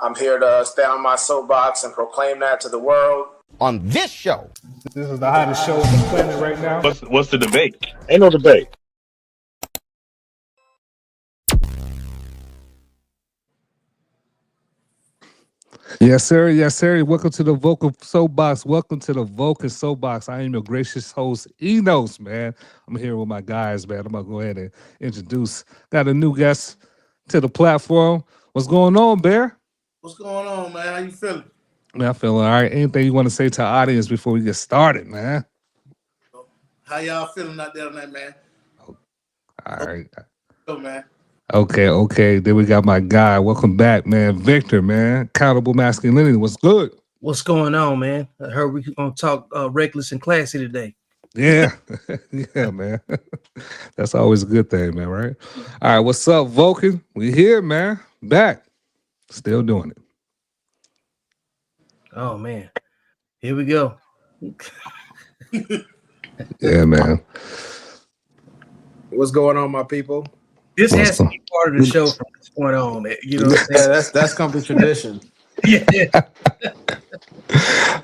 I'm here to stand on my soapbox and proclaim that to the world. On this show. This is the hottest show on the planet right now. What's the debate? Ain't no debate. Yes, sir. Yes, sir. Welcome to the Vulcan Soapbox. Welcome to the Vulcan Soapbox. I am your gracious host, Enos, man. I'm here with my guys, man. I'm going to go ahead and introduce. Got a new guest to the platform. What's going on, Bear? What's going on, man? How you feeling? Man, I'm feeling all right. Anything you want to say to our audience before we get started, man? How y'all feeling out there tonight, man? All right. Oh, man. Okay. Then we got my guy. Welcome back, man. Victor, man. Accountable Masculinity. What's good? What's going on, man? I heard we gonna talk reckless and classy today. Yeah. Yeah, man. That's always a good thing, man, right? All right, what's up, Vulcan? We here, man. Back. Still doing it. Oh, man. Here we go. Yeah, man. What's going on, my people? This has to be part of the show from this point on. You know what I'm saying? Yeah, that's company tradition. Yeah.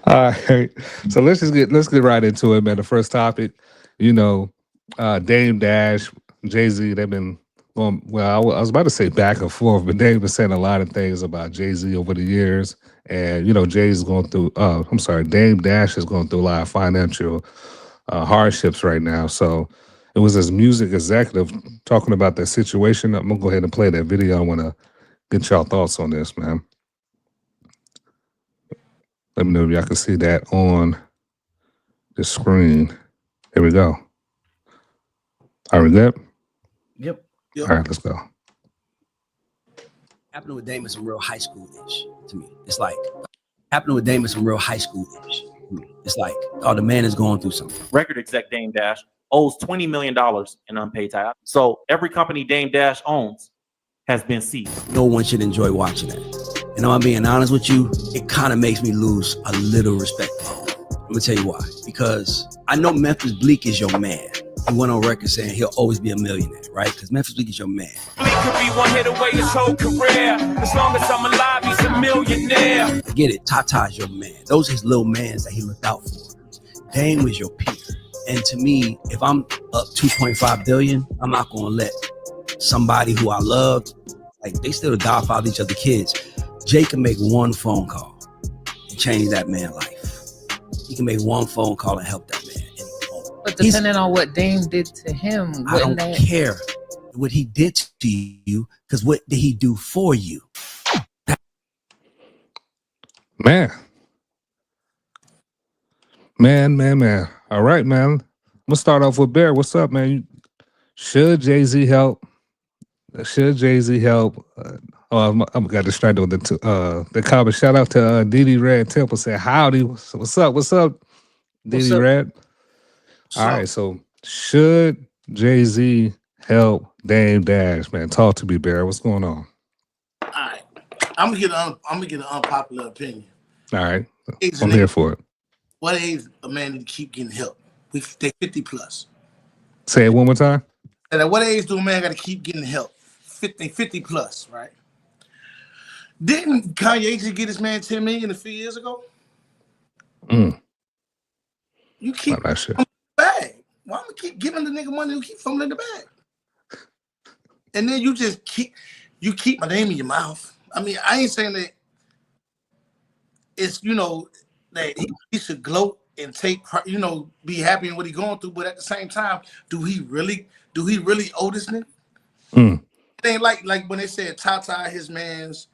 All right. So let's get right into it, man. The first topic, Dame Dash, Jay-Z, they've been going, well, I was about to say back and forth, but they've been saying a lot of things about Jay-Z over the years. And, Jay's going through, Dame Dash is going through a lot of financial hardships right now. So it was this music executive talking about that situation. I'm going to go ahead and play that video. I want to get y'all thoughts on this, man. Let me know if y'all can see that on the screen. Here we go. Are we good? Yep. All right, let's go. Happening with Dame is some real high school-ish to me. It's like happening with Dame is some real high school-ish to me. It's like, oh, the man is going through something. Record exec Dame Dash owes $20 million in unpaid tax. So every company Dame Dash owns has been seized. No one should enjoy watching that. And I'm being honest with you, it kind of makes me lose a little respect for him. I'm gonna tell you why. Because I know Memphis Bleak is your man. He went on record saying he'll always be a millionaire, right? Because Memphis Bleak is your man. Bleak could be one hit away his whole career. As long as I'm alive, he's a millionaire. I get it, Tata's your man. Those are his little mans that he looked out for. Dame was your peer. And to me, if I'm up 2.5 billion, I'm not gonna let somebody who I loved, like they still the godfather of each other kids. Jay can make one phone call and change that man's life. He can make one phone call and help that man. But depending on what Dame did to him, I don't care what he did to you, because what did he do for you? Man. All right, man. I'm gonna start off with Bear. What's up, man? Should Jay-Z help? I'm got distracted with the comment. Shout out to Didi Red Temple. Said howdy. What's up, Didi Red? All right, so should Jay-Z help Dame Dash, man? Talk to me, Bear. What's going on? All right. I'm gonna get an unpopular opinion. All right. I'm here for it. What age a man need to keep getting help? They 50 plus. Say it one more time. And at what age do a man got to keep getting help? 50 plus, right? Didn't Kanye just get his man $10 million a few years ago? You keep I'm not sure. the bag. Why am I keep giving the nigga money who keep fumbling the bag? And then you just keep my name in your mouth. I mean, I ain't saying that it's that he should gloat and take be happy in what he's going through, but at the same time, do he really owe this nigga? It ain't like when they said Tata his man's,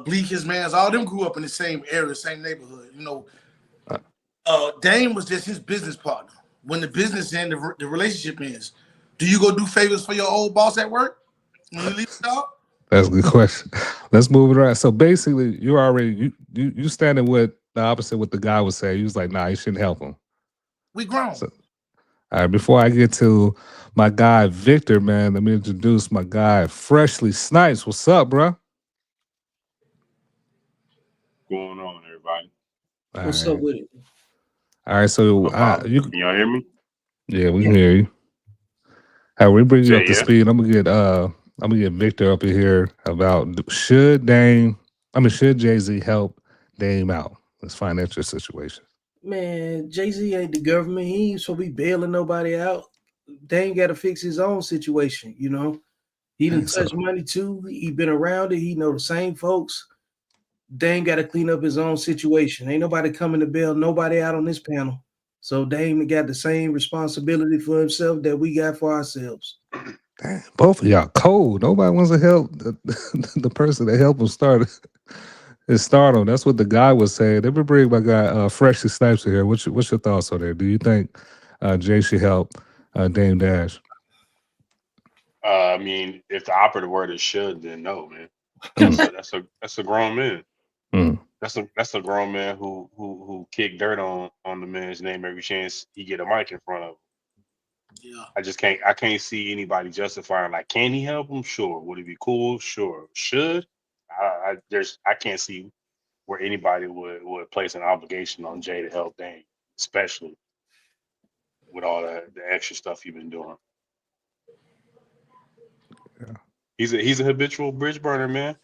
Bleak his man's, all them grew up in the same area, same neighborhood. Dame was just his business partner. When the business and the relationship ends, do you go do favors for your old boss at work when you leave the job? That's a good question. Let's move it around. So basically, you already you standing with the opposite what the guy was saying. He was like, nah, you shouldn't help him. We grown. So, all right, before I get to my guy Victor, man, let me introduce my guy Freshly Snipes. What's up, bro? Going on, everybody? What's up with it? All right, so can y'all hear me? Yeah, we can hear you. All right, we bring you up to speed. I'm gonna get Victor up in here about should Dame I mean, should Jay-Z help Dame out his financial situation? Man, Jay-Z ain't the government. He ain't supposed to be bailing nobody out. Dame got to fix his own situation, you know. He done touched money too. He been around it. He know the same folks. Dame got to clean up his own situation. Ain't nobody coming to bail nobody out on this panel. So Dame got the same responsibility for himself that we got for ourselves. Damn, both of y'all cold. Nobody wants to help the person that helped him start his stardom. That's what the guy was saying. Let me bring my guy Freshly Snipes in here. What's your thoughts on that? Do you think Jay should help Dame Dash? I mean, if the operative word is should, then no, man. That's a grown man. Mm. That's a grown man who kicked dirt on the man's name every chance he get a mic in front of him. Yeah. I can't see anybody justifying, like, can he help him? Sure. Would it be cool? Sure. Should I can't see where anybody would place an obligation on Jay to help Dame, especially with all the extra stuff he's been doing. Yeah. He's a habitual bridge burner, man.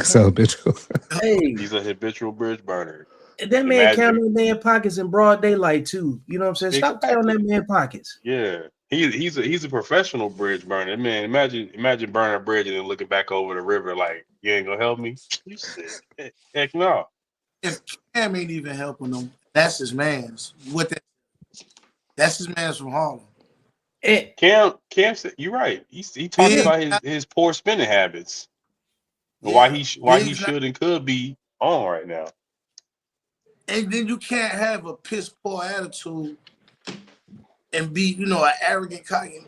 So habitual. Hey, He's a habitual bridge burner. that man counting that man pockets in broad daylight too. You know what I'm saying? Stop counting that man pockets. Yeah, he's a professional bridge burner, man. Imagine burning a bridge and then looking back over the river like, you ain't gonna help me. You said, heck no. If Cam ain't even helping him, that's his man's. That's his man's from Harlem. Cam said, you're right. He talked about his poor spending habits. And why he should and could be on right now. And then you can't have a piss poor attitude and be, an arrogant cocky,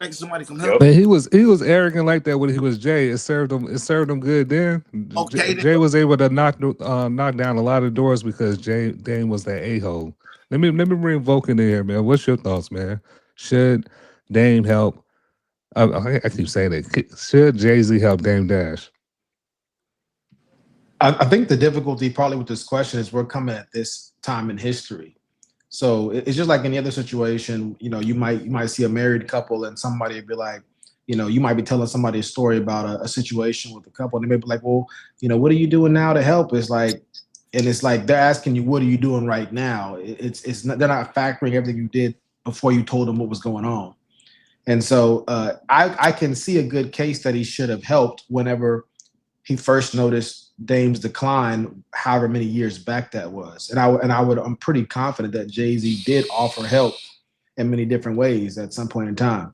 make somebody come help. Man, he was arrogant like that when he was Jay. It served him good then. Okay, Jay was able to knock down a lot of doors because Dame was that a-hole. Let me bring Vulcan in here, man. What's your thoughts, man? Should Dame help? I keep saying it. Should Jay-Z help Dame Dash? I think the difficulty probably with this question is we're coming at this time in history. So it's just like any other situation, you might see a married couple and somebody would be like, you might be telling somebody a story about a situation with a couple and they may be like, well, what are you doing now to help? It's like they're asking you, what are you doing right now? It's not, they're not factoring everything you did before you told them what was going on. And so I can see a good case that he should have helped whenever he first noticed Dame's decline, however many years back that was. And I'm pretty confident that Jay-Z did offer help in many different ways at some point in time.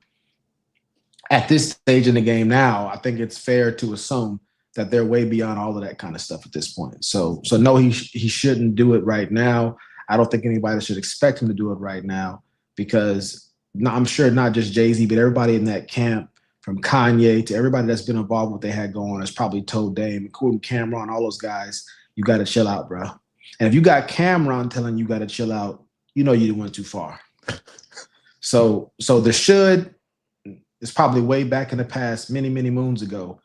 At this stage in the game now, I think it's fair to assume that they're way beyond all of that kind of stuff at this point. So no, he shouldn't do it right now. I don't think anybody should expect him to do it right now because I'm sure not just Jay-Z, but everybody in that camp, from Kanye to everybody that's been involved with what they had going, has probably told Dame, including Cameron, all those guys, you got to chill out, bro. And if you got Cameron telling you got to chill out, you went too far. So the should is probably way back in the past, many, many moons ago.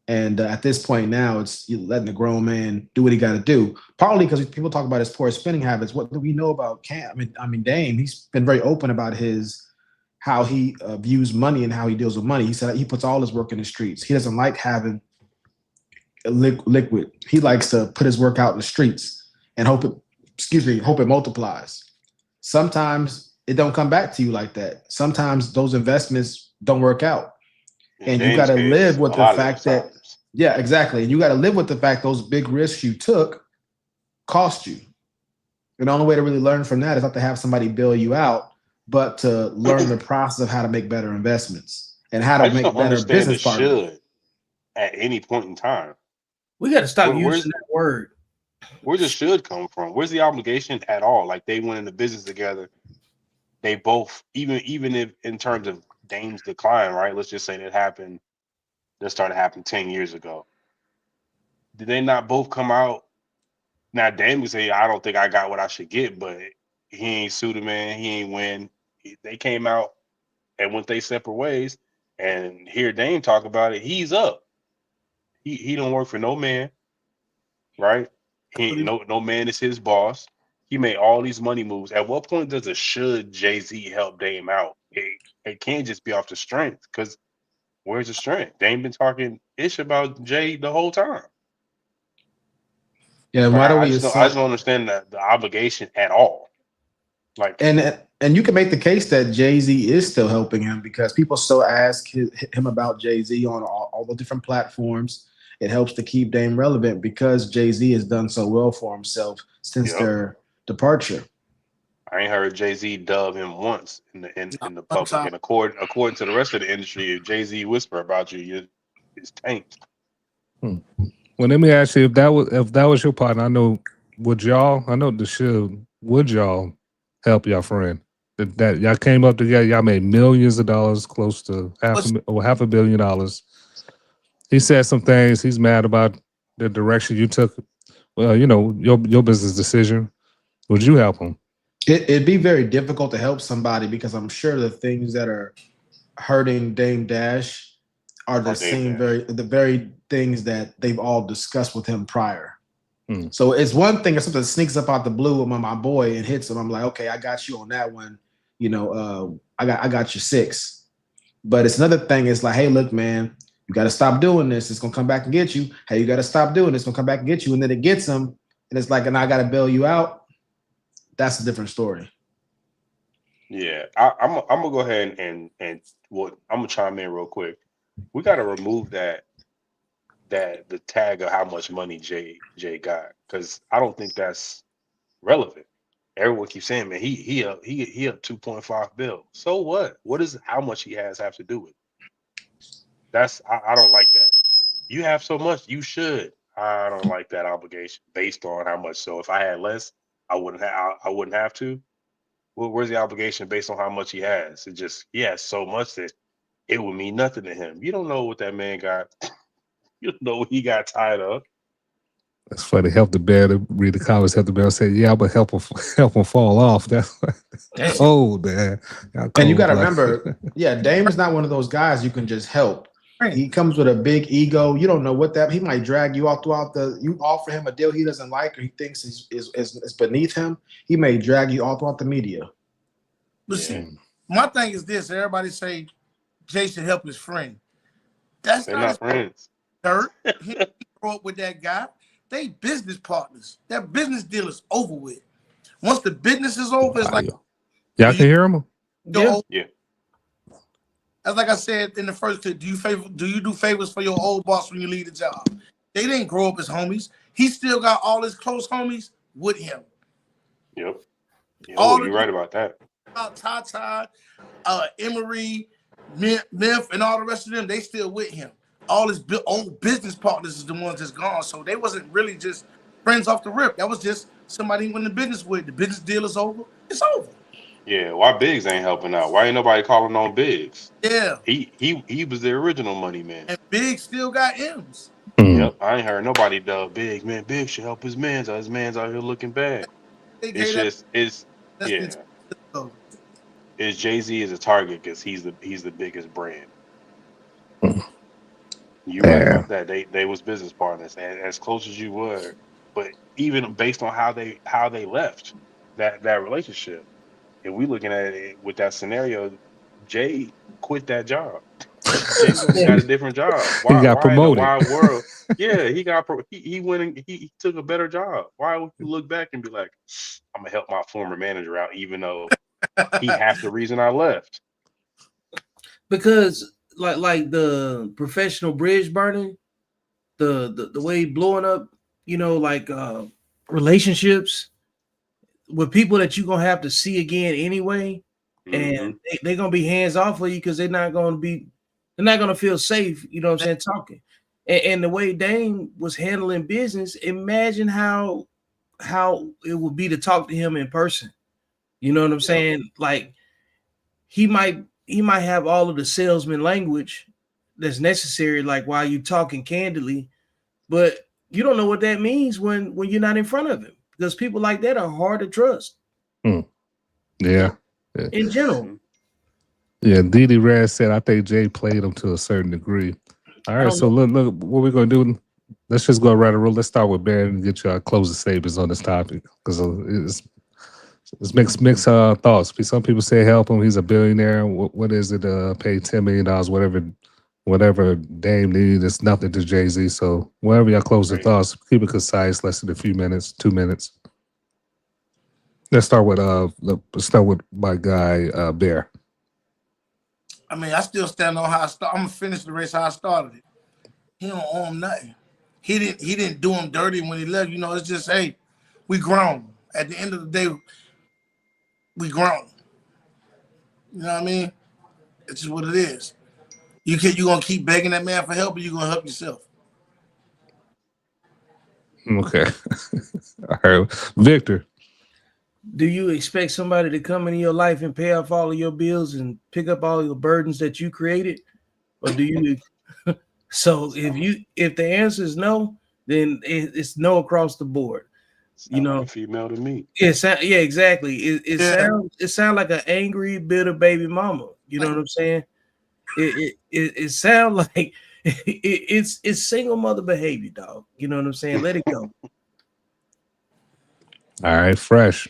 And at this point now, it's letting the grown man do what he got to do. Partly because people talk about his poor spending habits. What do we know about Cam? I mean, Dame, he's been very open about how he views money and how he deals with money. He said he puts all his work in the streets. He doesn't like having a liquid. He likes to put his work out in the streets and hope it multiplies. Sometimes it don't come back to you like that. Sometimes those investments don't work out. And you got to live with the fact that, yeah, exactly. And you got to live with the fact those big risks you took cost you. And the only way to really learn from that is not to have somebody bail you out, but to learn the process of how to make better investments and how to make better business partners. Should at any point in time. We got to stop using that word. Where does should come from? Where's the obligation at all? Like they went into business together. They both, even if in terms of Dame's decline, right? Let's just say that started happening 10 years ago. Did they not both come out? Now Dame would say, I don't think I got what I should get, but he ain't sue the man, he ain't win. They came out and went their separate ways. And hear Dame talk about it, he's up. He don't work for no man, right? No man is his boss. He made all these money moves. At what point does should Jay-Z help Dame out? It can't just be off the strength, because where's the strength? Dame been talking ish about Jay the whole time. Yeah, why do I we just assume? don't understand the obligation at all. Like, And you can make the case that Jay-Z is still helping him because people still ask him about Jay-Z on all the different platforms. It helps to keep Dame relevant because Jay-Z has done so well for himself since yep. their departure. I ain't heard Jay-Z dub him once in the One public. time. And according to the rest of the industry, if Jay-Z whisper about you, it's tanked. Well, let me ask you if that was your partner. I know would y'all help your friend? That y'all came up together, y'all made millions of dollars, close to half $500 million. He said some things. He's mad about the direction you took. Well, your business decision. Would you help him? It'd be very difficult to help somebody because I'm sure the things that are hurting Dame Dash are the very things that they've all discussed with him prior. So it's one thing if something sneaks up out the blue with my boy and hits him. I'm like, okay, I got you on that one. I got you 6. But it's another thing. It's like, hey, look, man, you got to stop doing this. It's gonna come back and get you. Hey, you got to stop doing this. It's gonna come back and get you. And then it gets him, and it's like, and I got to bail you out. That's a different story. Yeah, I'm gonna go ahead and I'm gonna chime in real quick. We got to remove the tag of how much money Jay got, because I don't think that's relevant. Everyone keeps saying, man, he up 2.5 bill. So what? What does how much he has have to do with it? I don't like that. You have so much, you should. I don't like that obligation based on how much. So if I had less, I wouldn't have to. Well, where's the obligation based on how much he has? He has so much that it would mean nothing to him. You don't know what that man got. You don't know what he got tied up. That's funny. Help the bear to read the comments. Help the bear say, "Yeah, but help him fall off." That's cold, man. And you got to remember, Dame is not one of those guys you can just help. He comes with a big ego. You don't know what he might drag you all throughout you offer him a deal he doesn't like or he thinks is beneath him. He may drag you all throughout the media. Listen, my thing is this: everybody say Jay should help his friend. They're not friends. Dirt. He grew up with that guy. They business partners. That business deal is over with. Once the business is over, it's like y'all can hear him. Yeah. As like I said in the first clip, do you do favors for your old boss when you leave the job? They didn't grow up as homies. He still got all his close homies with him. Yep. You're right about that. Tata, Emery, Myth, and all the rest of them, they still with him. All his old business partners is the ones that's gone. So they wasn't really just friends off the rip. That was just somebody he went in business with. The business deal is over. It's over. Yeah, why Biggs ain't helping out? Why ain't nobody calling on Biggs? Yeah. He was the original money man. And Biggs still got M's. Yep, I ain't heard nobody dub Biggs. Man, Biggs should help his man's out. His man's out here looking bad. It's Jay-Z is a target because he's the biggest brand. You right about that. They was business partners, and as close as you were, but even based on how they left that relationship, and we looking at it with that scenario, Jay quit that job. Jay got a different job. He got promoted. In the wide world, yeah, he went and he took a better job. Why would you look back and be like, I'm gonna help my former manager out, even though he half the reason I left? Because like the professional bridge burning, the way blowing up, relationships with people that you're gonna have to see again anyway, and they're gonna be hands off of you because they're not gonna feel safe, you know what I'm saying, talking. And the way Dame was handling business, imagine how it would be to talk to him in person. You know what I'm saying? Like he might have all of the salesman language that's necessary, like while you talking candidly, but you don't know what that means when you're not in front of him, because people like that are hard to trust. Yeah. In general. Yeah, Didi Red said, I think Jay played him to a certain degree. All right, so look, what we're going to do, let's just go around the room. Let's start with Ben and get your closing statements on this topic, because it's mixed thoughts. Some people say help him. He's a billionaire. What is it? Pay $10 million, whatever whatever Dame needs is nothing to Jay-Z. So wherever y'all close the thoughts, keep it concise, less than a few minutes, 2 minutes. Let's start with my guy Bear. I mean, I still stand on how I start. I'm gonna finish the race how I started it. He don't owe him nothing. He didn't do him dirty when he left. You know, it's just, hey, we grown. At the end of the day, we grown. You know what I mean? It's just what it is. You gonna keep begging that man for help, or you gonna help yourself? Okay. All right. Victor. Do you expect somebody to come into your life and pay off all of your bills and pick up all your burdens that you created? Or do you so if the answer is no, then it's no across the board. You know, like a female to me. Yeah, exactly. It sounds like an angry, bitter baby mama. You know what I'm saying? It sounds like it's single mother behavior, dog. You know what I'm saying? Let it go. All right, Fresh.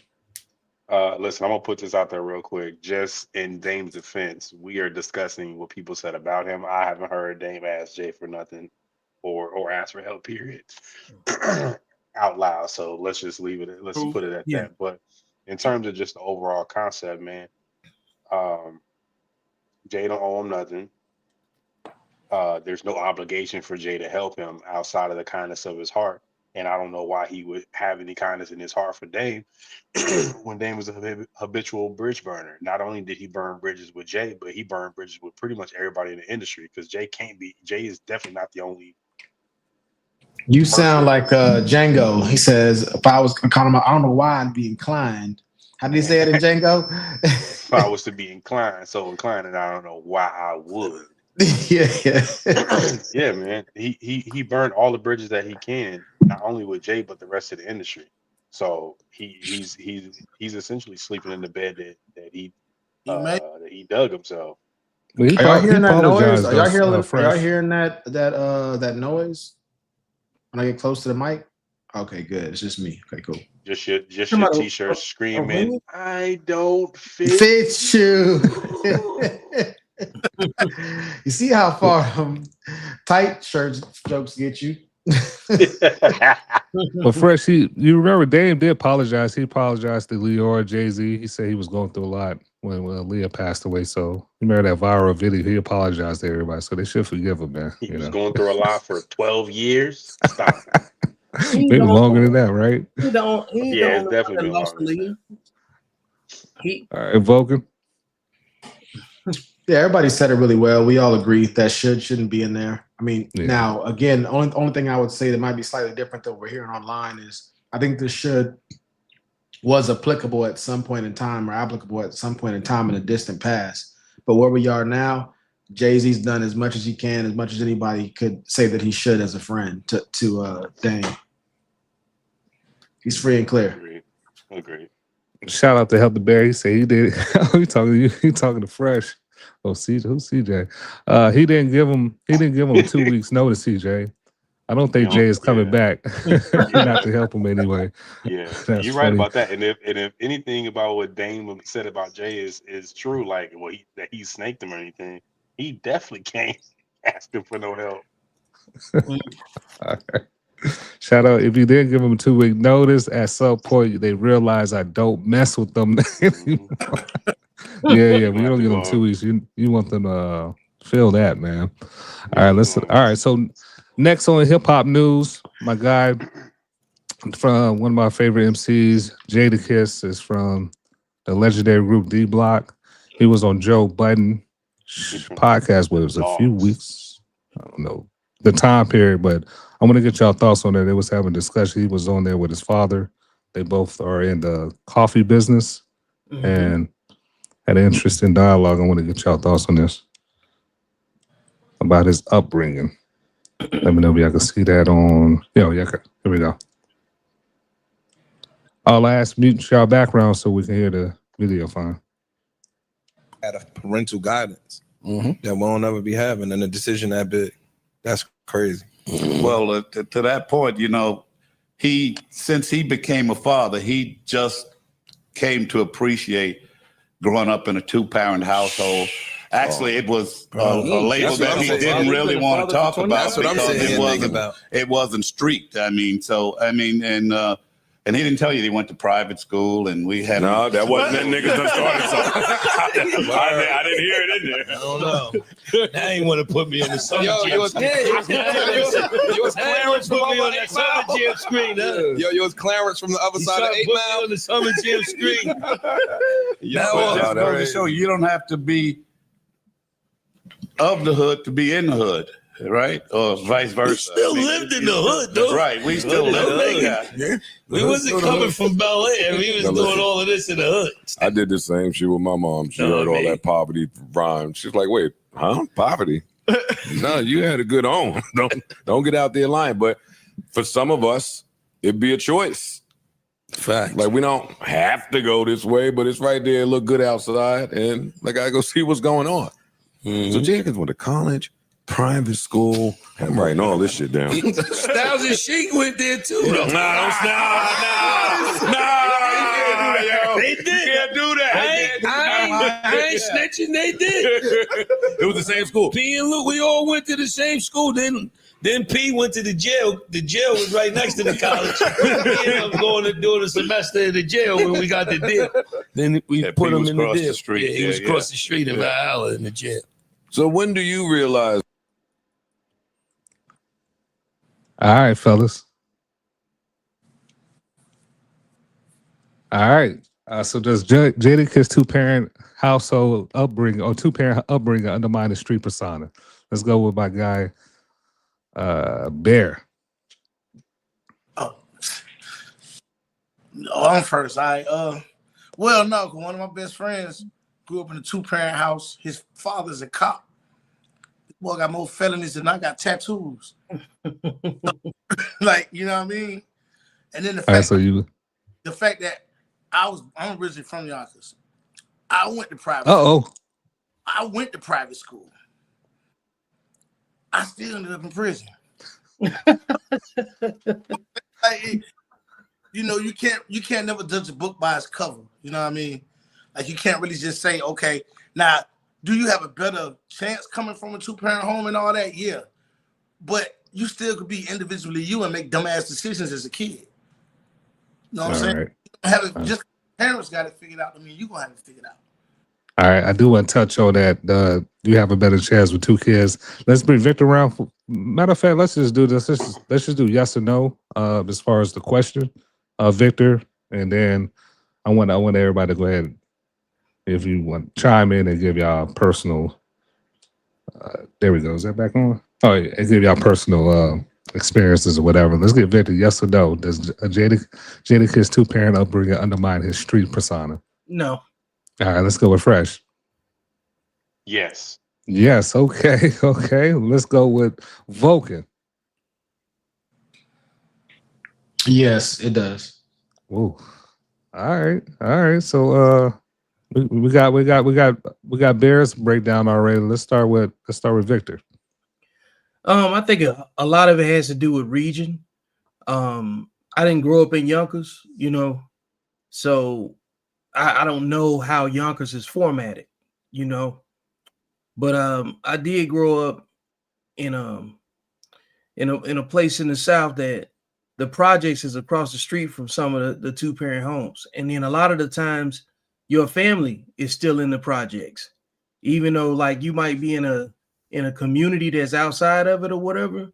Listen, I'm gonna put this out there real quick. Just in Dame's defense, we are discussing what people said about him. I haven't heard Dame ask Jay for nothing or ask for help, period, out loud. So let's just leave it. Let's put it at that. But in terms of just the overall concept, man, Jay don't owe him nothing. There's no obligation for Jay to help him outside of the kindness of his heart. And I don't know why he would have any kindness in his heart for Dame when Dame was a habitual bridge burner. Not only did he burn bridges with Jay, but he burned bridges with pretty much everybody in the industry, because Jay is definitely not the only. You sound like Django. He says, if I was economic, I don't know why I'd be inclined. How did he say it in Django? If I was to be inclined, and I don't know why I would. Yeah, man. He burned all the bridges that he can, not only with Jay but the rest of the industry. So he's essentially sleeping in the bed that he dug himself. Are y'all hearing that noise? Are y'all hearing that noise? When I get close to the mic? Okay, good. It's just me. Okay, cool. Just your t-shirt screaming, I don't fit you. You see how far tight shirts jokes get you. But Fresh, you remember Dame did apologize. He apologized to Leora, Jay-Z. He said he was going through a lot when Leah passed away. So you remember that viral video? He apologized to everybody. So they should forgive him, man. He was going through a lot for 12 years. Stop. Maybe longer than that, right? It's definitely been longer than that. All right, Vulcan. Yeah, everybody said it really well. We all agree that shouldn't be in there. I mean, Now, again, only thing I would say that might be slightly different than what we're hearing online is I think this was applicable at some point in time or applicable at some point in time in the distant past. But where we are now, Jay-Z's done as much as he can, as much as anybody could say that he should as a friend to Dame. He's free and clear. Agreed. Shout out to Help the Bear. He said he did. He talking to Fresh. Oh, CJ, who's CJ? He didn't give him 2 weeks notice, CJ. I don't think Jay is coming back. Not to help him anyway. Yeah, you're right about that. And if anything about what Dame said about Jay is true, like that he snaked him or anything, he definitely can't ask him for no help. All right. Shout out, if you did give them 2 week notice, at some point they realize I don't mess with them anymore. Yeah, but you don't give them 2 weeks. You want them to feel that, man. All right, so next on hip hop news, my guy from one of my favorite MCs, Jadakiss, is from the legendary group D Block. He was on Joe Budden podcast, but it was a few weeks. I don't know the time period, but I want to get y'all thoughts on that. They was having a discussion. He was on there with his father. They both are in the coffee business and had an interesting dialogue. I want to get y'all thoughts on this about his upbringing. Let me know if y'all can see that on. Here we go. I'll mute y'all background so we can hear the video fine. At a parental guidance that we won't ever be having, and a decision that big. That's crazy. Well, to that point, since he became a father, he just came to appreciate growing up in a 2-parent household Actually, it was a label That's what that I'm he saying. didn't really want to talk about. That's what I'm because saying. it wasn't street. I mean, and he didn't tell you he went to private school, and we had no, that wasn't that nigga that started something. I didn't hear it in there. I don't know. That ain't want to put me on the summer jam. You was Clarence put from me over on the 8 summer Mile. jam screen. Huh? You was Clarence from the other side of 8 put Mile. me on the summer jam screen. But just goes to show you don't have to be of the hood to be in the hood, right? Or vice versa. We still lived in the hood, though. Right, we still lived in the hood. We wasn't coming from Bel Air. We was doing all of this in the hood. I did the same shit with my mom. She heard all that poverty rhyme. She's like, wait, huh? Poverty? No, you had a good home. Don't get out there lying. But for some of us, it'd be a choice. Fact. Like we don't have to go this way, but it's right there. It look good outside, and I gotta go see what's going on. So Jenkins went to college, private school. I'm writing all this shit down. Styles and Chic went there too. Though. Nah. They did. You can't do that. I ain't snitching. They did. It was the same school. P and Luke, we all went to the same school. Then P went to the jail. The jail was right next to the college. We ended up going to do the semester in the jail when we got the deal. Then we put him in the deal. Street. Yeah, he was across the street in Valhalla in the jail. So when do you realize? All right, fellas. All right. So does Jadakiss two-parent household upbringing or two-parent upbringing undermine the street persona? Let's go with my guy, Bear. I'm first. Well, no, 'cause one of my best friends grew up in a two-parent house. His father's a cop. Boy got more felonies than I got tattoos. Like, you know what I mean? And then the fact that I'm originally from Yonkers. I went to private school. I went to private school. I still ended up in prison. Like, you know, you can't never judge a book by its cover. You know what I mean? Like, you can't really just say, okay, now, do you have a better chance coming from a two-parent home and all that? Yeah. But you still could be individually you and make dumbass decisions as a kid. You know what I'm saying? Right. Just parents got it figured out. I mean, you gonna have it figured out. All right, I do want to touch on that. You have a better chance with two kids. Let's bring Victor around. Matter of fact, let's just do this. Let's just do yes or no as far as the question, Victor, and then I want everybody to go ahead, if you want, chime in and give y'all personal. There we go. Is that back on? Oh, yeah, and give y'all personal experiences or whatever. Let's get Victor. Yes or no? Does Jadakiss two-parent upbringing undermine his street persona? No. All right, let's go with Fresh. Yes. Yes. Okay. Okay. Let's go with Vulcan. Yes, it does. Ooh. All right. All right. So we got Bears breakdown already. Let's start with Victor. I think a lot of it has to do with region. I didn't grow up in Yonkers, you know, so I don't know how Yonkers is formatted, you know, but I did grow up in a place in the South that the projects is across the street from some of the two-parent homes, and then a lot of the times your family is still in the projects, even though like you might be in a community that's outside of it or whatever.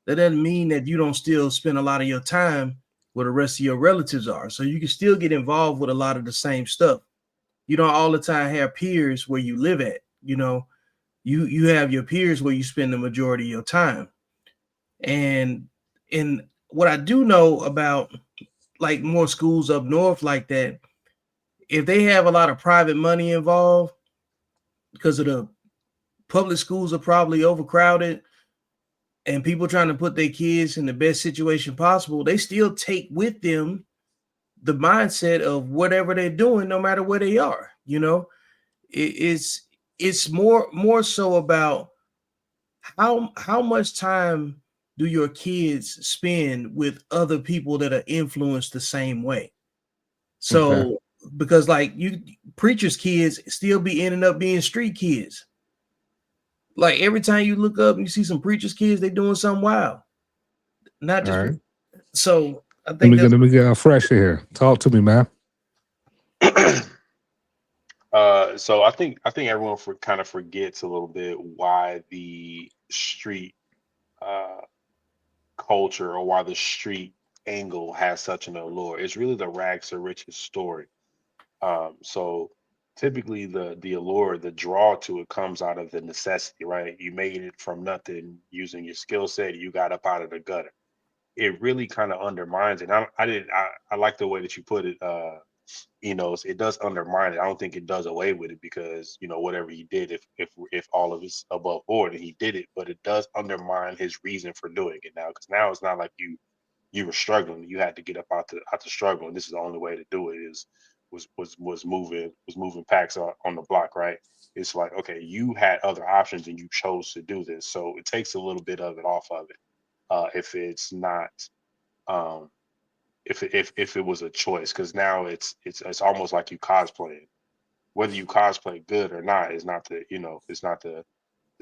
That doesn't mean that you don't still spend a lot of your time where the rest of your relatives are. So you can still get involved with a lot of the same stuff. You don't all the time have peers where you live at, you know, you have your peers where you spend the majority of your time. And what I do know about like more schools up north like that, if they have a lot of private money involved, because of the public schools are probably overcrowded and people trying to put their kids in the best situation possible, they still take with them the mindset of whatever they're doing, no matter where they are. You know, it's more so about how much time do your kids spend with other people that are influenced the same way. So because like you preachers' kids still ending up being street kids. Like every time you look up and you see some preachers' kids, they doing something wild. Not just All right. so. I Let think me get fresh here. Talk to me, man. So I think everyone kind of forgets a little bit why the street culture or why the street angle has such an allure. It's really the rags to riches story. So typically the allure, the draw to it comes out of the necessity, right? You made it from nothing using your skill set. You got up out of the gutter. It really kind of undermines it. I like the way that you put it. It does undermine it. I don't think it does away with it because whatever he did, if all of it's above board and he did it, but it does undermine his reason for doing it now, because now it's not like you were struggling, you had to get up out the struggle, and this is the only way to do it was moving packs on the block, right? It's like, okay, you had other options and you chose to do this, so it takes a little bit of it off of it. If it's not if it was a choice, because now it's almost like you cosplaying. Whether you cosplay good or not is not it's not the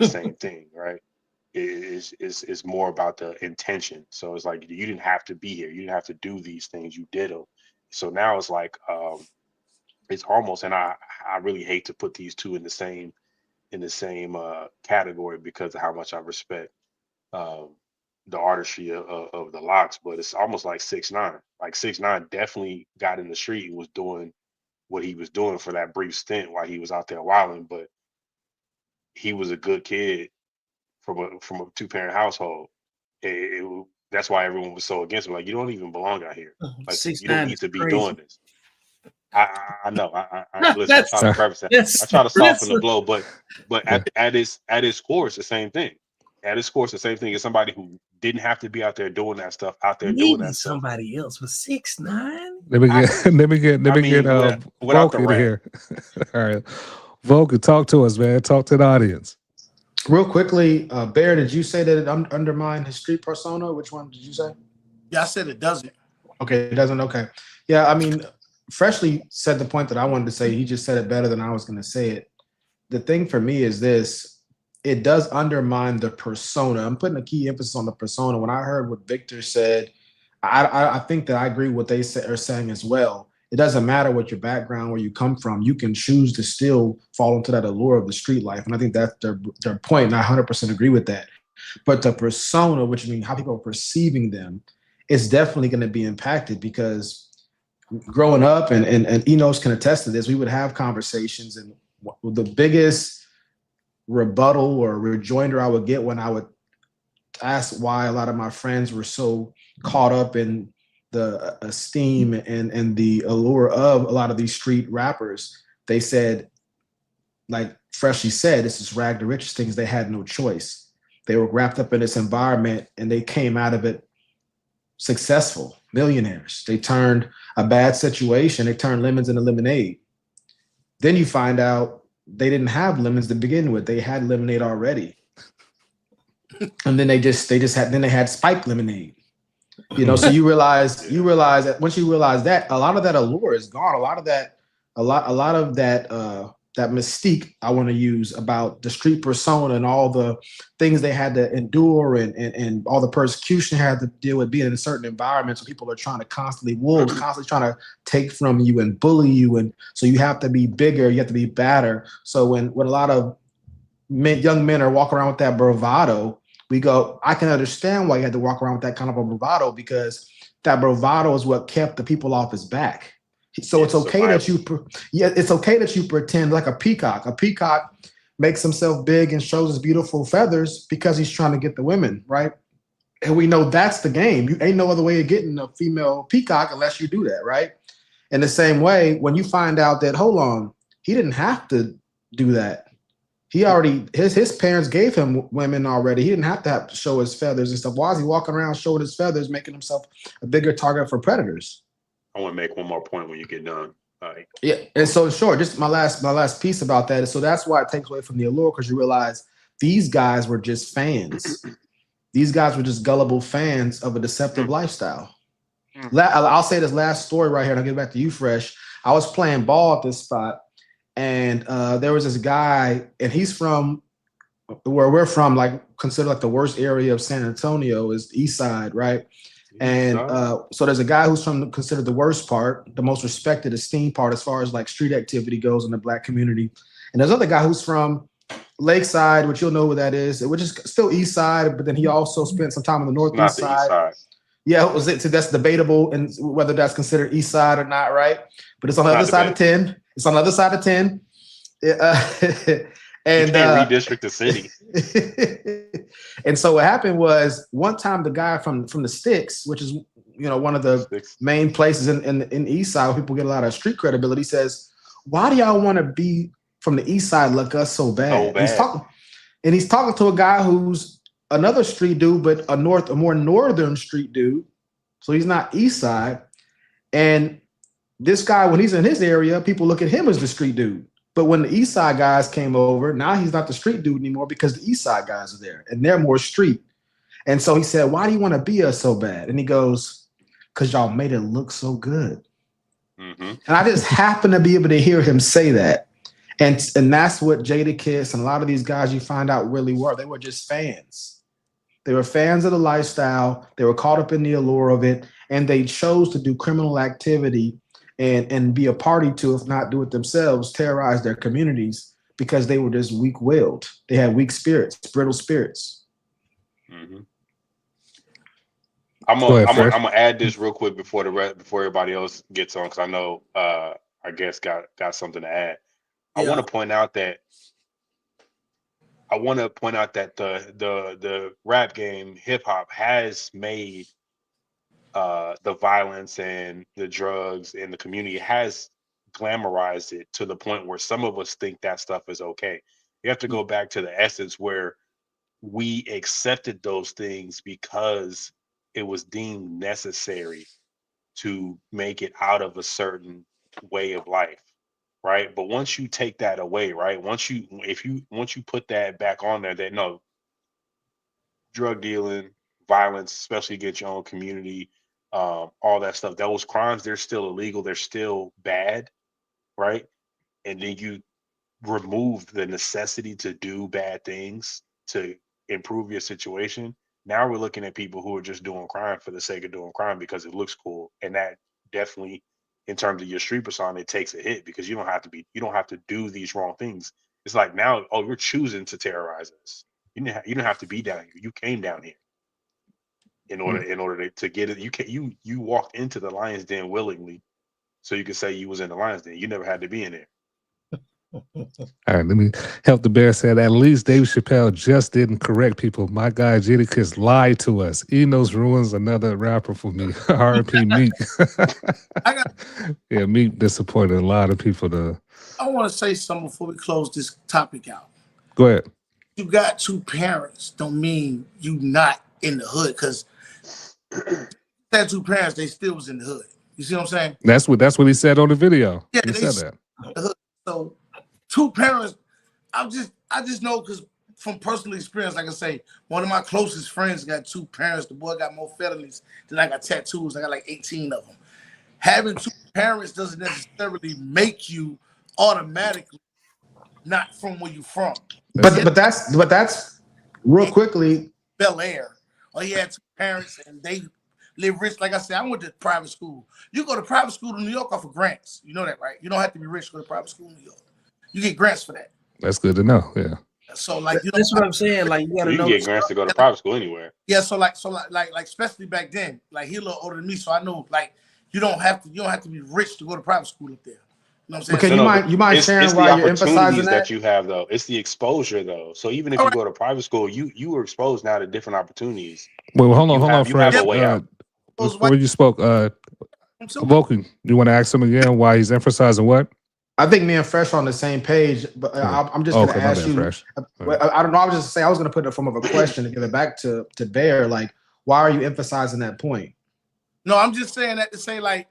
same thing, right? It's more about the intention. So it's like you didn't have to be here, you didn't have to do these things, you did them. So now it's like it's almost, and I really hate to put these two in the same category because of how much I respect the artistry of the locks, but it's almost like 6ix9ine. Like 6ix9ine definitely got in the street and was doing what he was doing for that brief stint while he was out there wilding, but he was a good kid from a two-parent household. That's why everyone was so against him. Like, you don't even belong out here. Like, you don't need to be doing this. I know. I listen. I try to preface that. I try to soften the blow, but at its core, it's the same thing. At its core, it's the same thing as somebody who didn't have to be out there doing that stuff. Out there doing that stuff. Somebody else was 6ix9ine. Let me get Vulcan here. All right, Vulcan, talk to us, man. Talk to the audience. Real quickly, Bear, did you say that it undermined his street persona? Which one did you say? Yeah, I said it doesn't. Okay, it doesn't. Okay, yeah. I mean, Freshly said the point that I wanted to say. He just said it better than I was going to say it. The thing for me is this: it does undermine the persona. I'm putting a key emphasis on the persona. When I heard what Victor said, I think that I agree with what they are saying as well. It doesn't matter what your background, where you come from. You can choose to still fall into that allure of the street life. And I think that's their point. And I 100% agree with that. But the persona, which means how people are perceiving them, is definitely going to be impacted because growing up, and Enos can attest to this, we would have conversations, and the biggest rebuttal or rejoinder I would get when I would ask why a lot of my friends were so caught up in the esteem and the allure of a lot of these street rappers, they said, like Freshly said, this is rag to riches things. They had no choice. They were wrapped up in this environment and they came out of it successful, millionaires. They turned a bad situation, they turned lemons into lemonade. Then you find out they didn't have lemons to begin with. They had lemonade already. And then they had spiked lemonade. So you realize that once you realize that, a lot of that allure is gone. A lot of that that mystique I want to use about the street persona and all the things they had to endure and all the persecution they had to deal with being in certain environments where people are trying to constantly trying to take from you and bully you. And so you have to be bigger, you have to be badder. So when a lot of young men are walking around with that bravado, we go, I can understand why you had to walk around with that kind of a bravado, because that bravado is what kept the people off his back. So it's okay that you pretend like a peacock. A peacock makes himself big and shows his beautiful feathers because he's trying to get the women, right? And we know that's the game. You ain't no other way of getting a female peacock unless you do that, right? In the same way, when you find out that, hold on, he didn't have to do that. He already, his parents gave him women already. He didn't have to show his feathers and stuff. Why is he walking around showing his feathers, making himself a bigger target for predators? I want to make one more point when you get done. All right. Yeah, and so sure, just my last piece about that is, so that's why it takes away from the allure, because you realize these guys were just fans. These guys were just gullible fans of a deceptive lifestyle. I'll say this last story right here, and I'll get back to you, Fresh. I was playing ball at this spot, and there was this guy, and he's from where we're from, like considered like the worst area of San Antonio is the East Side, right? And so there's a guy who's from considered the worst part, the most respected, esteemed part as far as like street activity goes in the Black community. And there's another guy who's from Lakeside, which you'll know where that is, which is still East Side, but then he also spent some time on the Northeast side. East Side. Yeah, so that's debatable and whether that's considered East Side or not, right? But it's on the other side of 10. It's on the other side of 10. And you can't redistrict the city. And so what happened was one time the guy from the Sticks, which is one of the main places in East Side where people get a lot of street credibility, says, "Why do y'all want to be from the East Side like us so bad?" He's talking to a guy who's another street dude, but a more northern street dude. So he's not East Side. And this guy, when he's in his area, people look at him as the street dude. But when the East Side guys came over, now he's not the street dude anymore because the East Side guys are there and they're more street. And so he said, "Why do you want to be us so bad?" And he goes, "Because y'all made it look so good." Mm-hmm. And I just happen to be able to hear him say that. And that's what Jadakiss and a lot of these guys you find out really were. They were just fans. They were fans of the lifestyle. They were caught up in the allure of it. And they chose to do criminal activity and be a party to, if not do it themselves, terrorize their communities because they were just weak-willed. They had weak spirits, brittle spirits. Mm-hmm. I'm gonna add this real quick before everybody else gets on, because I know I guess got something to add. I want to point out that the rap game, hip hop, has made the violence and the drugs in the community, has glamorized it to the point where some of us think that stuff is okay. You have to go back to the essence where we accepted those things because it was deemed necessary to make it out of a certain way of life, right? But once you take that away, right? Once you put that back on there, that no, drug dealing, violence, especially against your own community, all that stuff, those crimes, they're still illegal, they're still bad, right? And then you remove the necessity to do bad things to improve your situation. Now we're looking at people who are just doing crime for the sake of doing crime because it looks cool. And that definitely, in terms of your street persona, it takes a hit because you don't have to do these wrong things. It's like now, oh, you're choosing to terrorize us. You didn't have to be down here. You came down here in order to get it. You walked into the lion's den willingly, so you could say you was in the lion's den. You never had to be in there. All right, let me help the bear say that at least Dave Chappelle just didn't correct people. My guy Jadakiss lied to us. Enos ruins another rapper for me. R.I.P. Meek. Yeah, Meek disappointed a lot of people. I want to say something before we close this topic out. Go ahead. You got two parents don't mean you not in the hood, because that two parents, they still was in the hood. You see what I'm saying? That's what he said on the video. Yeah, he said that. So two parents, I just know, because from personal experience, like I say, one of my closest friends got two parents. The boy got more felonies than I got tattoos. I got like 18 of them. Having two parents doesn't necessarily make you automatically not from where you from. But that's real quickly. Bel Air. Oh, he had two parents and they live rich. Like I said, I went to private school. You go to private school in New York off of grants. You know that, right? You don't have to be rich to go to private school in New York. You get grants for that. That's good to know. Yeah. So like, you know, that's what I'm saying. Like, you gotta know. You get grants to go to private school anywhere. Yeah. So like, especially back then, like he a little older than me, so I know like you don't have to be rich to go to private school up there. You know what I'm saying? Okay, you mind sharing why you're emphasizing that you have though? It's the exposure though. So even if you go to private school, you are exposed now to different opportunities. Well, hold on, Fred. Before you spoke, Vulcan, you want to ask him again why he's emphasizing what? I think me and Fresh are on the same page, but I'm just going to ask you. I don't know. I was just saying I was going to put it in the form of a question to give it back to Bear. Like, why are you emphasizing that point? No, I'm just saying that to say like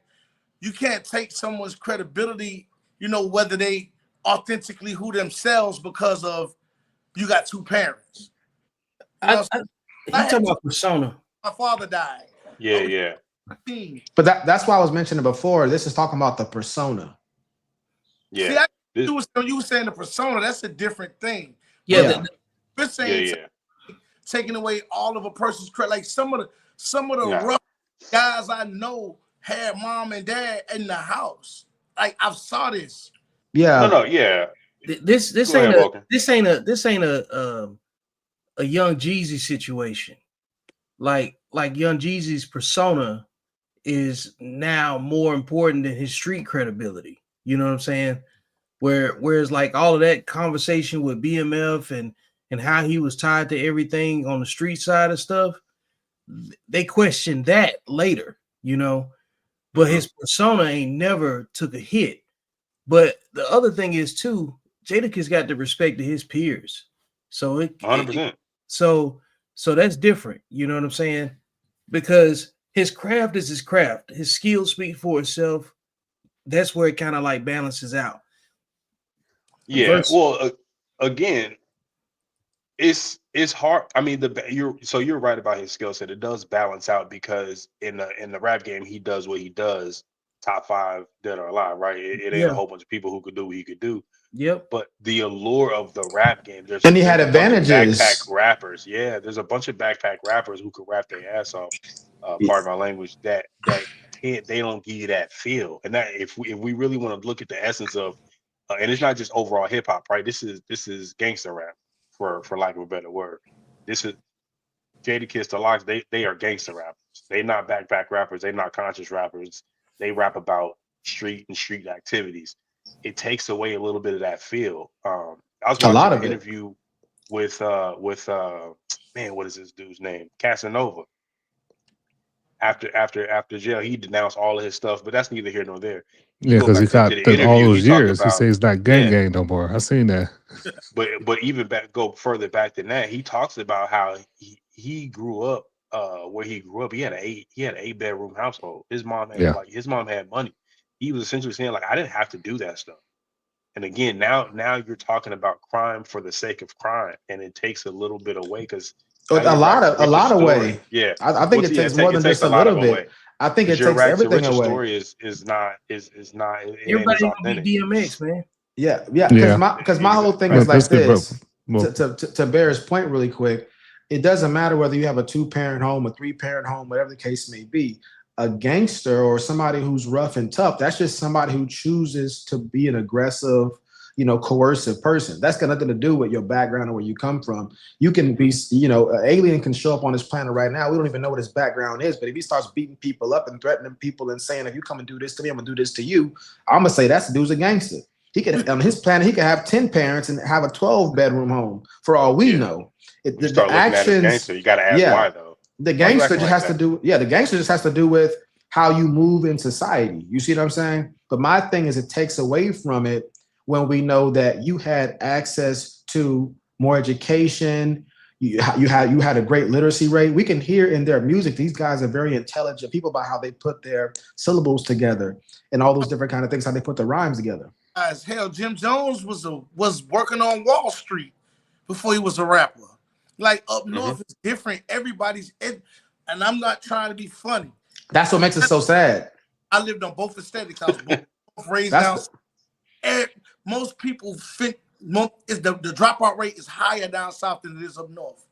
you can't take someone's credibility, you know, whether they authentically who themselves because of you got two parents. You know, you talking about persona. My father died. Yeah. But that's why I was mentioning before. This is talking about the persona. Yeah. See, you were saying the persona. That's a different thing. Yeah. we're saying taking away all of a person's credit. Like some of the rough guys I know had mom and dad in the house. Like I've saw this. Yeah. This ain't a Young Jeezy situation. Like Young Jeezy's persona is now more important than his street credibility. You know what I'm saying? Whereas like all of that conversation with BMF and how he was tied to everything on the street side of stuff, they questioned that later, you know. But his persona ain't never took a hit. But the other thing is too, Jadakiss got the respect of his peers. So 100%. So that's different. You know what I'm saying? Because his craft is his craft. His skills speak for itself. That's where it kind of like balances out. Yeah. Well, again, it's hard. I mean, you're right about his skill set. It does balance out because in the rap game, he does what he does. Top 5 dead or alive, right? It ain't a whole bunch of people who could do what he could do. Yep. But the allure of the rap game, and he had advantages. Backpack rappers, there's a bunch of backpack rappers who could rap their ass off. Pardon my language. That can't. They don't give you that feel. And that if we really want to look at the essence of, and it's not just overall hip hop, right? This is gangster rap, for lack of a better word. This is Jadakiss, the Lox. They are gangster rappers. They not backpack rappers. They not conscious rappers. They rap about street activities. It takes away a little bit of that feel. I was watching an interview with man, what is this dude's name? Casanova. After jail, he denounced all of his stuff, but that's neither here nor there. Yeah, because he got all those years. He says it's not gang no more. I seen that. But even go further back than that, he talks about how he grew up where he grew up. He had an 8-bedroom household. His mom had money. He was essentially saying like, I didn't have to do that stuff. And again, now you're talking about crime for the sake of crime, and it takes a little bit away because a lot of way. Yeah, I think it takes more than just a little bit. I think it takes everything away. Story is not. Everybody gonna be DMX, man. Yeah. Because my whole thing is like this. To Bear's point, really quick, it doesn't matter whether you have a 2-parent home, a 3-parent home, whatever the case may be. A gangster or somebody who's rough and tough, that's just somebody who chooses to be an aggressive, coercive person. That's got nothing to do with your background or where you come from. You can be, an alien can show up on this planet right now. We don't even know what his background is, but if he starts beating people up and threatening people and saying, if you come and do this to me, I'm gonna do this to you, I'm gonna say that's the dude's a gangster. He could, on his planet, he could have 10 parents and have a 12-bedroom home for all we know. The actions, you gotta ask why though. The gangster just has to do, the gangster just has to do with how you move in society. You see what I'm saying? But my thing is, it takes away from it when we know that you had access to more education. You had a great literacy rate. We can hear in their music, these guys are very intelligent people about how they put their syllables together and all those different kind of things, how they put the rhymes together. As hell, Jim Jones was working on Wall Street before he was a rapper. Like up north is different. And I'm not trying to be funny. That's what makes it so sad. I lived on both aesthetics. I was both raised down. And most people think the dropout rate is higher down south than it is up north.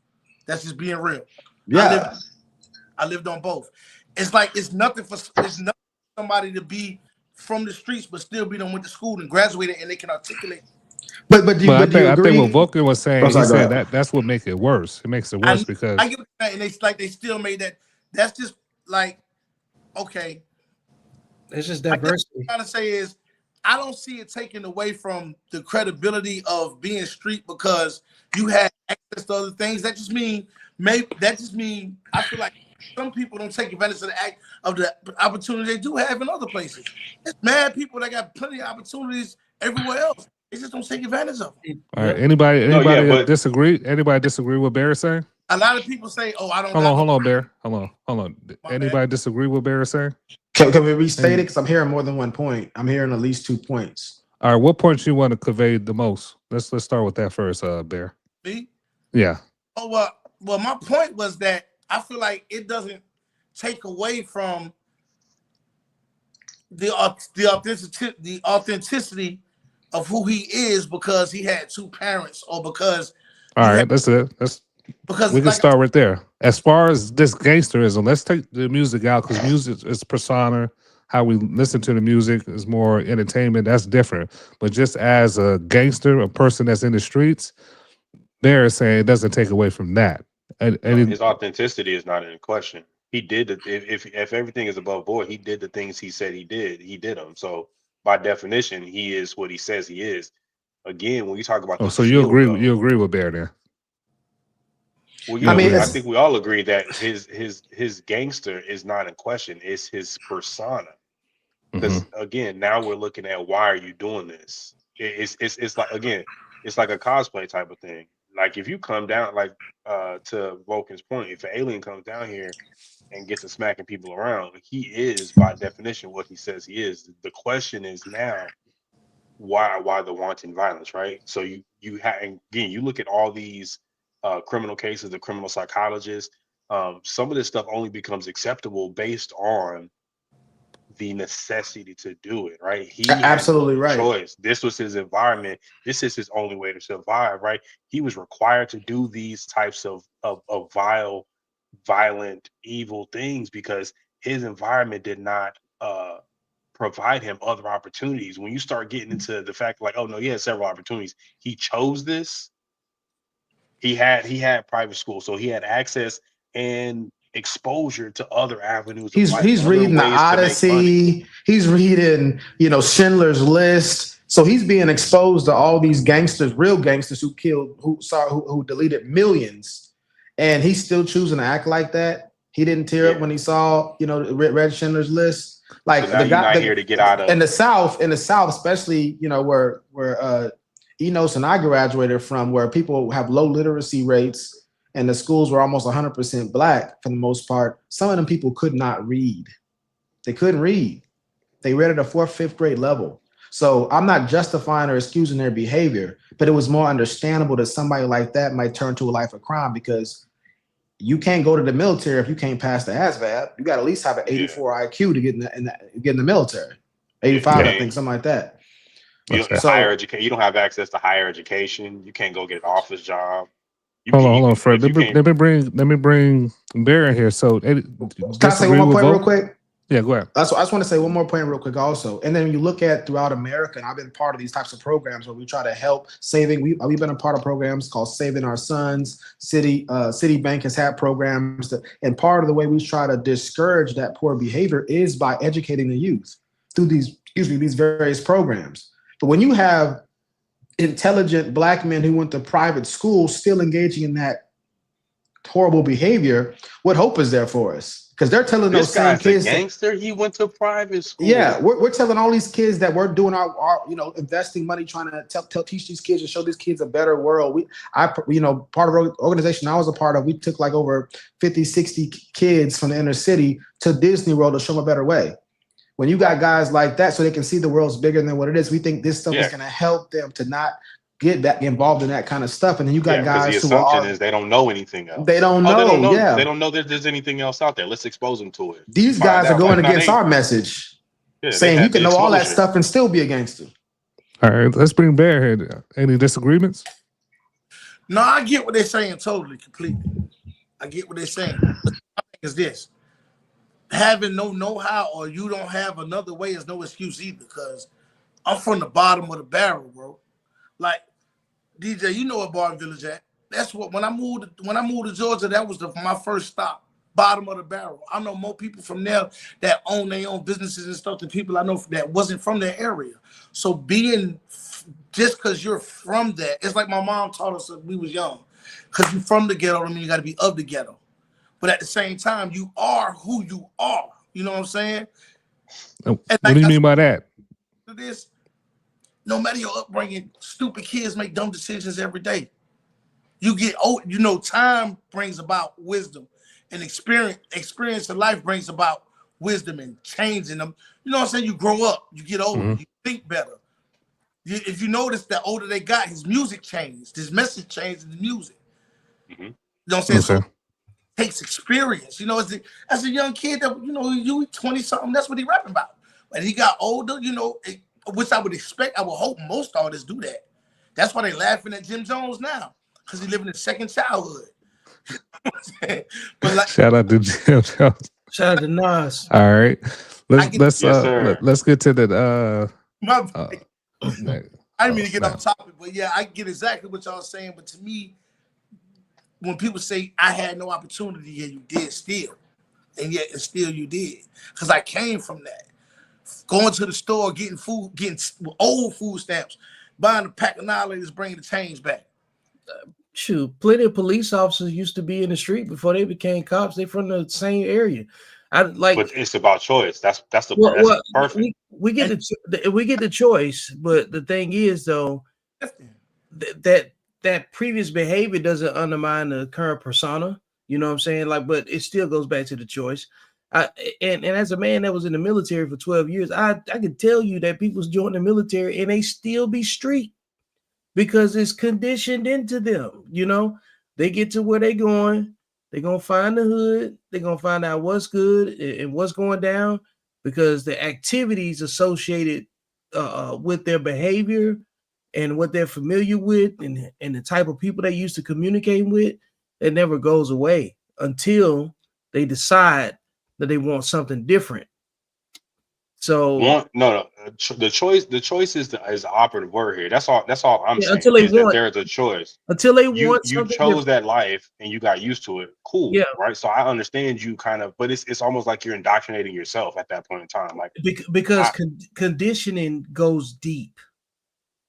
That's just being real. Yeah, I lived on both. It's like it's nothing for somebody to be from the streets but still be done went to school and graduated and they can articulate. But I think what Vulcan was saying, he said that's what makes it worse. It makes it worse because I get that, and it's like they still made that. That's just like okay. It's just diversity. What I'm trying to say is, I don't see it taken away from the credibility of being street because you had access to other things. That just mean I feel like some people don't take advantage of the opportunity they do have in other places. There's mad people that got plenty of opportunities everywhere else. They just don't take advantage of them. All right. Anybody disagree? Anybody disagree with Bear saying? A lot of people say, "Oh, I don't." Hold on, Bear. Hold on. Anybody disagree with Bear saying? Can we restate it? Because I'm hearing more than one point. I'm hearing at least 2 points. All right. What points you want to convey the most? Let's start with that first, Bear. Me? Yeah. Oh well. My point was that I feel like it doesn't take away from the authenticity of who he is because he had 2 parents or because All right, that's it. Because we can start right there. As far as this gangsterism, let's take the music out because music is persona. How we listen to the music is more entertainment. That's different. But just as a gangster, a person that's in the streets, they're saying it doesn't take away from that. And his authenticity is not in question. He did if everything is above board, he did the things he said he did. He did them. So by definition, he is what he says he is. Again, when you talk about so you agree with Bear there? Well, I think we all agree that his gangster is not in question. It's his persona. Because again, now we're looking at why are you doing this? It's like, again, it's like a cosplay type of thing. Like if you come down, like to Vulcan's point, if an alien comes down here and gets to smacking people around, he is by definition what he says he is. The question is now, why the wanton violence, right? So you have, again, you look at all these criminal cases, the criminal psychologists, some of this stuff only becomes acceptable based on the necessity to do it, right? He absolutely had no right. choice. This was his environment. This is his only way to survive, right? He was required to do these types of vile, violent, evil things because his environment did not provide him other opportunities. When you start getting into the fact like, oh no, he had several opportunities. He chose this. He had private school, so he had access and exposure to other avenues of life. He's reading the Odyssey. He's reading, Schindler's List. So he's being exposed to all these gangsters, real gangsters who deleted millions, and he's still choosing to act like that. He didn't tear up when he saw, read Schindler's List. Like so the guy here to get out of in the South, especially, where Enos and I graduated from, where people have low literacy rates. And the schools were almost 100% black for the most part. Some of them people could not read. They couldn't read. They read at a 4th, 5th grade level. So I'm not justifying or excusing their behavior, but it was more understandable that somebody like that might turn to a life of crime because you can't go to the military if you can't pass the ASVAB. You got to at least have an 84 IQ to get in the military. 85, I think, something like that. Higher education. You don't have access to higher education. You can't go get an office job. Hold on, Fred. Let me bring Bear in here. So, can I say one more point real quick? Yeah, go ahead. I just want to say one more point real quick also. And then you look at throughout America, and I've been part of these types of programs where we try to help saving. We've been a part of programs called Saving Our Sons. Citibank has had programs, and part of the way we try to discourage that poor behavior is by educating the youth through these various programs. But when you have intelligent black men who went to private school still engaging in that horrible behavior, what hope is there for us? Because they're telling those same kids, a gangster. He went to private school. Yeah, we're telling all these kids that we're doing our investing money, trying to teach these kids and show these kids a better world. Part of the organization I was a part of, we took like over 50, 60 kids from the inner city to Disney World to show them a better way. When you got guys like that, so they can see the world's bigger than what it is, we think this stuff is going to help them to not get that involved in that kind of stuff. And then you got guys the assumption is they don't know anything else. They don't know. They don't know that there's anything else out there. Let's expose them to it. These guys are going against our message, saying you can know all that stuff and still be a gangster. All right, let's bring Bear here. Any disagreements? No, I get what they're saying totally, completely. I get what they're saying. But the thing is this. Having no know-how or you don't have another way is no excuse either, because I'm from the bottom of the barrel, bro. Like, DJ, you know what Bar Village at? That's what when I moved to Georgia, that was my first stop. Bottom of the barrel. I know more people from there that own their own businesses and stuff than people I know that wasn't from their area. So just because you're from there, it's like my mom taught us when we was young. Because you're from the ghetto, I mean you got to be of the ghetto. But at the same time, you are who you are. You know what I'm saying? What do you mean by that? This, no matter your upbringing, stupid kids make dumb decisions every day. You get old, time brings about wisdom, and experience of life brings about wisdom and changing them. You know what I'm saying? You grow up, you get older, you think better. If you notice, the older they got, his music changed, his message changed in the music. You know what I'm saying? So takes experience. As a young kid that you 20 something, that's what he rapping about. But he got older, which I would expect. I would hope most artists do that. That's why they laughing at Jim Jones now. because he living his second childhood. But like, Shout out to Jim Jones. Shout out to Nas. All right, let's Yes, sir. let's get to the I didn't mean to get off topic, but yeah, I get exactly what y'all saying. But to me, when people say I had no opportunity, yeah, you did still, and yet and still you did, because I came from that. Going to the store, getting food, getting old food stamps, buying a pack of Nihilators, bringing the change back. Shoot, plenty of police officers used to be in the street before they became cops. They from the same area. But it's about choice. That's the perfect. We get the choice, but the thing is though, that previous behavior doesn't undermine the current persona. You know what I'm saying? Like, but it still goes back to the choice. And as a man that was in the military for 12 years, I can tell you that people join the military and they still be street because it's conditioned into them. You know, they get to where they going, they're gonna find the hood, they're gonna find out what's good and what's going down because the activities associated with their behavior and what they're familiar with and the type of people they used to communicate with, it never goes away until they decide that they want something different. So the choice is the operative word here. That's all I'm saying. Until they want, there's a choice. Until they you want you something chose different. that life and you got used to it. Cool. Yeah. Right. So I understand you kind of, but it's almost like you're indoctrinating yourself at that point in time. Like because conditioning goes deep.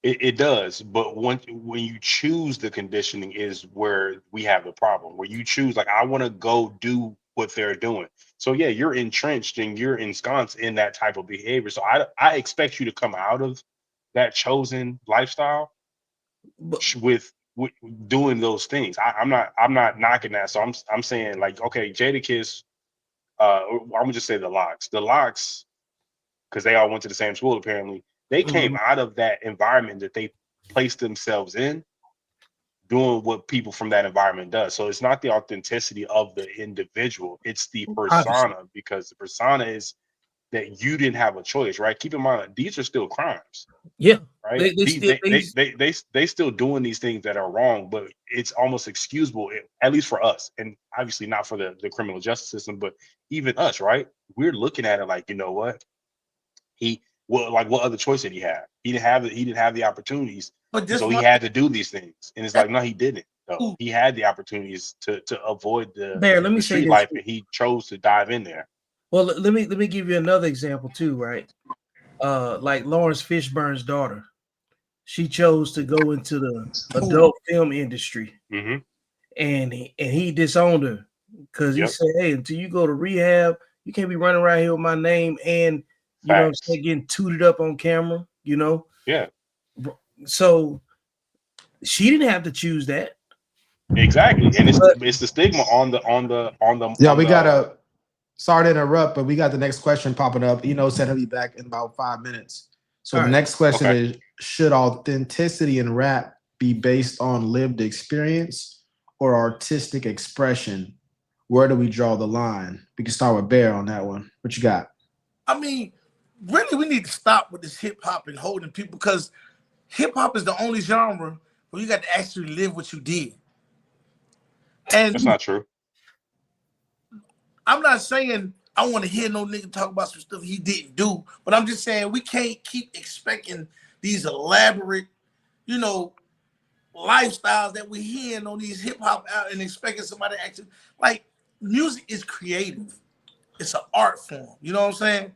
It does, but when you choose the conditioning is where we have the problem. Where you choose, like, I want to go do what they're doing. So yeah, you're entrenched and you're ensconced in that type of behavior. So I expect you to come out of that chosen lifestyle with doing those things. I'm not knocking that. So I'm saying, like, okay, Jadakiss, I'm gonna just say the locks, because they all went to the same school apparently. They came out of that environment that they placed themselves in, doing what people from that environment does. So it's not the authenticity of the individual, it's the persona, because the persona is that you didn't have a choice, right? Keep in mind, these are still crimes. Yeah. Right. They still doing these things that are wrong, but it's almost excusable, at least for us. And obviously not for the criminal justice system, but even us, right? We're looking at it like, you know what? What other choice did he have? He didn't have the opportunities, so he had to do these things. And it's like, no, he didn't. No, he had the opportunities to avoid the street life, and he chose to dive in there. Well, let me give you another example too, right? Like Lawrence Fishburne's daughter, she chose to go into the adult film industry, and he disowned her because he said, "Hey, until you go to rehab, you can't be running around here with my name and." You know what I'm saying, getting tooted up on camera, you know? Yeah. So she didn't have to choose that. Exactly. And it's the stigma on the Yeah, we gotta sorry to interrupt, but we got the next question popping up. Said he'll be back in about 5 minutes. So the next question is, should authenticity in rap be based on lived experience or artistic expression? Where do we draw the line? We can start with Bear on that one. What you got? I mean, really, we need to stop with this hip hop and holding people, because hip hop is the only genre where you got to actually live what you did. And that's not true. I'm not saying I want to hear no nigga talk about some stuff he didn't do, but I'm just saying we can't keep expecting these elaborate, lifestyles that we're hearing on these hip hop out and expecting somebody to actually, like, music is creative. It's an art form, you know what I'm saying?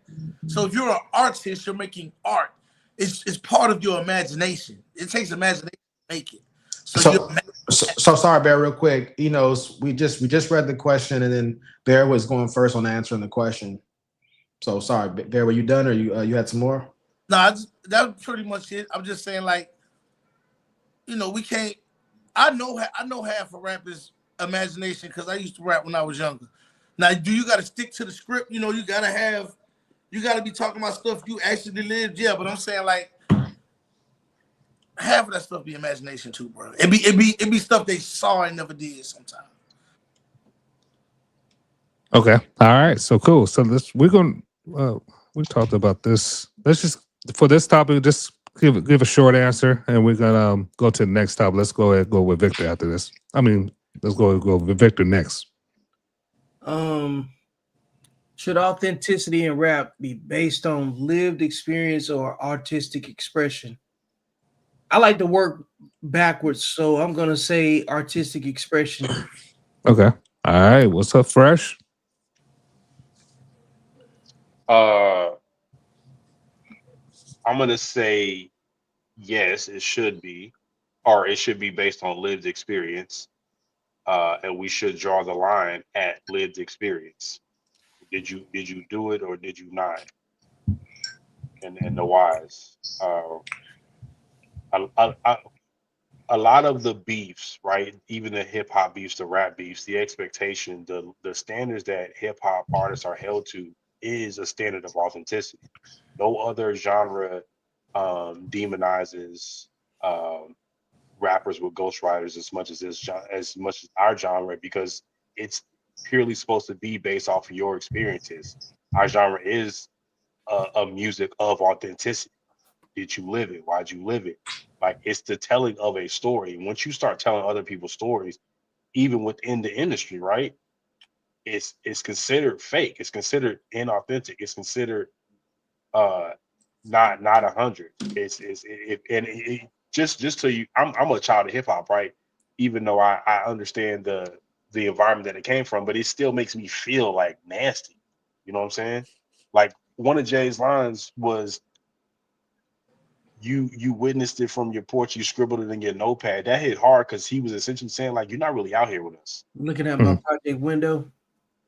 So if you're an artist, you're making art. It's part of your imagination. It takes imagination to make it. So sorry, Bear, real quick. We just read the question, and then Bear was going first on answering the question. So sorry, Bear, were you done, or you had some more? No, that's pretty much it. I'm just saying, like, we can't. I know half of rap is imagination because I used to rap when I was younger. Now, do you got to stick to the script? You got to be talking about stuff you actually lived. Yeah, but I'm saying, like, half of that stuff be imagination too, bro. It be stuff they saw and never did sometimes. Okay. All right. So cool. So we talked about this. Let's just, for this topic, just give a short answer, and we're gonna go to the next topic. Let's go ahead and go with Victor after this. I mean, let's go with Victor next. Should authenticity in rap be based on lived experience or artistic expression? I like to work backwards, so I'm gonna say artistic expression. Okay. All right. What's up, Fresh? I'm gonna say yes, it should be, or it should be based on lived experience. And we should draw the line at lived experience. Did you do it or did you not? And the whys. A lot of the beefs, right? Even the hip hop beefs, the rap beefs, the expectation, the standards that hip hop artists are held to is a standard of authenticity. No other genre demonizes rappers with ghostwriters as much as our genre, because it's purely supposed to be based off of your experiences. Our genre is a music of authenticity. Did you live it? Why'd you live it? Like, it's the telling of a story. Once you start telling other people's stories, even within the industry, right? It's considered fake. It's considered inauthentic. It's considered not 100. Just so you, I'm a child of hip hop, right? Even though I understand the environment that it came from, but it still makes me feel like nasty. You know what I'm saying? Like, one of Jay's lines was, you witnessed it from your porch, you scribbled it in your notepad. That hit hard because he was essentially saying, like, you're not really out here with us. Looking at my project window.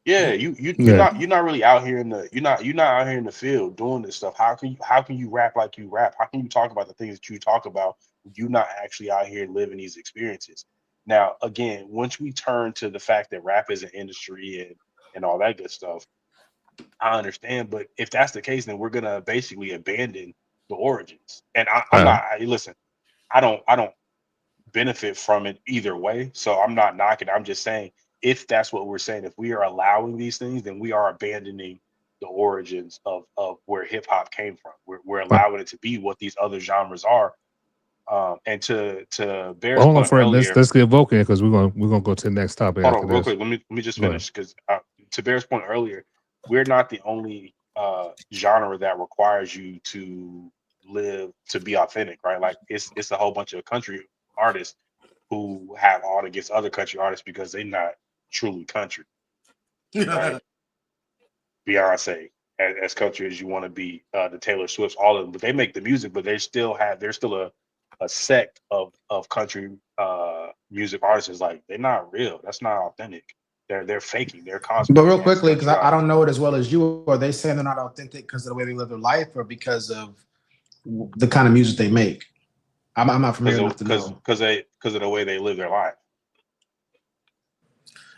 Yeah, you're not really out here you're not out here in the field doing this stuff. How can you rap like you rap? How can you talk about the things that you talk about when you're not actually out here living these experiences? Now, again, once we turn to the fact that rap is an industry and all that good stuff, I understand. But if that's the case, then we're gonna basically abandon the origins. And listen, I don't benefit from it either way. So I'm not knocking. I'm just saying, if that's what we're saying, if we are allowing these things, then we are abandoning the origins of where hip hop came from. We're allowing it to be what these other genres are. And to Bear's Hold on, point Fred. earlier, Let's get Vulcan because we're gonna go to the next topic. hold After on, real this. quick. Let me just finish, because to Bear's point earlier, we're not the only genre that requires you to live to be authentic, right? Like, it's a whole bunch of country artists who have art against other country artists because they're not truly country, right? Beyonce, as country as you want to be, the Taylor Swifts, all of them, but they make the music, but they're still a sect of country music artists. Like, they're not real. That's not authentic. They're faking. They're cosplaying. But real quickly, because I don't know it as well as you, are they saying they're not authentic because of the way they live their life, or because of the kind of music they make? I'm not familiar enough to know. Because of the way they live their life.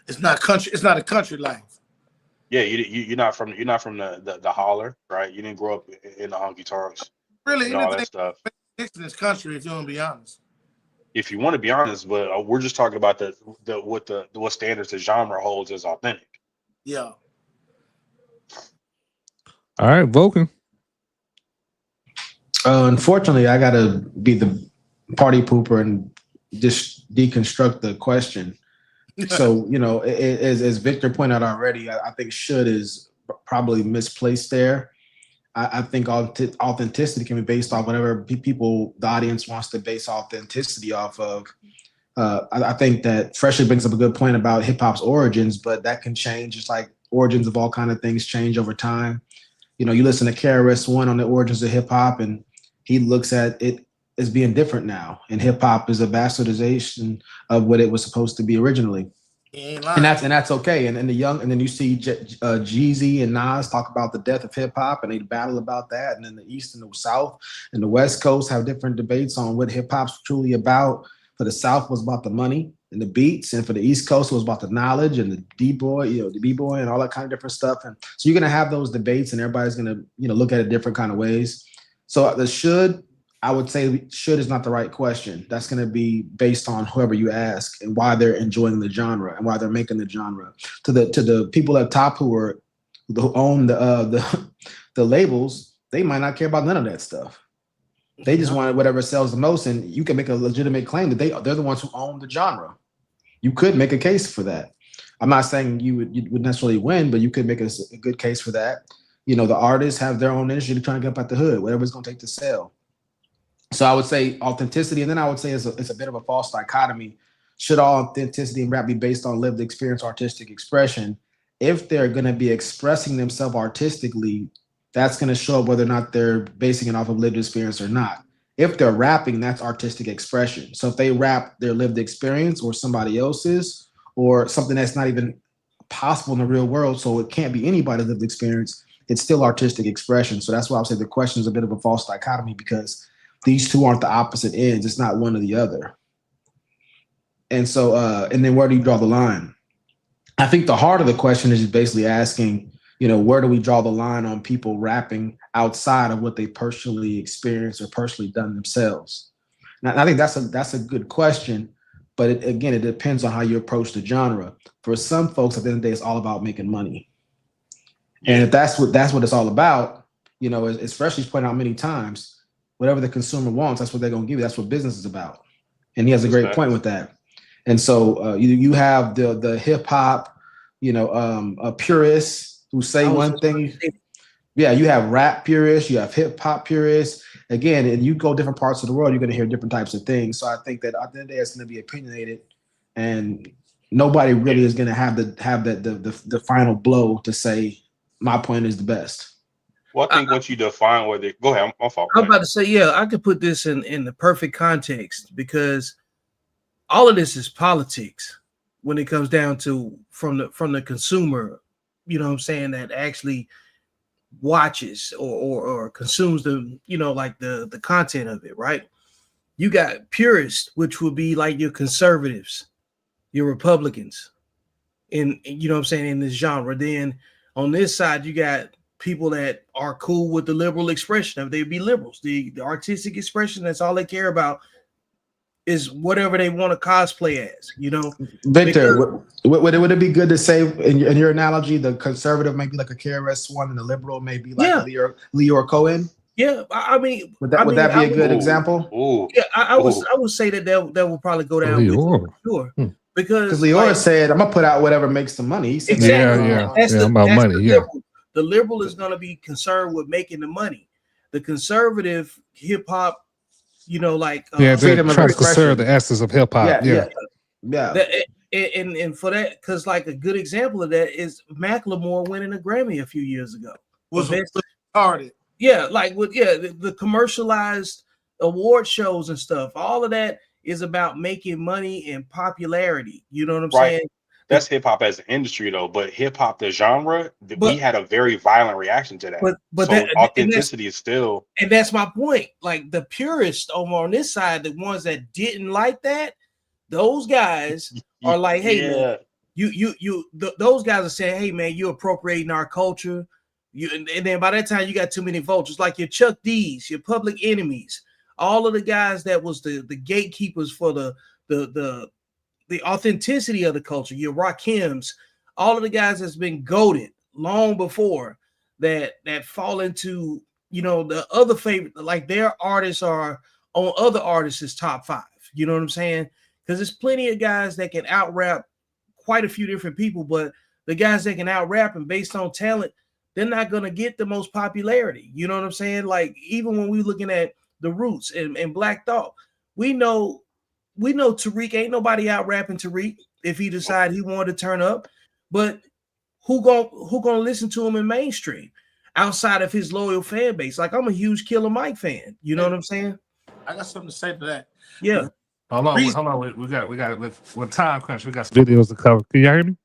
It's not country. It's not a country life. Yeah, you're not from the holler, right? You didn't grow up in the honky tonks. Really, and all that stuff. In this country, if you want to be honest. If you want to be honest, but we're just talking about what standards the genre holds as authentic. Yeah. All right, Vulcan. Unfortunately, I gotta be the party pooper and just deconstruct the question. So, as Victor pointed out already, I think should is probably misplaced there. I think authenticity can be based off whatever the audience wants to base authenticity off of. I think that Freshly brings up a good point about hip hop's origins, but that can change, just like origins of all kind of things change over time. You listen to KRS-One on the origins of hip hop, and he looks at it as being different now. And hip hop is a bastardization of what it was supposed to be originally. And that's okay. And then you see Jeezy and Nas talk about the death of hip hop, and they battle about that. And then the East and the South and the West Coast have different debates on what hip hop's truly about. For the South, was about the money and the beats, and for the East Coast, it was about the knowledge and the D-boy, the B-boy and all that kind of different stuff. And so you're gonna have those debates, and everybody's gonna look at it different kind of ways. So I would say should is not the right question. That's going to be based on whoever you ask and why they're enjoying the genre and why they're making the genre. To the people at top who own the labels, they might not care about none of that stuff. They just want whatever sells the most, and you can make a legitimate claim that they're the ones who own the genre. You could make a case for that. I'm not saying you would necessarily win, but you could make a good case for that. You know, the artists have their own industry to try to get up at the hood, whatever it's going to take to sell. So I would say authenticity, and then I would say it's a bit of a false dichotomy. Should all authenticity in rap be based on lived experience, artistic expression? If they're going to be expressing themselves artistically, that's going to show up whether or not they're basing it off of lived experience or not. If they're rapping, that's artistic expression. So if they rap their lived experience or somebody else's or something that's not even possible in the real world, so it can't be anybody's lived experience, it's still artistic expression. So that's why I would say the question is a bit of a false dichotomy, because these two aren't the opposite ends. It's not one or the other. And so, and then where do you draw the line? I think the heart of the question is basically asking, you know, where do we draw the line on people rapping outside of what they personally experienced or personally done themselves? Now, I think that's a good question, but again, it depends on how you approach the genre. For some folks, at the end of the day, it's all about making money. And if that's what it's all about, you know, as Freshly's pointed out many times, whatever the consumer wants, that's what they're going to give you. That's what business is about. And he has a great point with that. And so you have the hip hop, you know, purists who say one thing. Yeah, you have rap purists, you have hip hop purists. Again, and you go different parts of the world, you're going to hear different types of things. So I think that at the end of the day, it's going to be opinionated, and nobody really is going to have the final blow to say my point is the best. Well, I think once you define whether, go ahead, I'm fault. I'm about to say, yeah, I could put this in the perfect context, because all of this is politics when it comes down to from the consumer, you know what I'm saying, that actually watches or consumes the, you know, like the content of it, right? You got purists, which would be like your conservatives, your Republicans, in, you know what I'm saying, in this genre. Then on this side, you got people that are cool with the liberal expression of, they'd be liberals. The artistic expression, that's all they care about, is whatever they want to cosplay as, you know. Victor, would it be good to say in your analogy, the conservative may be like a KRS-One and the liberal may be like Leor Cohen? Yeah, I mean, would that be a good example? Yeah, I would say that will probably go down with you, for sure. Because Leor said, "I'm gonna put out whatever makes the money." He said, exactly. That's about money. Yeah. The liberal is going to be concerned with making the money. The conservative hip hop, you know, like they're trying to conserve the essence of hip hop. Yeah. And for that, because like a good example of that is Macklemore winning a Grammy a few years ago. Was started. Yeah, like with the commercialized award shows and stuff. All of that is about making money and popularity. You know what I'm saying? That's hip hop as an industry, though. But hip hop, the genre, we had a very violent reaction to that. But so authenticity is still. And that's my point. Like the purists over on this side, the ones that didn't like that, those guys are like, hey, man, those guys are saying, hey, man, you're appropriating our culture. And then by that time, you got too many vultures, like your Chuck D's, your Public Enemies, all of the guys that was the gatekeepers for the authenticity of the culture, your Rakims, all of the guys that's been goated long before that fall into, you know, the other favorite, like their artists are on other artists' top 5. You know what I'm saying? Because there's plenty of guys that can out rap quite a few different people, but the guys that can out rap and based on talent, they're not gonna get the most popularity. You know what I'm saying? Like even when we're looking at the Roots and Black Thought, we know Tariq, ain't nobody out rapping Tariq if he decide he wanted to turn up, but who gonna listen to him in mainstream outside of his loyal fan base? Like I'm a huge Killer Mike fan. You know what I'm saying? I got something to say to that. Yeah. Hold on. We got with time crunch. We got some videos to cover. Can you hear me?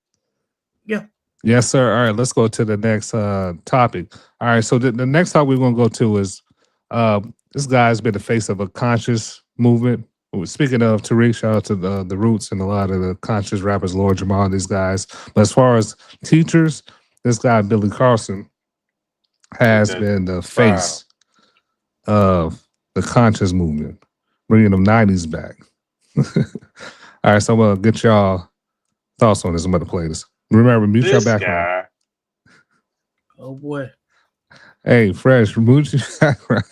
Yeah. Yes, sir. All right, let's go to the next topic. All right, so the next topic we're gonna go to is this guy's been the face of a conscious movement. Speaking of Tariq, shout out to the Roots and a lot of the conscious rappers, Lord Jamal, these guys. But as far as teachers, this guy Billy Carson has been the face of the conscious movement, bringing them 90s back. All right, so I'm gonna get y'all thoughts on this. I'm gonna play this. Remember, mute your background. Oh boy. Hey, Fresh, mute your background.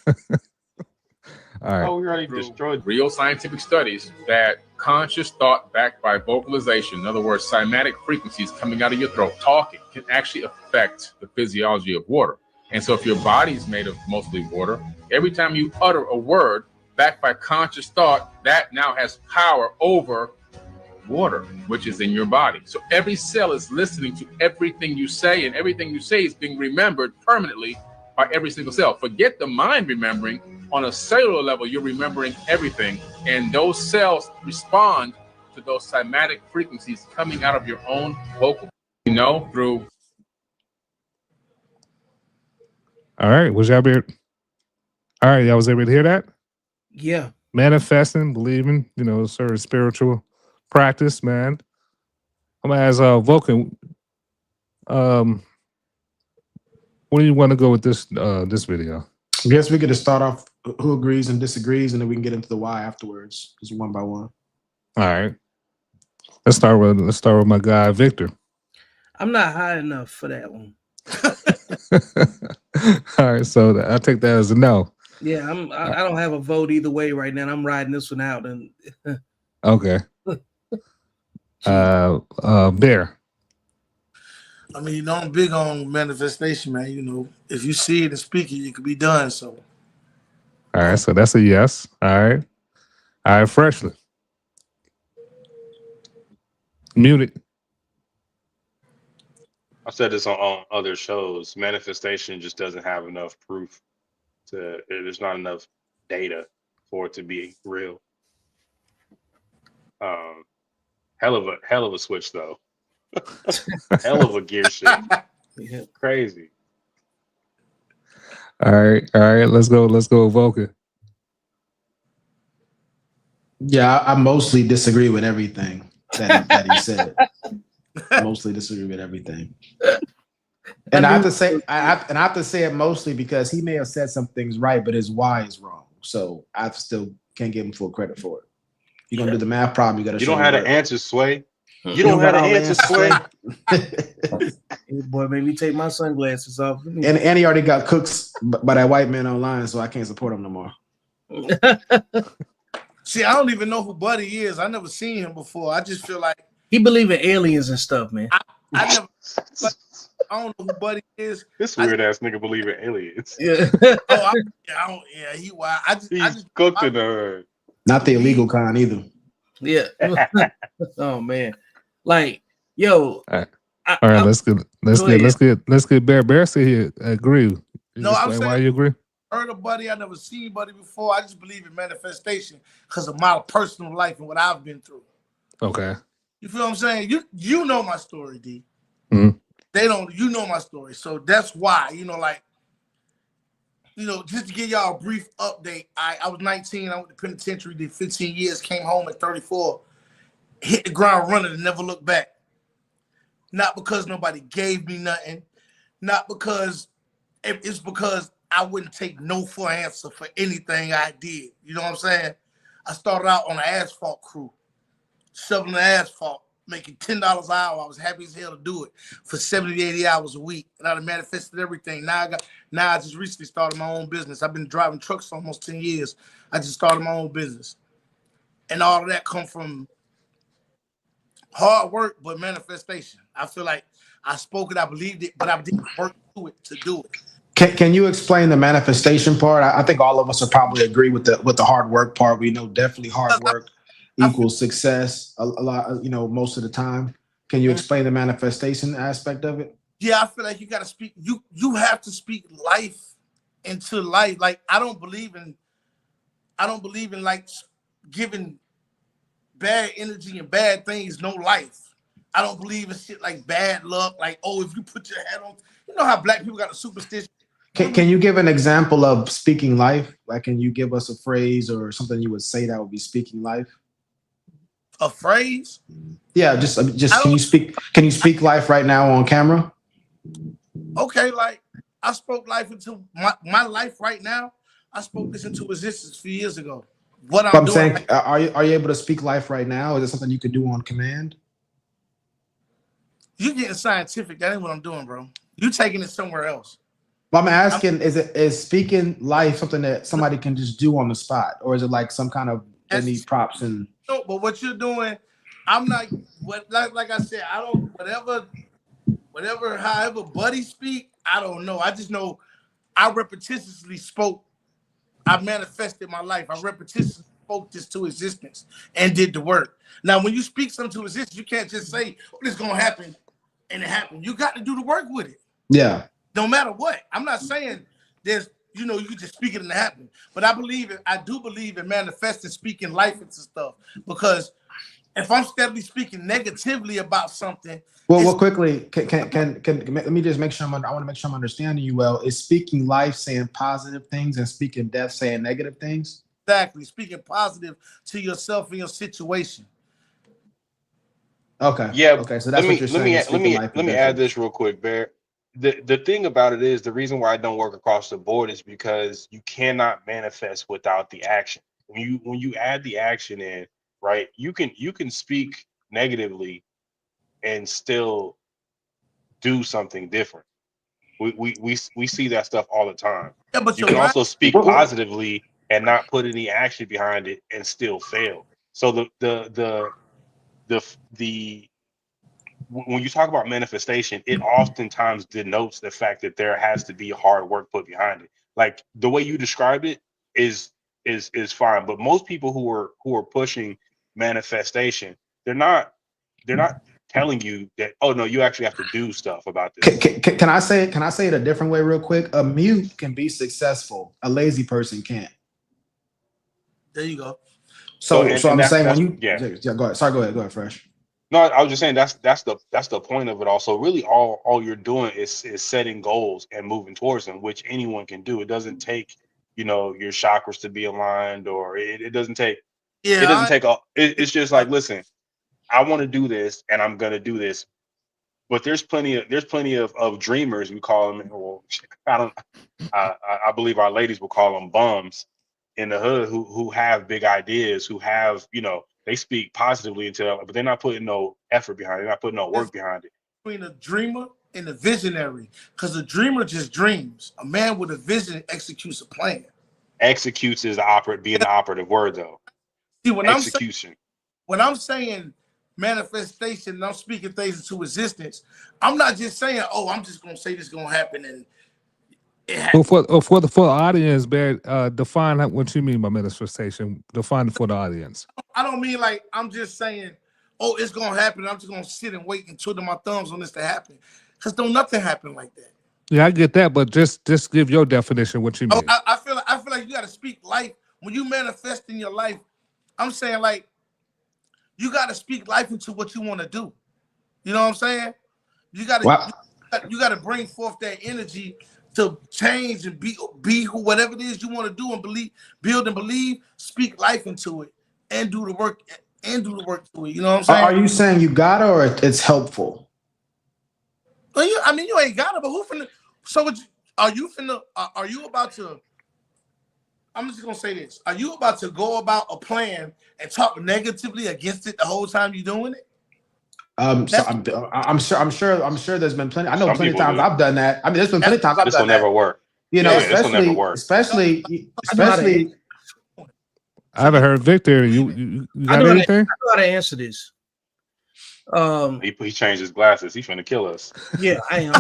All right. Oh, we already destroyed real scientific studies that conscious thought backed by vocalization, in other words, cymatic frequencies coming out of your throat, talking, can actually affect the physiology of water. And so if your body is made of mostly water, every time you utter a word backed by conscious thought, that now has power over water, which is in your body. So every cell is listening to everything you say, and everything you say is being remembered permanently by every single cell. Forget the mind remembering. On a cellular level, you're remembering everything, and those cells respond to those cymatic frequencies coming out of your own vocal, through. All right. Was y'all able? All right, y'all was able to hear that? Yeah. Manifesting, believing, sort of spiritual practice, man. I'm gonna ask Vulcan. Where do you want to go with this video? I guess we could just start off who agrees and disagrees, and then we can get into the why afterwards, just one by one. All right. Let's start with my guy Victor. I'm not high enough for that one. All right, so I take that as a no. Yeah, I don't have a vote either way right now. I'm riding this one out. And Okay. Bear. I mean, I'm big on manifestation, man. If you see it and speak it, it could be done. So. All right, so that's a yes. All right, Freshly. Muted. I said this on other shows. Manifestation just doesn't have enough proof there's not enough data for it to be real. Hell of a switch though. Hell of a gear shift. Yeah. Crazy. All right. Let's go, Vulcan. Yeah, I mostly disagree with everything that he said. Mostly disagree with everything. And I have to say it mostly because he may have said some things right, but his why is wrong. So I still can't give him full credit for it. You're gonna do the math problem. You don't have to answer, Sway. You don't have to answer, Sway. Boy, made me take my sunglasses off. And he already got cooks by that white man online, so I can't support him no more. See, I don't even know who Buddy is. I never seen him before. I just feel like he believe in aliens and stuff, man. I don't know who Buddy is. This weird ass nigga believe in aliens. Yeah. He's cooked in the not the illegal kind either. Yeah. Oh man. Like, yo. All right, let's get Bear say he agree. No, I'm saying why you agree? Heard of Buddy. I never seen Buddy before. I just believe in manifestation because of my personal life and what I've been through. Okay. You feel what I'm saying? You know my story, D. Mm-hmm. They don't. You know my story, so that's why. Just to give y'all a brief update. I was 19. I went to penitentiary. Did 15 years. Came home at 34. Hit the ground running and never looked back. Not because nobody gave me nothing. Not because it's because I wouldn't take no for an answer for anything I did. You know what I'm saying? I started out on an asphalt crew, shoveling the asphalt, making $10 an hour. I was happy as hell to do it for 70, 80 hours a week. And I manifested everything. Now I just recently started my own business. I've been driving trucks for almost 10 years. I just started my own business. And all of that come from hard work, but manifestation. I feel like I spoke it, I believed it, but I didn't work to do it. Can you explain the manifestation part? I think all of us would probably agree with the hard work part. We know definitely hard work equals success a lot, most of the time. Can you explain the manifestation aspect of it? Yeah, I feel like you got to speak. You have to speak life into life. Like I don't believe in like giving bad energy and bad things no life. I don't believe in shit like bad luck. Like, oh, if you put your head on, you know how black people got a superstition. Can you give an example of speaking life? Like, can you give us a phrase or something you would say that would be speaking life? A phrase? Yeah, just can you speak life right now on camera? Okay, like I spoke life into my life right now. I spoke this into existence a few years ago. What I'm doing, saying, are you able to speak life right now? Is it something you could do on command? You getting scientific? That ain't what I'm doing, bro. You taking it somewhere else. But I'm asking, is speaking life something that somebody can just do on the spot, or is it like some kind of they need props and? No, but what you're doing, I'm not. Like I said, I don't. However, Buddy speak, I don't know. I just know I repetitiously spoke. I manifested my life. I repetitiously spoke this to existence and did the work. Now, when you speak something to existence, you can't just say, "Oh, this is gonna happen," and it happened. You got to do the work with it. Yeah. No matter what. I'm not saying there's, you can just speak it and it happen. But I do believe in manifesting, speaking life into stuff. Because if I'm steadily speaking negatively about something. Well, quickly, can let me just make sure I want to make sure I'm understanding you well. Is speaking life saying positive things and speaking death saying negative things? Exactly. Speaking positive to yourself and your situation. Okay. Yeah. Okay. So that's what you're saying. Let me add this real quick, Bear. The thing about it is the reason why I don't work across the board is because you cannot manifest without the action. When you add the action in, right, you can speak negatively and still do something different. We see that stuff all the time. Yeah, but you can also speak positively and not put any action behind it and still fail. So the when you talk about manifestation, it oftentimes denotes the fact that there has to be hard work put behind it. Like the way you described it is fine, but most people who are pushing manifestation, they're not telling you that, oh no, you actually have to do stuff about this. Can I say it a different way real quick? A mute can be successful. A lazy person can't. There you go. So I'm saying when you go ahead. Sorry, go ahead, Fresh. No, I was just saying that's the point of it. Also, really, all you're doing is setting goals and moving towards them, which anyone can do. It doesn't take your chakras to be aligned, or it doesn't take. Yeah, it doesn't take a. It's just like, listen, I want to do this, and I'm gonna do this. But there's plenty of dreamers, we call them. Well, I believe our ladies will call them bums in the hood who have big ideas, who have they speak positively into it, but they're not putting no effort behind it. They're not putting no work behind it. Between a dreamer and a visionary, because a dreamer just dreams. A man with a vision executes a plan. Executes is being the operative word, though. See, when execution. When I'm saying manifestation, and I'm speaking things into existence, I'm not just saying, "Oh, I'm just gonna say this is gonna happen," and well, for the audience, Bear, define what you mean by manifestation. Define it for the audience. I don't mean like I'm just saying, "Oh, it's gonna happen." I'm just gonna sit and wait and twiddle my thumbs on this to happen, because don't nothing happen like that. Yeah, I get that, but just give your definition. What you mean? Oh, I feel like you got to speak life when you manifest in your life. I'm saying like you got to speak life into what you want to do. You know what I'm saying? You got to bring forth that energy to change and be who whatever it is you want to do and build and believe. Speak life into it and do the work to it. You know what I'm saying? Are you saying you gotta, or it's helpful? Well, you ain't gotta, but who finna? So are you about to? I'm just gonna say this: are you about to go about a plan and talk negatively against it the whole time you're doing it? So I'm sure there's been plenty. I know plenty of times I've done that. I mean, there's been plenty of times I've done that. This will never work. Especially. I haven't heard Victor. You got anything? I know how to answer this. He changed his glasses. He's trying to kill us. Yeah, I am.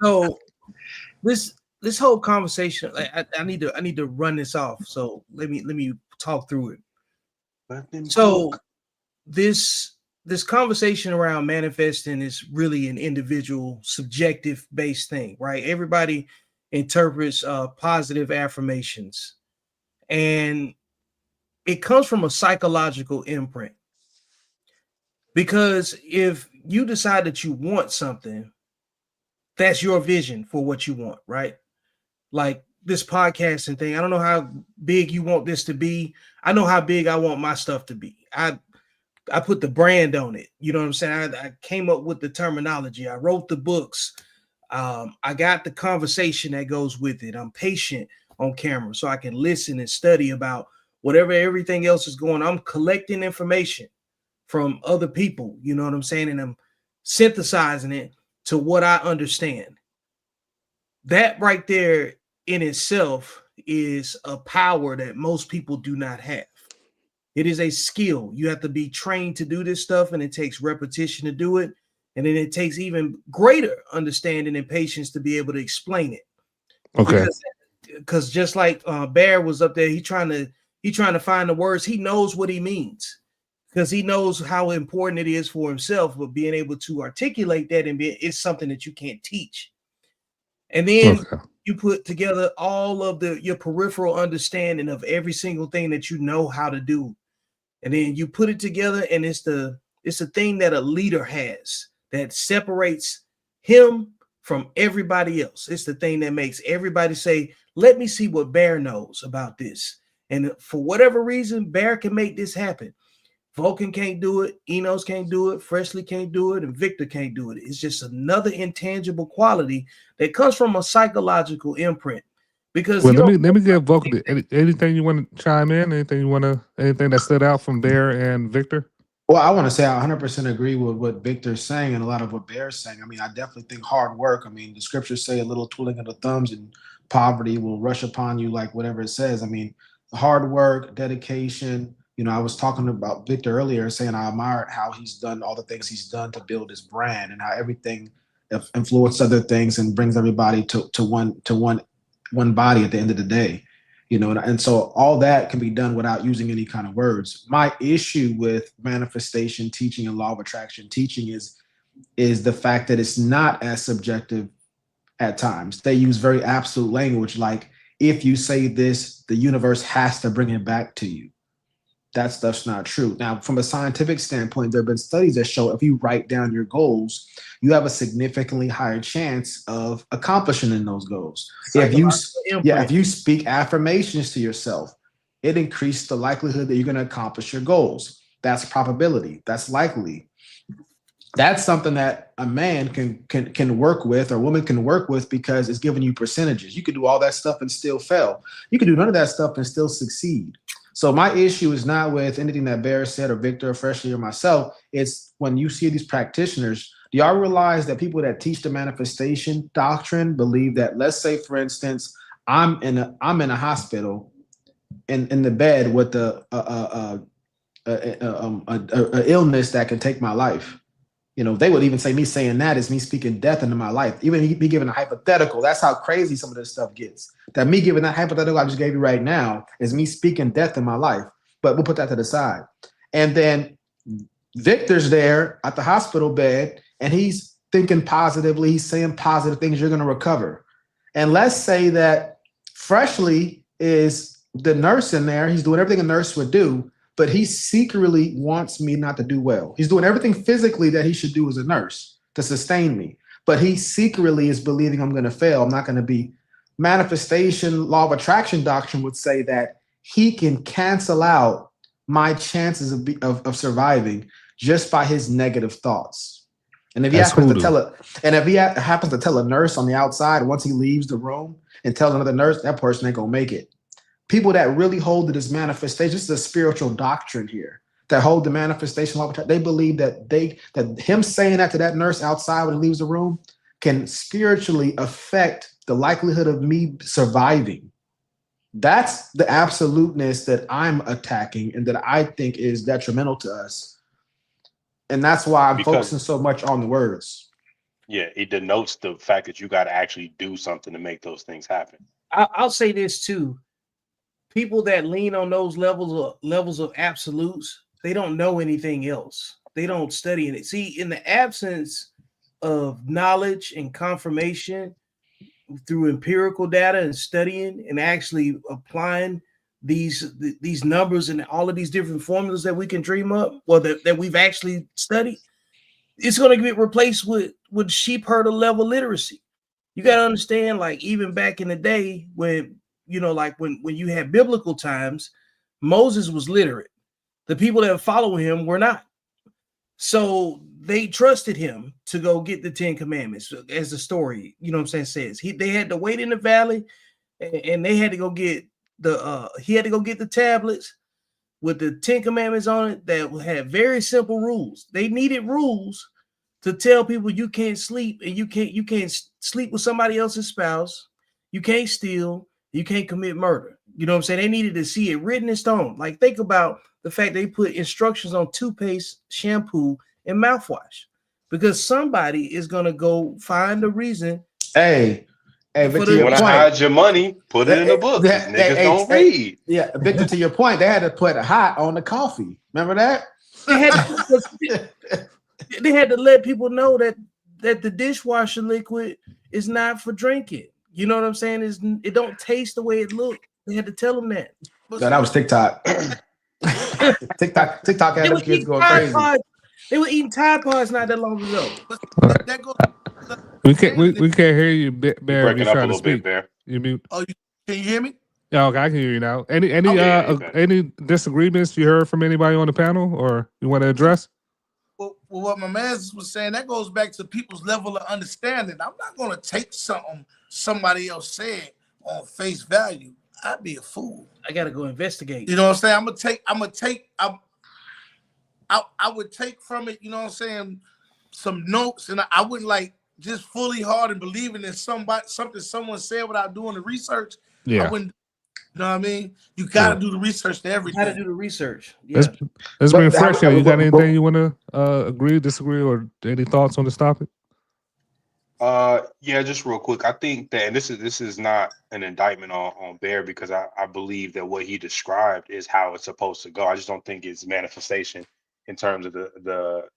So this whole conversation, I need to run this off. So let me talk through it. So this conversation around manifesting is really an individual, subjective based thing, right? Everybody interprets positive affirmations, and it comes from a psychological imprint. Because if you decide that you want something, that's your vision for what you want, right? Like this podcasting thing. I don't know how big you want this to be. I know how big I want my stuff to be. I put the brand on it. You know what I'm saying? I came up with the terminology. I wrote the books. I got the conversation that goes with it. I'm patient on camera so I can listen and study about everything else is going on. I'm collecting information from other people, you know what I'm saying? And I'm synthesizing it to what I understand. That right there in itself is a power that most people do not have. It is a skill. You have to be trained to do this stuff, and it takes repetition to do it. And then it takes even greater understanding and patience to be able to explain it. Okay. Because just like Bear was up there, he trying to find the words. He knows what he means because he knows how important it is for himself. But being able to articulate that it's something that you can't teach. And then you put together all of your peripheral understanding of every single thing that you know how to do, and then you put it together, and it's the thing that a leader has that separates him from everybody else. It's the thing that makes everybody say, let me see what Bear knows about this. And for whatever reason, Bear can make this happen. Vulcan can't do it, Enos can't do it, Freshly can't do it, and Victor can't do it. It's just another intangible quality that comes from a psychological imprint. Because let me get Vulcan. Anything you want to chime in? Anything that stood out from Bear and Victor? Well, I want to say I 100% agree with what Victor's saying and a lot of what Bear's saying. I mean, I definitely think hard work. I mean, the scriptures say a little twiddling of the thumbs and poverty will rush upon you, like whatever it says. I mean, hard work, dedication. You know, I was talking about Victor earlier, saying I admire how he's done all the things he's done to build his brand and how everything influences other things and brings everybody to one body at the end of the day. You know, and so all that can be done without using any kind of words. My issue with manifestation teaching and law of attraction teaching is the fact that it's not as subjective at times. They use very absolute language, like if you say this, the universe has to bring it back to you. That stuff's not true. Now, from a scientific standpoint, there have been studies that show if you write down your goals, you have a significantly higher chance of accomplishing in those goals. If you speak affirmations to yourself, it increases the likelihood that you're going to accomplish your goals. That's probability. That's likely. That's something that a man can work with or a woman can work with because it's giving you percentages. You could do all that stuff and still fail. You could do none of that stuff and still succeed. So my issue is not with anything that Bear said or Victor or Freshly or myself. It's when you see these practitioners, do y'all realize that people that teach the manifestation doctrine believe that, let's say, for instance, I'm in a hospital in the bed with a illness that can take my life. You know, they would even say me saying that is me speaking death into my life. Even me giving a hypothetical, that's how crazy some of this stuff gets. That me giving that hypothetical I just gave you right now is me speaking death in my life. But we'll put that to the side. And then Victor's there at the hospital bed, and he's thinking positively. He's saying positive things. You're going to recover. And let's say that Freshly is the nurse in there. He's doing everything a nurse would do, but he secretly wants me not to do well. He's doing everything physically that he should do as a nurse to sustain me, but he secretly is believing I'm going to fail. I'm not going to be. Manifestation, law of attraction doctrine would say that he can cancel out my chances of surviving just by his negative thoughts. And if he happens to tell a nurse on the outside once he leaves the room and tells another nurse, that person ain't gonna make it. People that really hold to this manifestation, this is a spiritual doctrine here, that hold the manifestation law of attraction, they believe that him saying that to that nurse outside when he leaves the room can spiritually affect the likelihood of me surviving. That's the absoluteness that I'm attacking and that I think is detrimental to us. And that's why I'm focusing so much on the words. Yeah, it denotes the fact that you got to actually do something to make those things happen. I'll say this too. People that lean on those levels of absolutes, they don't know anything else. They don't study it. See, in the absence of knowledge and confirmation through empirical data and studying and actually applying these numbers and all of these different formulas that we can dream up, or that we've actually studied, it's going to get replaced with sheep herder level literacy. You got to understand, like, even back in the day when, you know, like when you had biblical times, Moses was literate. The people that follow him were not. So they trusted him to go get the 10 commandments, as the story, you know what I'm saying, says. They had to wait in the valley, and they had to go get he had to go get the tablets with the 10 commandments on it that had very simple rules. They needed rules to tell people you can't sleep and you can't sleep with somebody else's spouse, you can't steal, you can't commit murder. You know what I'm saying? They needed to see it written in stone. Like, think about the fact they put instructions on toothpaste, shampoo, and mouthwash, because somebody is gonna go find a reason. Hey, Victor, you want to hide your money, put it in the book. Niggas don't read. Yeah, Victor, to your point, they had to put hot on the coffee. Remember that? They had to let people know that the dishwasher liquid is not for drinking. You know what I'm saying? It don't taste the way it looked. They had to tell them that. No, that was TikTok. TikTok had them kids going crazy. They were eating Tide Pods not that long ago. That goes. We can't hear you, Bear. Breaking up a little bit, Bear. You mute. Oh, can you hear me? Yeah, okay, I can hear you now. Any disagreements you heard from anybody on the panel, or you want to address? Well, what my man was saying, that goes back to people's level of understanding. I'm not going to take something somebody else said on face value. I'd be a fool. I got to go investigate. You know what I'm saying? I would take from it, you know what I'm saying, some notes, and I wouldn't like just fully hard and believing in something someone said without doing the research. Yeah. I wouldn't. You know what I mean? You got to do the research to everything. Got to do the research. Yeah. Let's bring fresh in. You got anything you want to agree, disagree, or any thoughts on this topic? Yeah, just real quick. I think that, and this is not an indictment on Bear, because I believe that what he described is how it's supposed to go. I just don't think it's manifestation in terms of the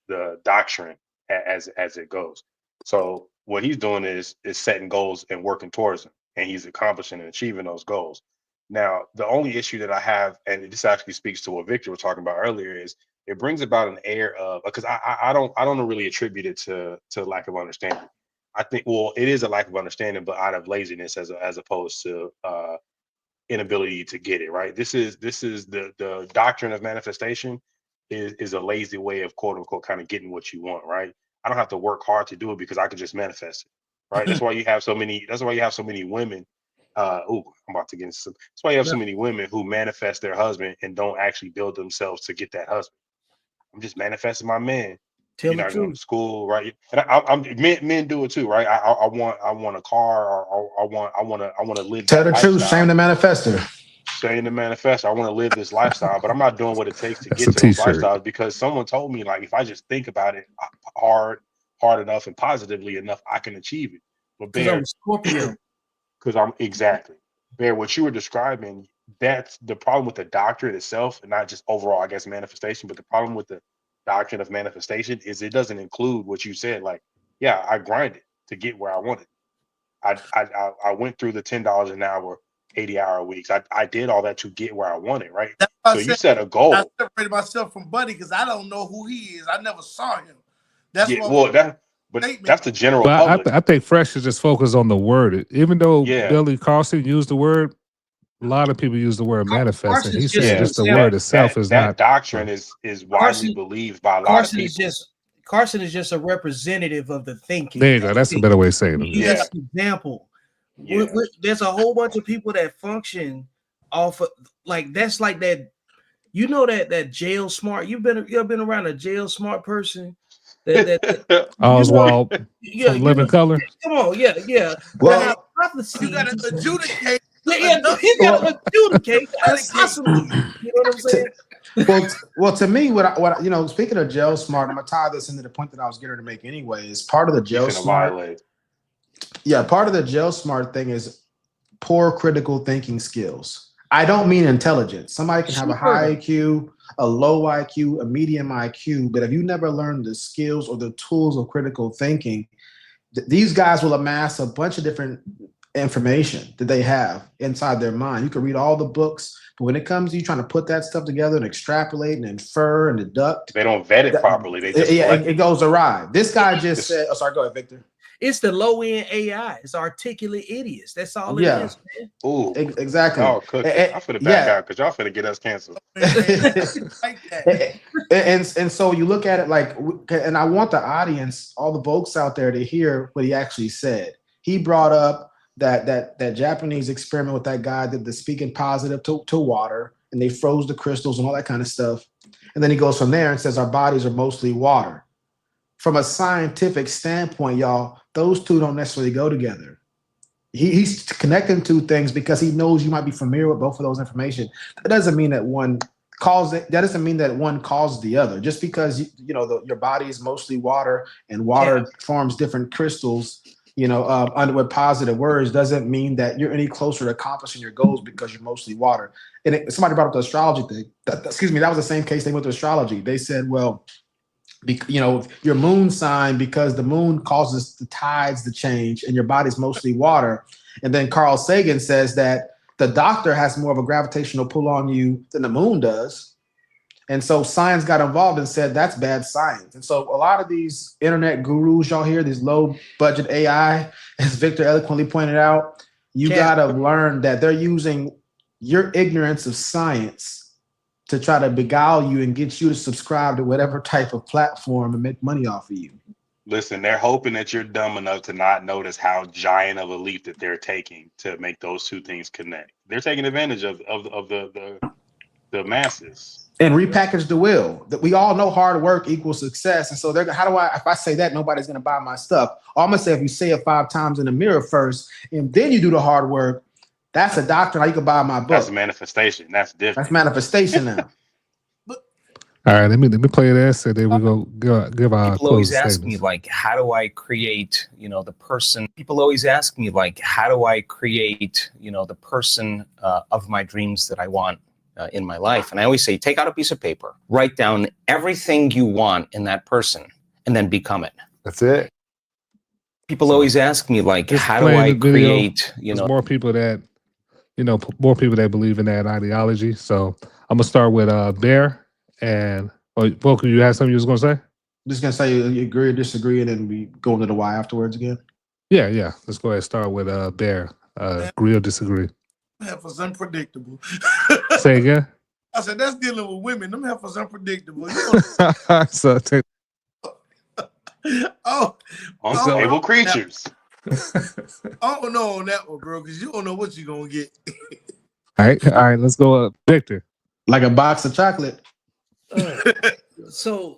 doctrine as it goes. So what he's doing is setting goals and working towards them, and he's accomplishing and achieving those goals. Now, the only issue that I have, and this actually speaks to what Victor was talking about earlier, is it brings about an air of, because I don't really attribute it to lack of understanding. I think, well, it is a lack of understanding, but out of laziness as opposed to inability to get it right. This is the doctrine of manifestation is a lazy way of, quote unquote, kind of getting what you want, right? I don't have to work hard to do it because I can just manifest it, right? That's why you have so many women. I'm about to get into some. That's why you have so many women who manifest their husband and don't actually build themselves to get that husband. I'm just manifesting my man. You're not going to school, right? And men do it too, right? I want a car, or I want to live. Tell the truth, shame the manifester. Shame the manifester. I want to live this lifestyle, but I'm not doing what it takes to get to those lifestyles, because someone told me, like, if I just think about it hard enough and positively enough, I can achieve it. But Bear, I'm Scorpio. Because I'm exactly Bear. What you were describing, that's the problem with the doctrine itself, and not just overall, I guess, manifestation. But the problem with the doctrine of manifestation is it doesn't include what you said. Like, yeah, I grinded to get where I wanted. I went through the $10 an hour, 80-hour weeks. I did all that to get where I wanted, right? So you set a goal. I separated myself from Buddy because I don't know who he is. I never saw him. That's that's the general public. I think Fresh is just focused on the word. Even though Billy Carson used the word, a lot of people use the word manifest, and he said just the word itself is not. That doctrine is widely believed by a lot of people. Carson is just a representative of the thinking. There you go. That's a better way of saying it. He's just an example. Yeah. There's a whole bunch of people that function off of, like, that's like that. You know that jail smart. You've been around a jail smart person. Oswald, Living Color. Come on, yeah. Well, you got to adjudicate. Yeah, he got to adjudicate. Possibly. You know what I'm saying? Well, to me, what you know, speaking of jail smart, I'm gonna tie this into the point that I was getting to make anyway. Is part of the jail smart. Yeah, part of the jail smart thing is poor critical thinking skills. I don't mean intelligence. Somebody can have a high IQ, a low IQ, a medium IQ, but if you never learn the skills or the tools of critical thinking, these guys will amass a bunch of different information that they have inside their mind. You can read all the books, but when it comes to you trying to put that stuff together and extrapolate and infer and deduct, they don't vet it properly. They just it goes awry. This guy just said, "Oh, sorry, go ahead, Victor." It's the low end AI. It's articulate idiots. That's all it is, man. Ooh, exactly. Oh, I'm finna back out because y'all finna get us canceled. and so you look at it like, and I want the audience, all the folks out there, to hear what he actually said. He brought up that Japanese experiment with that guy that the speaking positive to water, and they froze the crystals and all that kind of stuff. And then he goes from there and says our bodies are mostly water. from a scientific standpoint, y'all, those two don't necessarily go together. He's connecting two things because he knows you might be familiar with both of those information. That doesn't mean that one causes the other. Just because your body is mostly water and water forms different crystals, under with positive words, doesn't mean that you're any closer to accomplishing your goals because you're mostly water. And somebody brought up the astrology thing. That was the same case they went to astrology. They said, well, your moon sign, because the moon causes the tides to change and your body's mostly water. And then Carl Sagan says that the doctor has more of a gravitational pull on you than the moon does. And so science got involved and said that's bad science. And so a lot of these internet gurus y'all hear, these low budget AI, as Victor eloquently pointed out, you got to learn that they're using your ignorance of science to try to beguile you and get you to subscribe to whatever type of platform and make money off of you. Listen, they're hoping that you're dumb enough to not notice how giant of a leap that they're taking to make those two things connect. They're taking advantage of the masses. And repackage the will. That we all know hard work equals success. And so if I say that, nobody's going to buy my stuff. Or I'm going to say, if you say it 5 times in the mirror first, and then you do the hard work, that's a doctrine. How you can buy my book. That's manifestation. That's different. That's manifestation now. All right, let me play this, and then we go give our. People always ask me, like, how do I create, the person? People always ask me, like, how do I create, the person of my dreams that I want in my life? And I always say, take out a piece of paper, write down everything you want in that person, and then become it. That's it. People always ask me, like, how do I create? There's more people that. More people that believe in that ideology. So I'm gonna start with Bear and Vulcan. You had something you was gonna say? Just gonna say you agree or disagree, and then we go into the why afterwards again. Yeah. Let's go ahead and start with Bear. Agree or disagree? Heifers unpredictable. Say again. I said that's dealing with women. Them heifers unpredictable. So take. Unstable creatures. I don't know on that one, bro, because you don't know what you're gonna get. All right. Let's go, Victor. Like a box of chocolate. So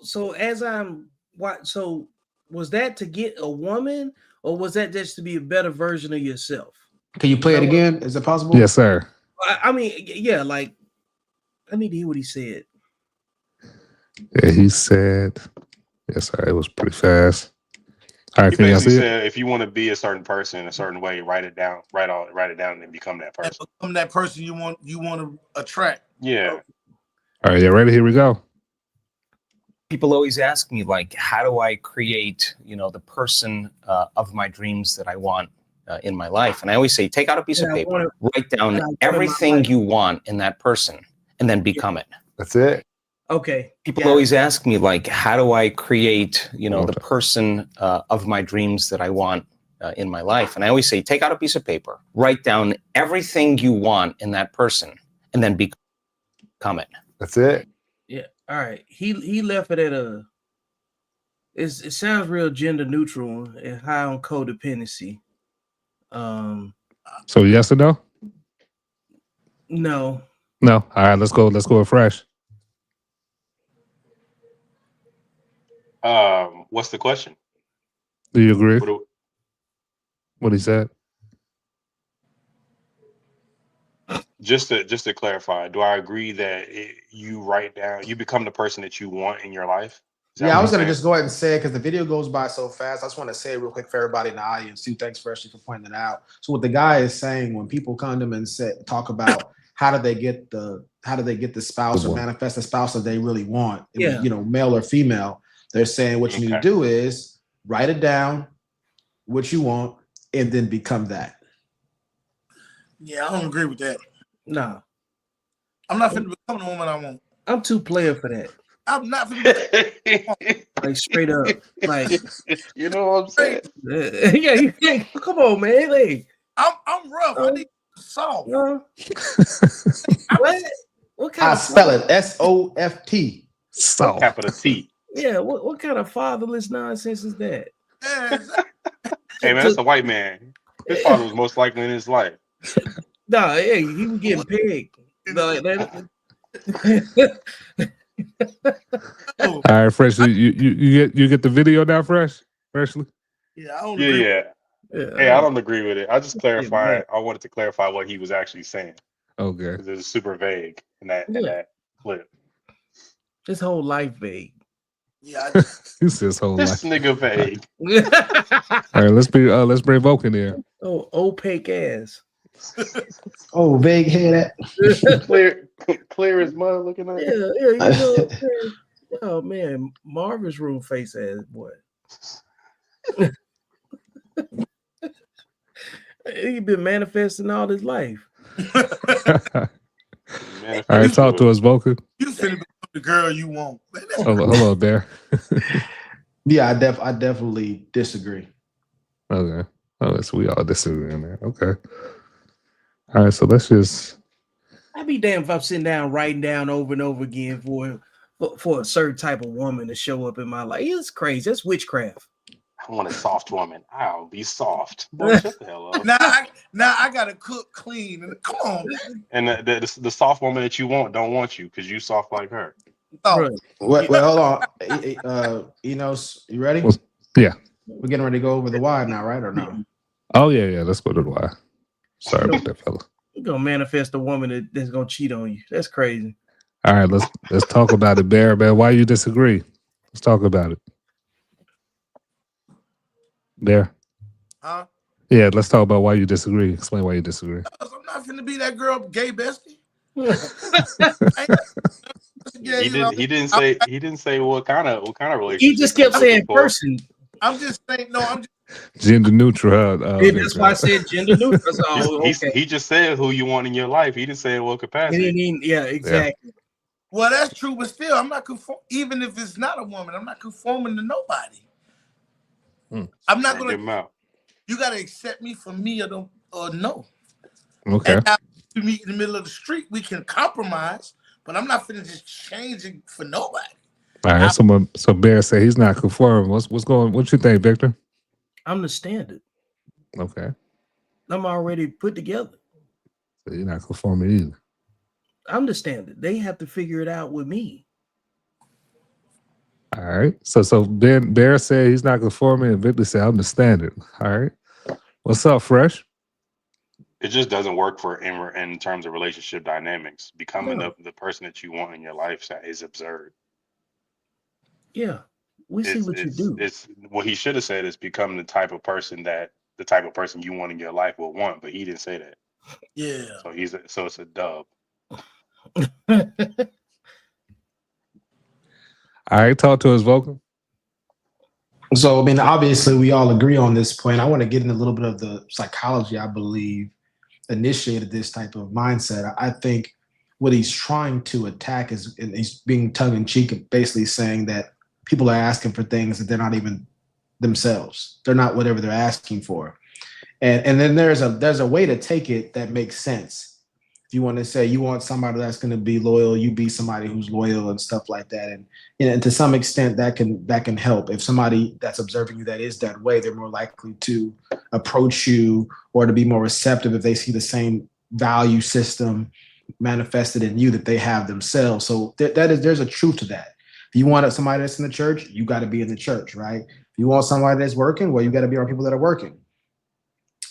was that to get a woman, or was that just to be a better version of yourself? Can you play it again? Is it possible? Yes, sir. I mean, yeah, like I need to hear what he said. Yeah, he said, yes, sir. It was pretty fast. All right, He can y'all basically see it? said, if you want to be a certain person a certain way, write it down, and then become that person. Become that person you want to attract. Yeah. All right, you ready? Here we go. People always ask me, like, how do I create, the person of my dreams that I want in my life? And I always say, take out a piece of paper, write down everything you want in that person, and then become it. That's it. Okay. People always ask me, like, how do I create, the person of my dreams that I want in my life? And I always say, take out a piece of paper, write down everything you want in that person, and then become it. That's it. Yeah. All right. He left it at it sounds real gender neutral and high on codependency. So yes or no? No. No. All right, let's go with Fresh. What's the question? Do you agree? What he said? Just to clarify, do I agree that you become the person that you want in your life? Yeah, I was gonna just go ahead and say it because the video goes by so fast. I just want to say it real quick for everybody in the audience too. Thanks Freshly for pointing it out. So what the guy is saying, when people come to him and talk about how do they get the spouse or manifest the spouse that they really want, male or female, they're saying what you need to do is write it down, what you want, and then become that. Yeah, I don't agree with that. No. I'm not finna become the woman I want. I'm too player for that. I'm not finna like straight up. Like you know what I'm saying? Yeah, come on, man. Like, I'm rough. I need soft. What kind of spell it? SOFT. Soft. Capital T. Yeah, what kind of fatherless nonsense is that? Hey man, that's a white man. His father was most likely in his life. Nah, yeah, he was getting pegged. All right, Fresh. You get the video now, Freshly. Yeah, I don't Yeah, agree. yeah. Hey, I don't agree with it. I just clarified. I wanted to clarify what he was actually saying. Okay. Because it was super vague in that clip. His whole life vague. Yeah, He says whole This life. nigga vague. All right, let's bring Vulcan here. Oh, opaque ass. Oh, vague head. Clear as mud looking at. Yeah, you know. Oh man, Marvin's room face ass boy. He been manifesting all his life. All right, talk to us, Vulcan. You finna become the girl you want. Hello, Bear. Yeah, I definitely disagree. Okay. Oh, so we all disagree on that. Okay. All right, so let's just. I'd be damned if I'm sitting down writing down over and over again for a certain type of woman to show up in my life. It's crazy. That's witchcraft. I want a soft woman. I'll be soft. Boy, shut the hell up. Now I gotta cook clean. And come on. And the soft woman that you want don't want you because you soft like her. Oh. Wait, hold on. Enos, you ready? Yeah. We're getting ready to go over the why now, right? Or no? Oh yeah. Let's go to the why. Sorry about that, fella. You're gonna manifest a woman that's gonna cheat on you. That's crazy. All right, let's talk about it, Bear. Man, why you disagree? Let's talk about it. Bear. Huh? Yeah, let's talk about why you disagree. Explain why you disagree. I'm not finna be that girl gay bestie. He didn't say what kind of relationship. He just kept saying person. I'm just saying Gender neutral. That's why I said gender neutral. So, He just said who you want in your life. He didn't say in what capacity. Yeah, exactly. Well, that's true, but still, I'm not conform. Even if it's not a woman, I'm not conforming to nobody. I'm not gonna. You gotta accept me for me or no. Okay. And after we meet in the middle of the street, we can compromise, but I'm not finna just change it for nobody. All right. So Bear said he's not conforming. What's going? What you think, Victor? I'm the standard. Okay. I'm already put together. So you're not conforming either. I'm the standard. They have to figure it out with me. All right. So Bear said he's not conforming, and Victor said I'm the standard. All right. What's up, Fresh? It just doesn't work in terms of relationship dynamics. Becoming the person that you want in your life is absurd. Yeah, we see what you do. It's what he should have said is become the type of person you want in your life will want, but he didn't say that. Yeah. So it's a dub. All right, talk to us, Vulcan. So, I mean, obviously, we all agree on this point. I want to get in a little bit of the psychology, I believe, initiated this type of mindset. I think what he's trying to attack is, and he's being tongue-in-cheek, basically saying that people are asking for things that they're not even themselves. They're not whatever they're asking for. And then there's a way to take it that makes sense. If you want to say you want somebody that's going to be loyal, you be somebody who's loyal and stuff like that. And to some extent that can help. If somebody that's observing you that is that way, they're more likely to approach you or to be more receptive if they see the same value system manifested in you that they have themselves. So there's a truth to that. If you want somebody that's in the church, you got to be in the church, right? If you want somebody that's working, well, you got to be around people that are working.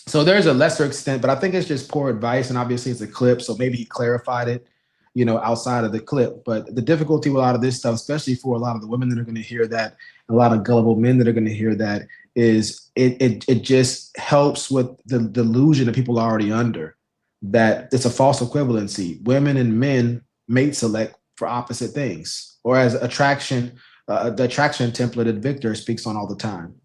So there's a lesser extent, but I think it's just poor advice. And obviously it's a clip. So maybe he clarified it, outside of the clip. But the difficulty with a lot of this stuff, especially for a lot of the women that are going to hear that, a lot of gullible men that are going to hear that, is it just helps with the delusion that people are already under, that it's a false equivalency. Women and men mate select for opposite things, or as attraction, the attraction template that Victor speaks on all the time.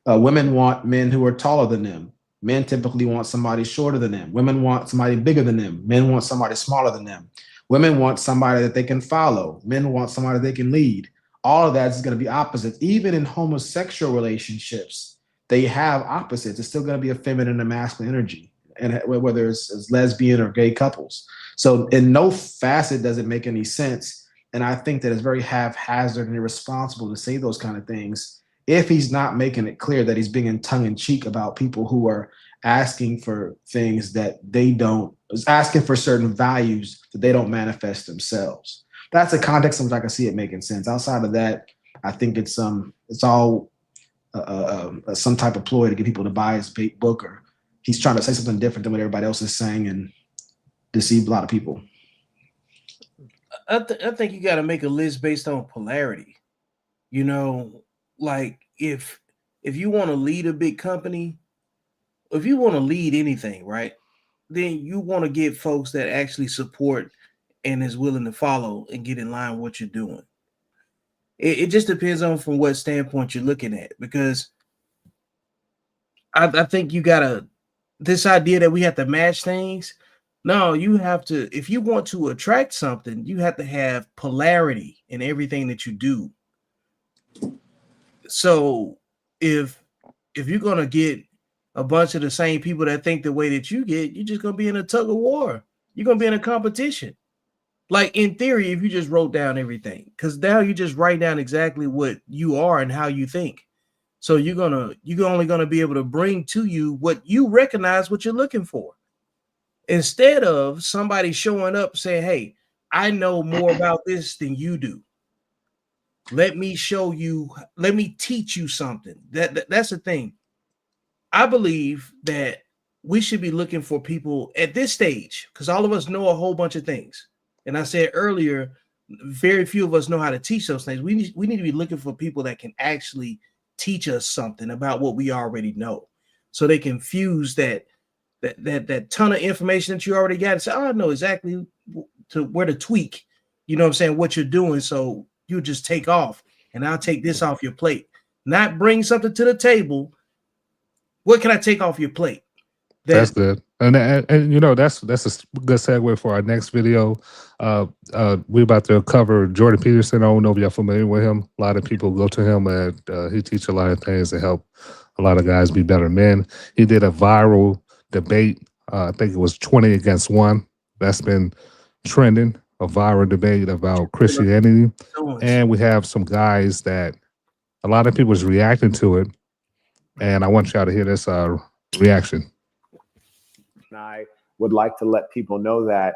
Women want men who are taller than them. Men typically want somebody shorter than them. Women want somebody bigger than them. Men want somebody smaller than them. Women want somebody that they can follow. Men want somebody they can lead. All of that is going to be opposites. Even in homosexual relationships, they have opposites. It's still going to be a feminine and masculine energy, and whether it's lesbian or gay couples. So in no facet does it make any sense. And I think that it's very haphazard and irresponsible to say those kind of things if he's not making it clear that he's being tongue-in-cheek about people who are asking for things that they don't, asking for certain values that they don't manifest themselves. that's the context in which I can see it making sense. Outside of that, I think it's all some type of ploy to get people to buy his book, or he's trying to say something different than what everybody else is saying and deceive a lot of people. I think you got to make a list based on polarity. You know, like if you want to lead a big company, if you want to lead anything, right, then you want to get folks that actually support and is willing to follow and get in line with what you're doing. It just depends on from what standpoint you're looking at, because I think you gotta, this idea that we have to match things. No, you have to, if you want to attract something, you have to have polarity in everything that you do. So if you're gonna get a bunch of the same people that think the way that you get, you're just gonna be in a tug of war. You're gonna be in a competition. Like in theory, if you just wrote down everything, because now you just write down exactly what you are and how you think. So you're only gonna be able to bring to you what you recognize what you're looking for. Instead of somebody showing up saying, hey, I know more about this than you do. Let me show you, let me teach you something. That's the thing. I believe that we should be looking for people at this stage, because all of us know a whole bunch of things. And I said earlier, very few of us know how to teach those things. We need to be looking for people that can actually teach us something about what we already know, so they can fuse that ton of information that you already got and say, oh, I know exactly to where to tweak, you know what I'm saying, what you're doing. So you just take off and I'll take this off your plate, not bring something to the table. What can I take off your plate? That's good. And you know, that's a good segue for our next video. We're about to cover Jordan Peterson. I don't know if y'all familiar with him. A lot of people go to him, and he teaches a lot of things to help a lot of guys be better men. He did a viral debate. I think it was 20 against 1. That's been trending, a viral debate about Christianity. And we have some guys that a lot of people is reacting to it. And I want y'all to hear this reaction. I would like to let people know that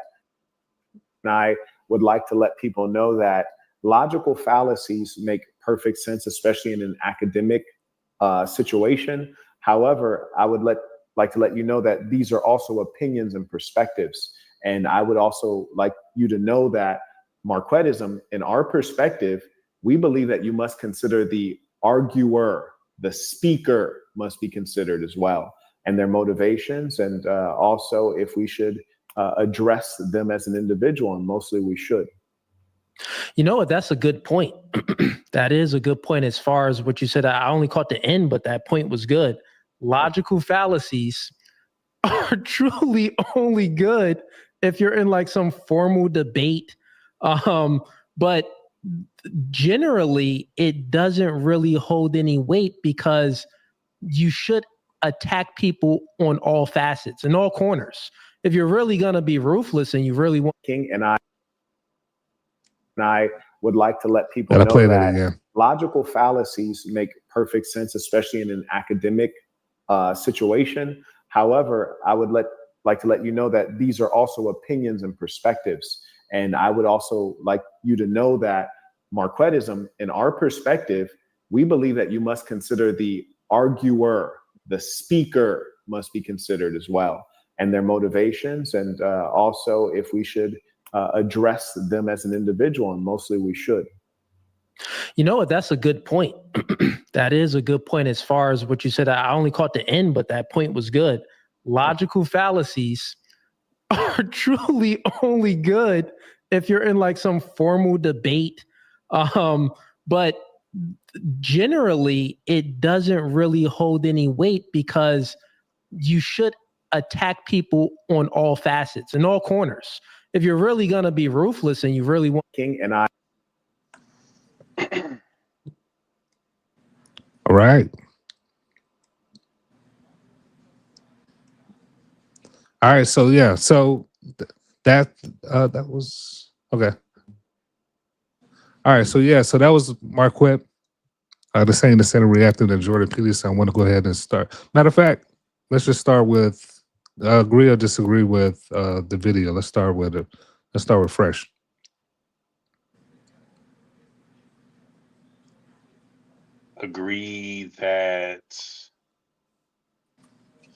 logical fallacies make perfect sense, especially in an academic situation. However, I would like to let you know that these are also opinions and perspectives. And I would also like you to know that Marquettism, in our perspective, we believe that you must consider the arguer, the speaker must be considered as well, and their motivations, and also if we should address them as an individual, and mostly we should. You know what? That's a good point. That is a good point as far as what you said. I only caught the end, but that point was good. Logical fallacies are truly only good if you're in like some formal debate. But generally, it doesn't really hold any weight, because you should attack people on all facets and all corners. If you're really going to be ruthless and you really want. King, and I would like to let people know that logical fallacies make perfect sense, especially in an academic situation. However, I would like to let you know that these are also opinions and perspectives. And I would also like you to know that Marquettism, in our perspective, we believe that you must consider the arguer, the speaker must be considered as well, and their motivations, and also if we should address them as an individual, and mostly we should. You know what? That's a good point. That is a good point as far as what you said. I only caught the end, but that point was good. Logical fallacies are truly only good if you're in like some formal debate. But generally, it doesn't really hold any weight, because you should attack people on all facets and all corners. If you're really going to be ruthless and you really want. King, and I. All right. All right. So yeah. So that was okay. All right. So yeah. So that was Marquette. The same center reacting to Jordan Peterson. I want to go ahead and start. Matter of fact, let's just start with agree or disagree with the video. Let's start with Fresh. agree that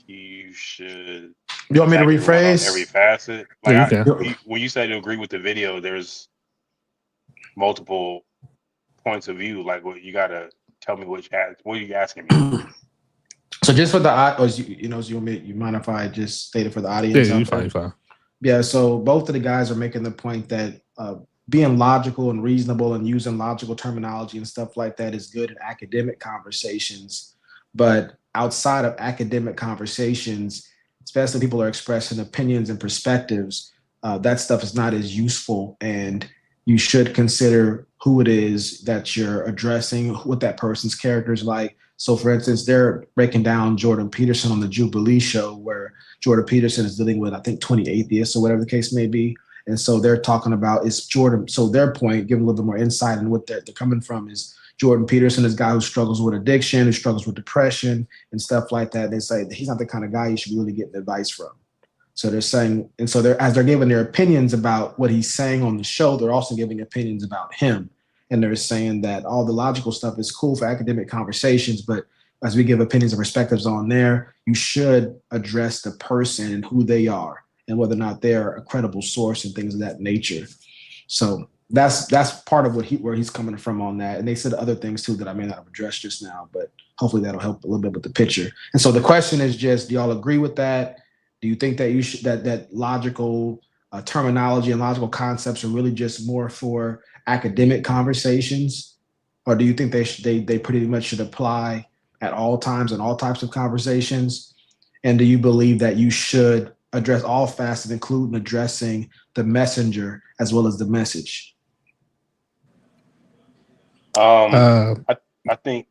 you should. You want me to attack everyone on rephrase? every facet? Yeah, Like you can. when you say to agree with the video, there's multiple points of view. Like, what you gotta tell me what are you asking me? So just for the you mind if I just state it for the audience? Yeah, you out there? fine. Yeah, so both of the guys are making the point that being logical and reasonable and using logical terminology and stuff like that is good in academic conversations. But outside of academic conversations, especially people are expressing opinions and perspectives, that stuff is not as useful. And you should consider who it is that you're addressing, what that person's character is like. So, for instance, they're breaking down Jordan Peterson on the Jubilee show, where Jordan Peterson is dealing with, I think, 20 atheists or whatever the case may be. And so they're talking about is Jordan. So their point, giving a little bit more insight and what they're coming from is Jordan Peterson is a guy who struggles with addiction, who struggles with depression and stuff like that. They say he's not the kind of guy you should be really getting advice from. So they're saying, and so as they're giving their opinions about what he's saying on the show, they're also giving opinions about him. And they're saying that all the logical stuff is cool for academic conversations, but as we give opinions and perspectives on there, you should address the person and who they are and whether or not they're a credible source and things of that nature. So that's part of where he's coming from on that. And they said other things too that I may not have addressed just now, but hopefully that'll help a little bit with the picture. And so the question is just, do y'all agree with that? Do you think that you should that logical terminology and logical concepts are really just more for academic conversations, or do you think they pretty much should apply at all times in all types of conversations? And do you believe that you should address all facets, including addressing the messenger as well as the message? I think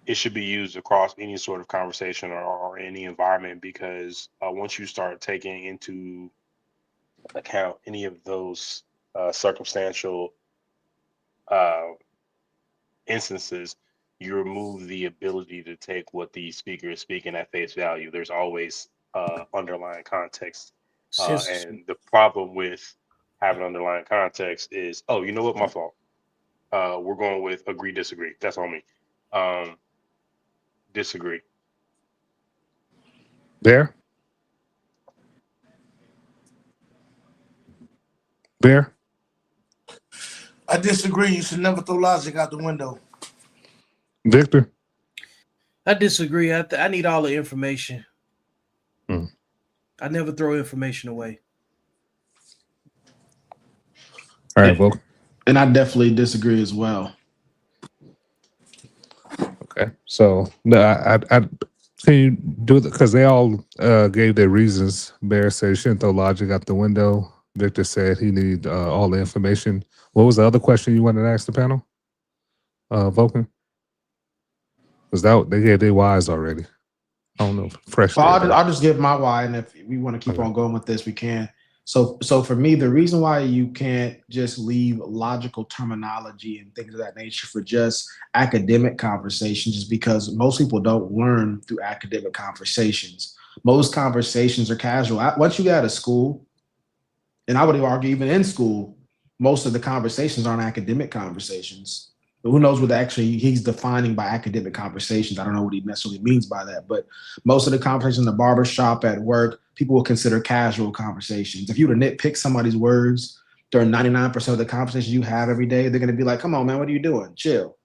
it should be used across any sort of conversation or any environment, because once you start taking into account any of those circumstantial instances, you remove the ability to take what the speaker is speaking at face value. There's always underlying context. And the problem with having underlying context is, oh, you know what, my fault. We're going with agree, disagree. That's on me. Disagree. Bear? I disagree. You should never throw logic out the window. Victor? I disagree. I need all the information. I never throw information away. All right, Vulcan. And I definitely disagree as well. Okay, so I can you do it because they all gave their reasons. Bear said you shouldn't throw logic out the window. Victor said he need all the information. What was the other question you wanted to ask the panel? Vulcan? Because they gave their whys already. I don't know. Fresh. Well, I'll just give my why, and if we want to keep on going with this, we can. So for me, the reason why you can't just leave logical terminology and things of that nature for just academic conversations is because most people don't learn through academic conversations. Most conversations are casual. Once you get out of school, and I would argue even in school, most of the conversations aren't academic conversations. But who knows what actually he's defining by academic conversations. I don't know what he necessarily means by that, but most of the conversations in the barbershop, at work, people will consider casual conversations. If you were to nitpick somebody's words during 99% of the conversations you have every day, they're going to be like, come on, man, what are you doing? Chill.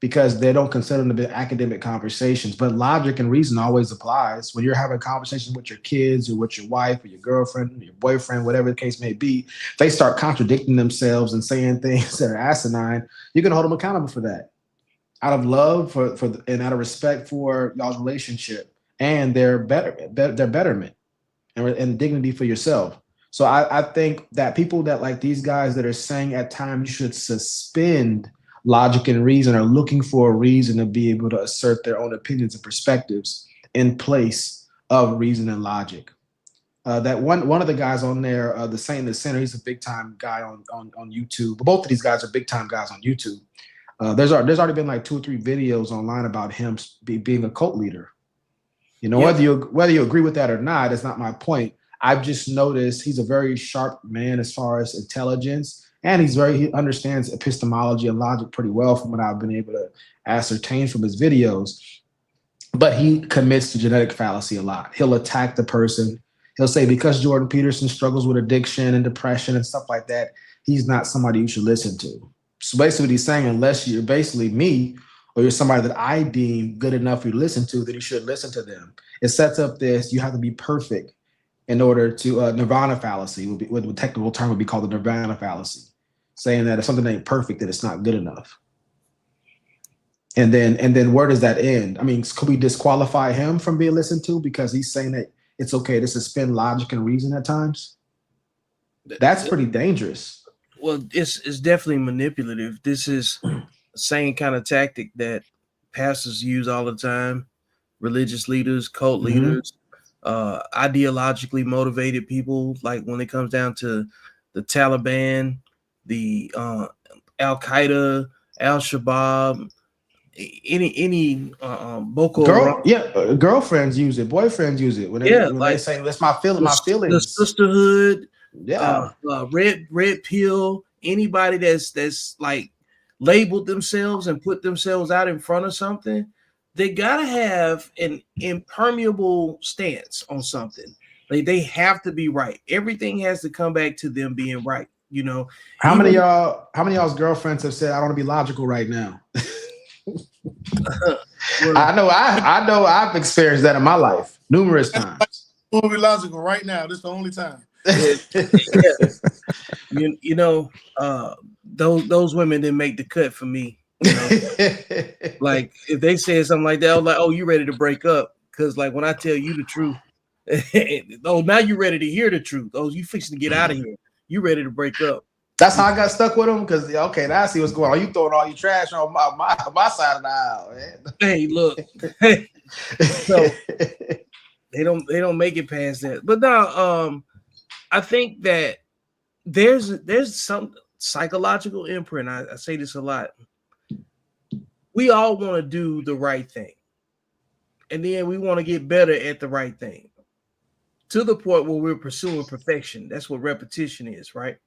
Because they don't consider them to be academic conversations. But logic and reason always applies. When you're having conversations with your kids or with your wife or your girlfriend or your boyfriend, whatever the case may be, they start contradicting themselves and saying things that are asinine, you're going to hold them accountable for that. Out of love and out of respect for y'all's relationship and their betterment and dignity for yourself. So I think that people that like these guys that are saying at times you should suspend logic and reason are looking for a reason to be able to assert their own opinions and perspectives in place of reason and logic. That one of the guys on there, the Saint in the Center, he's a big time guy on YouTube. Both of these guys are big time guys on YouTube. There's already been like 2 or 3 videos online about him being a cult leader. You know, whether you agree with that or not, it's not my point. I've just noticed he's a very sharp man as far as intelligence, and he understands epistemology and logic pretty well from what I've been able to ascertain from his videos. But he commits to genetic fallacy a lot. He'll attack the person. He'll say because Jordan Peterson struggles with addiction and depression and stuff like that, he's not somebody you should listen to. So basically what he's saying, unless you're basically me or you're somebody that I deem good enough for you to listen to, then you should listen to them. It sets up this, you have to be perfect in order to, nirvana fallacy, what the technical term would be called the nirvana fallacy, saying that if something ain't perfect, then it's not good enough. And then where does that end? I mean, could we disqualify him from being listened to because he's saying that it's okay to suspend logic and reason at times? That's pretty dangerous. Well, it's definitely manipulative. This is the same kind of tactic that pastors use all the time, religious leaders, cult leaders, ideologically motivated people. Like when it comes down to the Taliban, the Al-Qaeda, Al-Shabaab, any Boko Haram. Girlfriends use it, boyfriends use it when they say that's my feelings. The sisterhood, red pill. Anybody that's like labeled themselves and put themselves out in front of something, they gotta have an impermeable stance on something. Like they have to be right. Everything has to come back to them being right. You know, how many of y'all's girlfriends have said, "I don't want to be logical right now"? I know I've experienced that in my life numerous times. I want to be logical right now. This is the only time. Those women didn't make the cut for me. You know? Like if they said something like that, I was like, "Oh, you ready to break up?" Because like when I tell you the truth, oh, now you ready to hear the truth. Oh, you fixing to get out of here. You ready to break up? That's how I got stuck with them because now I see what's going on. You throwing all your trash on my side of the aisle, man. Hey, look, so they don't make it past that. But now, I think that there's some psychological imprint. I say this a lot. We all want to do the right thing, and then we want to get better at the right thing to the point where we're pursuing perfection. That's what repetition is, right?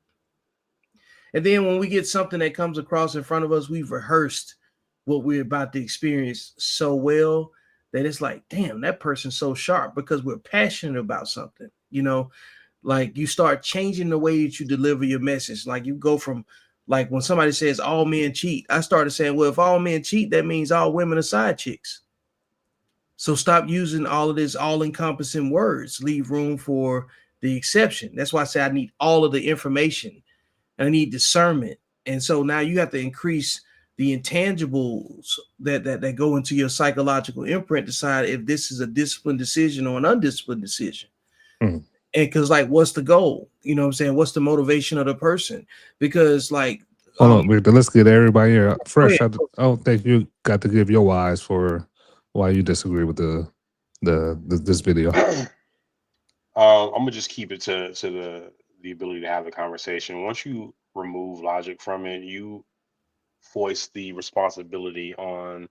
And then when we get something that comes across in front of us, we've rehearsed what we're about to experience so well that it's like, damn, that person's so sharp because we're passionate about something. You know, like you start changing the way that you deliver your message. Like you go from like when somebody says all men cheat, I started saying, well, if all men cheat, that means all women are side chicks. So stop using all of this all-encompassing words. Leave room for the exception. That's why I say I need all of the information. I need discernment. And so now you have to increase the intangibles that go into your psychological imprint, decide if this is a disciplined decision or an undisciplined decision. And because like, what's the goal? You know what I'm saying? What's the motivation of the person? Because like, hold on, Victor, let's get everybody here fresh. I don't think you got to give your whys for why you disagree with this video. I'm gonna just keep it to the ability to have a conversation. Once you remove logic from it, you foist the responsibility on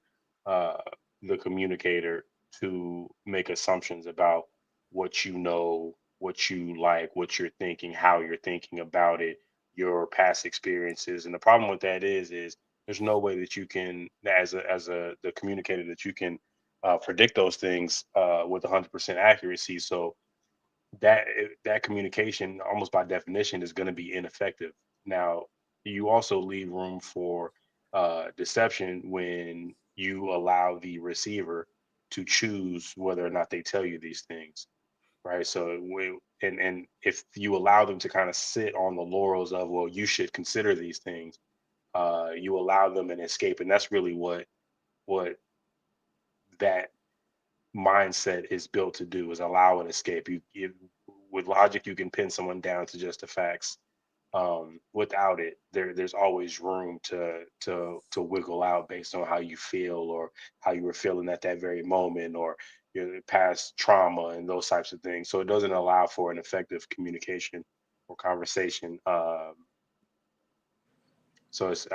the communicator to make assumptions about what you know, what you like, what you're thinking, how you're thinking about it, your past experiences. And the problem with that is there's no way that you can, as the communicator, that you can predict those things with 100% accuracy. So that communication, almost by definition, is going to be ineffective. Now, you also leave room for deception when you allow the receiver to choose whether or not they tell you these things, right? So and if you allow them to kind of sit on the laurels of, well, you should consider these things, you allow them an escape, and that's really what that mindset is built to do, is allow an escape. With logic, you can pin someone down to just the facts. Without it, there's always room to wiggle out based on how you feel or how you were feeling at that very moment, or your past trauma and those types of things. So it doesn't allow for an effective communication or conversation. So it's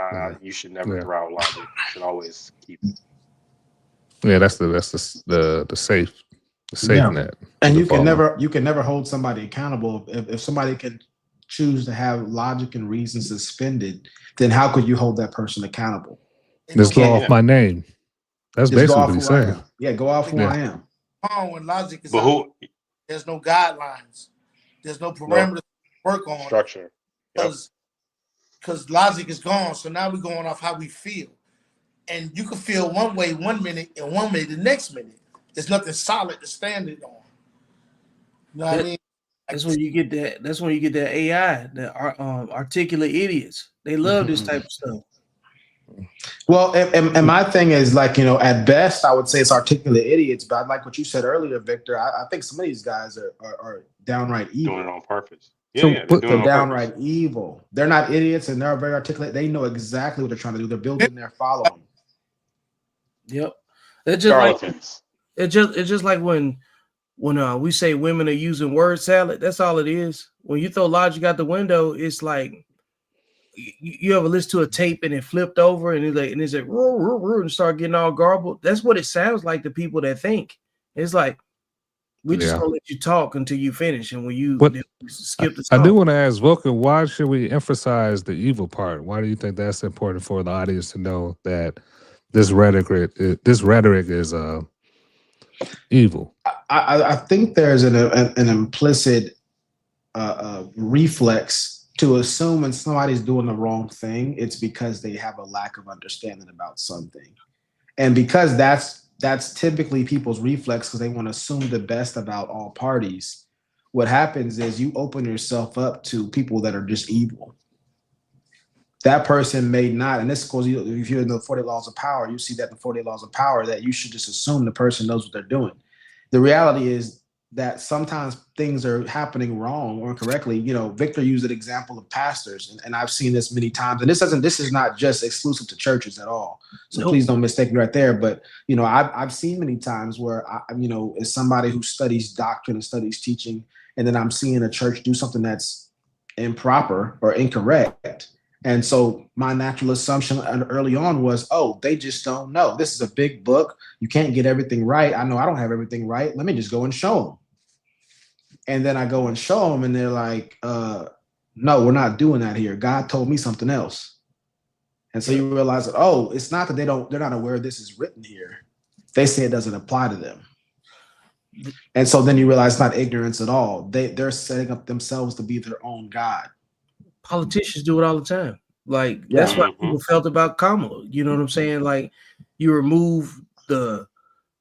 you should never throw out logic. You should always keep it. Yeah, that's the safe net. And you can never hold somebody accountable if somebody can choose to have logic and reason suspended, then how could you hold that person accountable? Just go off my name. That's Just go basically off what he's who I saying. am. Yeah, go off who I am. When logic is But out, there's no guidelines. There's no parameters to work on. Structure. Because logic is gone. So now we're going off how we feel. And you can feel one way 1 minute and 1 way the next minute. There's nothing solid to stand it on. You know what I mean? That's when you get that. That's when you get that AI, the articulate idiots. They love this type of stuff. Well, and my thing is like, at best, I would say it's articulate idiots, but I like what you said earlier, Victor. I think some of these guys are downright evil. Doing it on purpose. They're downright evil. They're not idiots and they're very articulate. They know exactly what they're trying to do. They're building their following. Yep. It's just like when we say women are using word salad. That's all it is. When you throw logic out the window, it's like you ever listen to a tape and it flipped over and it's like and start getting all garbled. That's what it sounds like to people that think. It's like we just gonna let you talk until you finish, and when you skip the song. I do want to ask Vulcan, why should we emphasize the evil part? Why do you think that's important for the audience to know that this rhetoric is evil? I think there's an implicit reflex to assume when somebody's doing the wrong thing, it's because they have a lack of understanding about something. And because that's typically people's reflex because they want to assume the best about all parties, what happens is you open yourself up to people that are just evil. That person may not, and this goes, if you're in the 40 laws of power, you see that in the 40 laws of power that you should just assume the person knows what they're doing. The reality is that sometimes things are happening wrong or incorrectly. Victor used an example of pastors, and I've seen this many times. And this is not just exclusive to churches at all. So please don't mistake me right there. But I've seen many times where as somebody who studies doctrine and studies teaching, and then I'm seeing a church do something that's improper or incorrect. And so my natural assumption early on was, they just don't know. This is a big book. You can't get everything right. I know I don't have everything right. Let me just go and show them. And then I go and show them and they're like, no, we're not doing that here. God told me something else. And so you realize that, it's not that they're not aware this is written here. They say it doesn't apply to them. And so then you realize it's not ignorance at all. They're setting up themselves to be their own God. Politicians do it all the time. Like that's what people felt about Kamala. You know what I'm saying? Like you remove the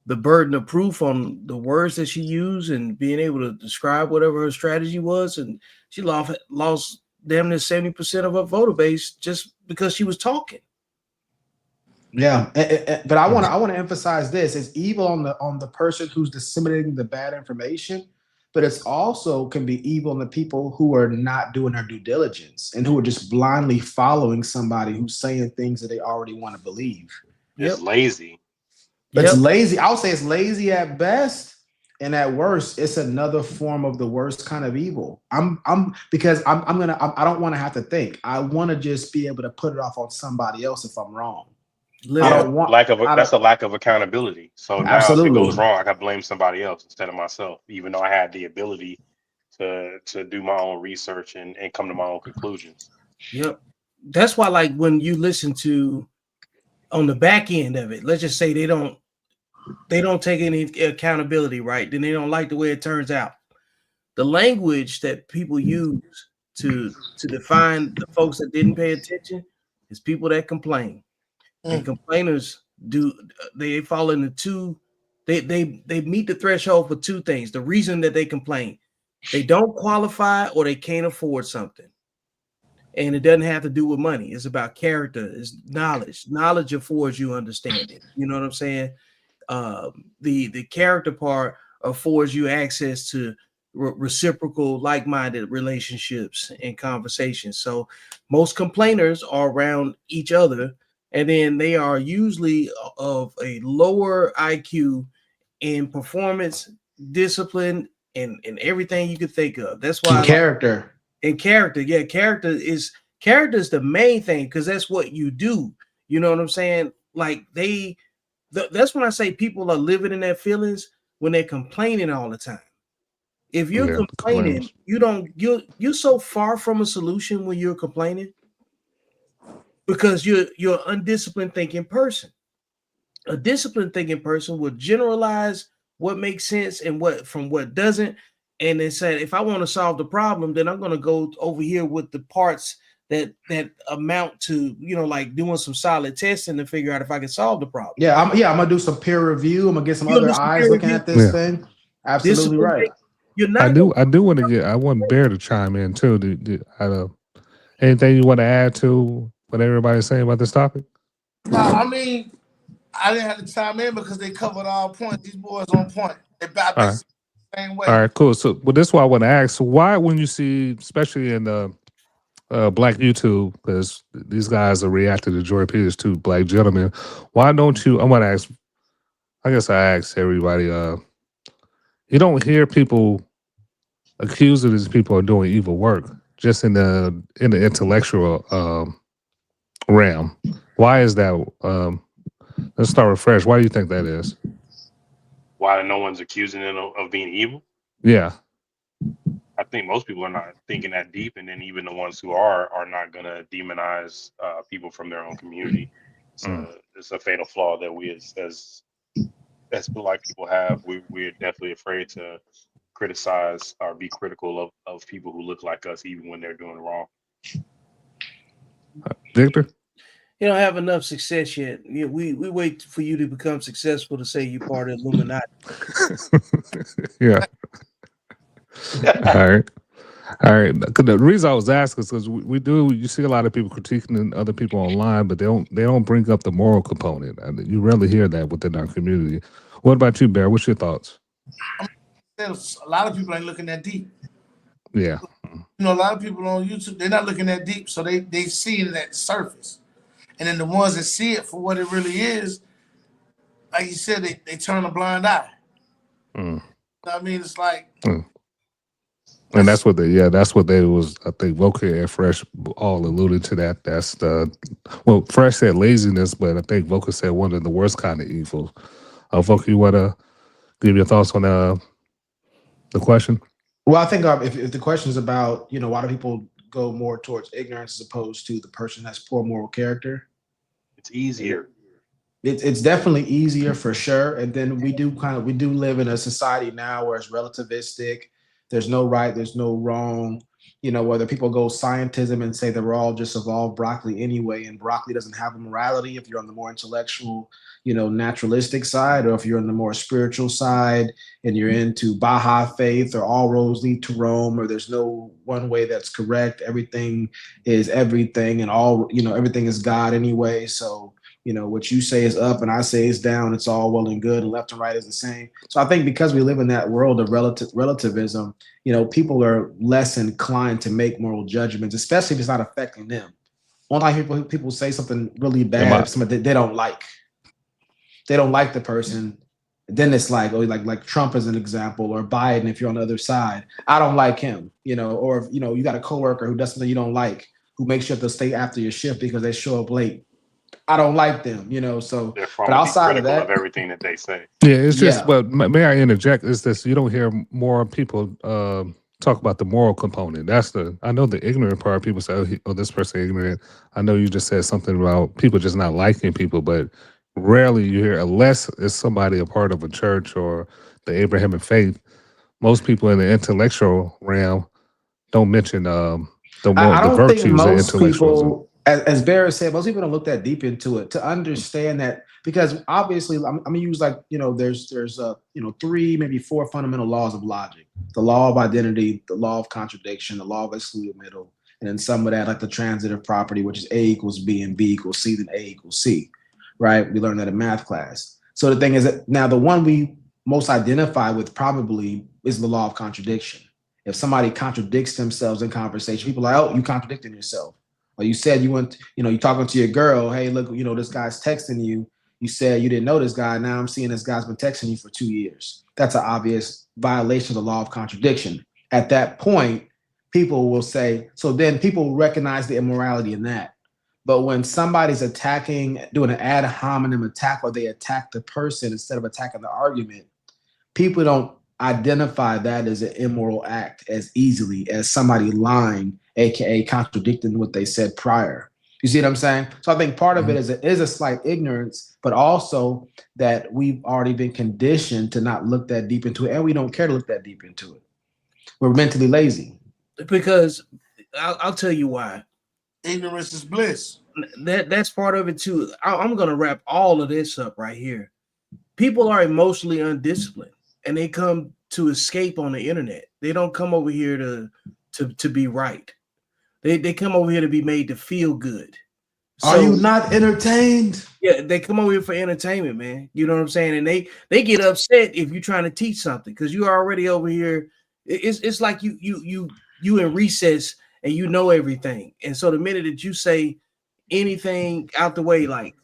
burden of proof on the words that she used and being able to describe whatever her strategy was, and she lost damn near 70% of her voter base just because she was talking. Yeah, but I want to emphasize this: it's evil on the person who's disseminating the bad information. But it's also can be evil in the people who are not doing their due diligence and who are just blindly following somebody who's saying things that they already want to believe. It's lazy. It's lazy. I'll say it's lazy at best, and at worst, it's another form of the worst kind of evil. I don't want to have to think. I want to just be able to put it off on somebody else if I'm wrong. That's a lack of accountability. So now if it goes wrong, I got to blame somebody else instead of myself, even though I had the ability to do my own research and come to my own conclusions. Yep. That's why, like, when you listen to on the back end of it, let's just say they don't take any accountability, right? Then they don't like the way it turns out. The language that people use to define the folks that didn't pay attention is people that complain. And complainers they fall into two. They meet the threshold for two things. The reason that they complain, they don't qualify or they can't afford something, and it doesn't have to do with money. It's about character. It's knowledge. Knowledge affords you understanding. You know what I'm saying? The character part affords you access to reciprocal, like-minded relationships and conversations. So most complainers are around each other. And then they are usually of a lower IQ in performance, discipline, and everything you could think of. That's why character. Yeah, character is the main thing because that's what you do. You know what I'm saying? Like that's when I say people are living in their feelings when they're complaining all the time. If you're complaining, you're so far from a solution when you're complaining because you're an undisciplined thinking person. A disciplined thinking person will generalize what makes sense and what doesn't, and then say, if I want to solve the problem, then I'm going to go over here with the parts that amount to, like doing some solid testing to figure out if I can solve the problem. Yeah, I'm gonna do some peer review. I'm gonna get some other eyes looking at this thing. Absolutely right. You're not. I want Bear to chime in too. Anything you want to add to what everybody's saying about this topic? No, I mean, I didn't have to chime in because they covered all points. These boys on point. They back the same way. All right, cool. So, this is why I want to ask. So why, when you see, especially in the Black YouTube, because these guys are reacting to Joy Peters, two Black gentlemen, why don't you? I want to ask. I guess I asked everybody. You don't hear people accusing these people of doing evil work just in the intellectual realm. Why is that? Let's start with Fresh. Why do you think that is? Why no one's accusing them of being evil? Yeah. I think most people are not thinking that deep, and then even the ones who are not going to demonize people from their own community. It's a fatal flaw that we as Black people have. We're definitely afraid to criticize or be critical of people who look like us, even when they're doing wrong. Victor? You don't have enough success yet. We wait for you to become successful to say you're part of Illuminati. Yeah. All right. The reason I was asking is because you see a lot of people critiquing other people online, but they don't bring up the moral component. You rarely hear that within our community. What about you, Bear? What's your thoughts? A lot of people ain't looking that deep. Yeah. A lot of people on YouTube, they're not looking that deep, so they see it at the surface. And then the ones that see it for what it really is, like you said, they turn a blind eye. I mean, it's like, and that's what they was. I think Vulcan and Fresh all alluded to that. That's Fresh said laziness, but I think Vulcan said one of the worst kind of evils. Vulcan, you want to give your thoughts on the question? Well, I think if the question is about, why do people go more towards ignorance as opposed to the person that's poor moral character? It's easier. It's definitely easier for sure. And then we do live in a society now where it's relativistic. There's no right, there's no wrong. Whether people go scientism and say that we're all just evolved broccoli anyway, and broccoli doesn't have a morality if you're on the more intellectual, naturalistic side, or if you're on the more spiritual side and you're into Baha'i faith, or all roads lead to Rome, or there's no one way that's correct. Everything is everything, and everything is God anyway. So, what you say is up and I say is down. It's all well and good, and left and right is the same. So I think because we live in that world of relativism, people are less inclined to make moral judgments, especially if it's not affecting them. When I hear people say something really bad, if somebody they don't like the person, then it's like, like Trump as an example, or Biden if you're on the other side. I don't like him, or if you got a coworker who does something you don't like, who makes sure to stay after your shift because they show up late. I don't like them, so but outside of that, of everything that they say. Yeah, it's just, but may I interject? Is this, you don't hear more people talk about the moral component. I know the ignorant part, people say, oh, this person ignorant. I know you just said something about people just not liking people, but rarely you hear, unless it's somebody a part of a church or the Abrahamic faith, most people in the intellectual realm don't mention the virtues of intellectualism. As Barrett said, most people don't look that deep into it to understand that, because obviously I'm gonna use there's 3, maybe 4 fundamental laws of logic: the law of identity, the law of contradiction, the law of excluded middle, and then some of that like the transitive property, which is A equals B and B equals C, then A equals C, right? We learned that in math class. So the thing is that now the one we most identify with probably is the law of contradiction. If somebody contradicts themselves in conversation, people are like, oh, you contradicting yourself. Or you said you went, you're talking to your girl, hey, look, this guy's texting you. You said you didn't know this guy. Now I'm seeing this guy's been texting you for 2 years. That's an obvious violation of the law of contradiction. At that point, people will say, so then people recognize the immorality in that. But when somebody's doing an ad hominem attack, or they attack the person instead of attacking the argument, people don't identify that as an immoral act as easily as somebody lying, aka contradicting what they said prior. You see what I'm saying? So I think part of it is a slight ignorance, but also that we've already been conditioned to not look that deep into it, and we don't care to look that deep into it. We're mentally lazy. Because I'll tell you why. Ignorance is bliss. That's part of it too. I'm gonna wrap all of this up right here. People are emotionally undisciplined, and they come to escape on the internet. They don't come over here to be right. They come over here to be made to feel good. Are you not entertained? Yeah, they come over here for entertainment, man. You know what I'm saying? And they get upset if you're trying to teach something because you're already over here. It's like you in recess and you know everything. And so the minute that you say anything out the way, like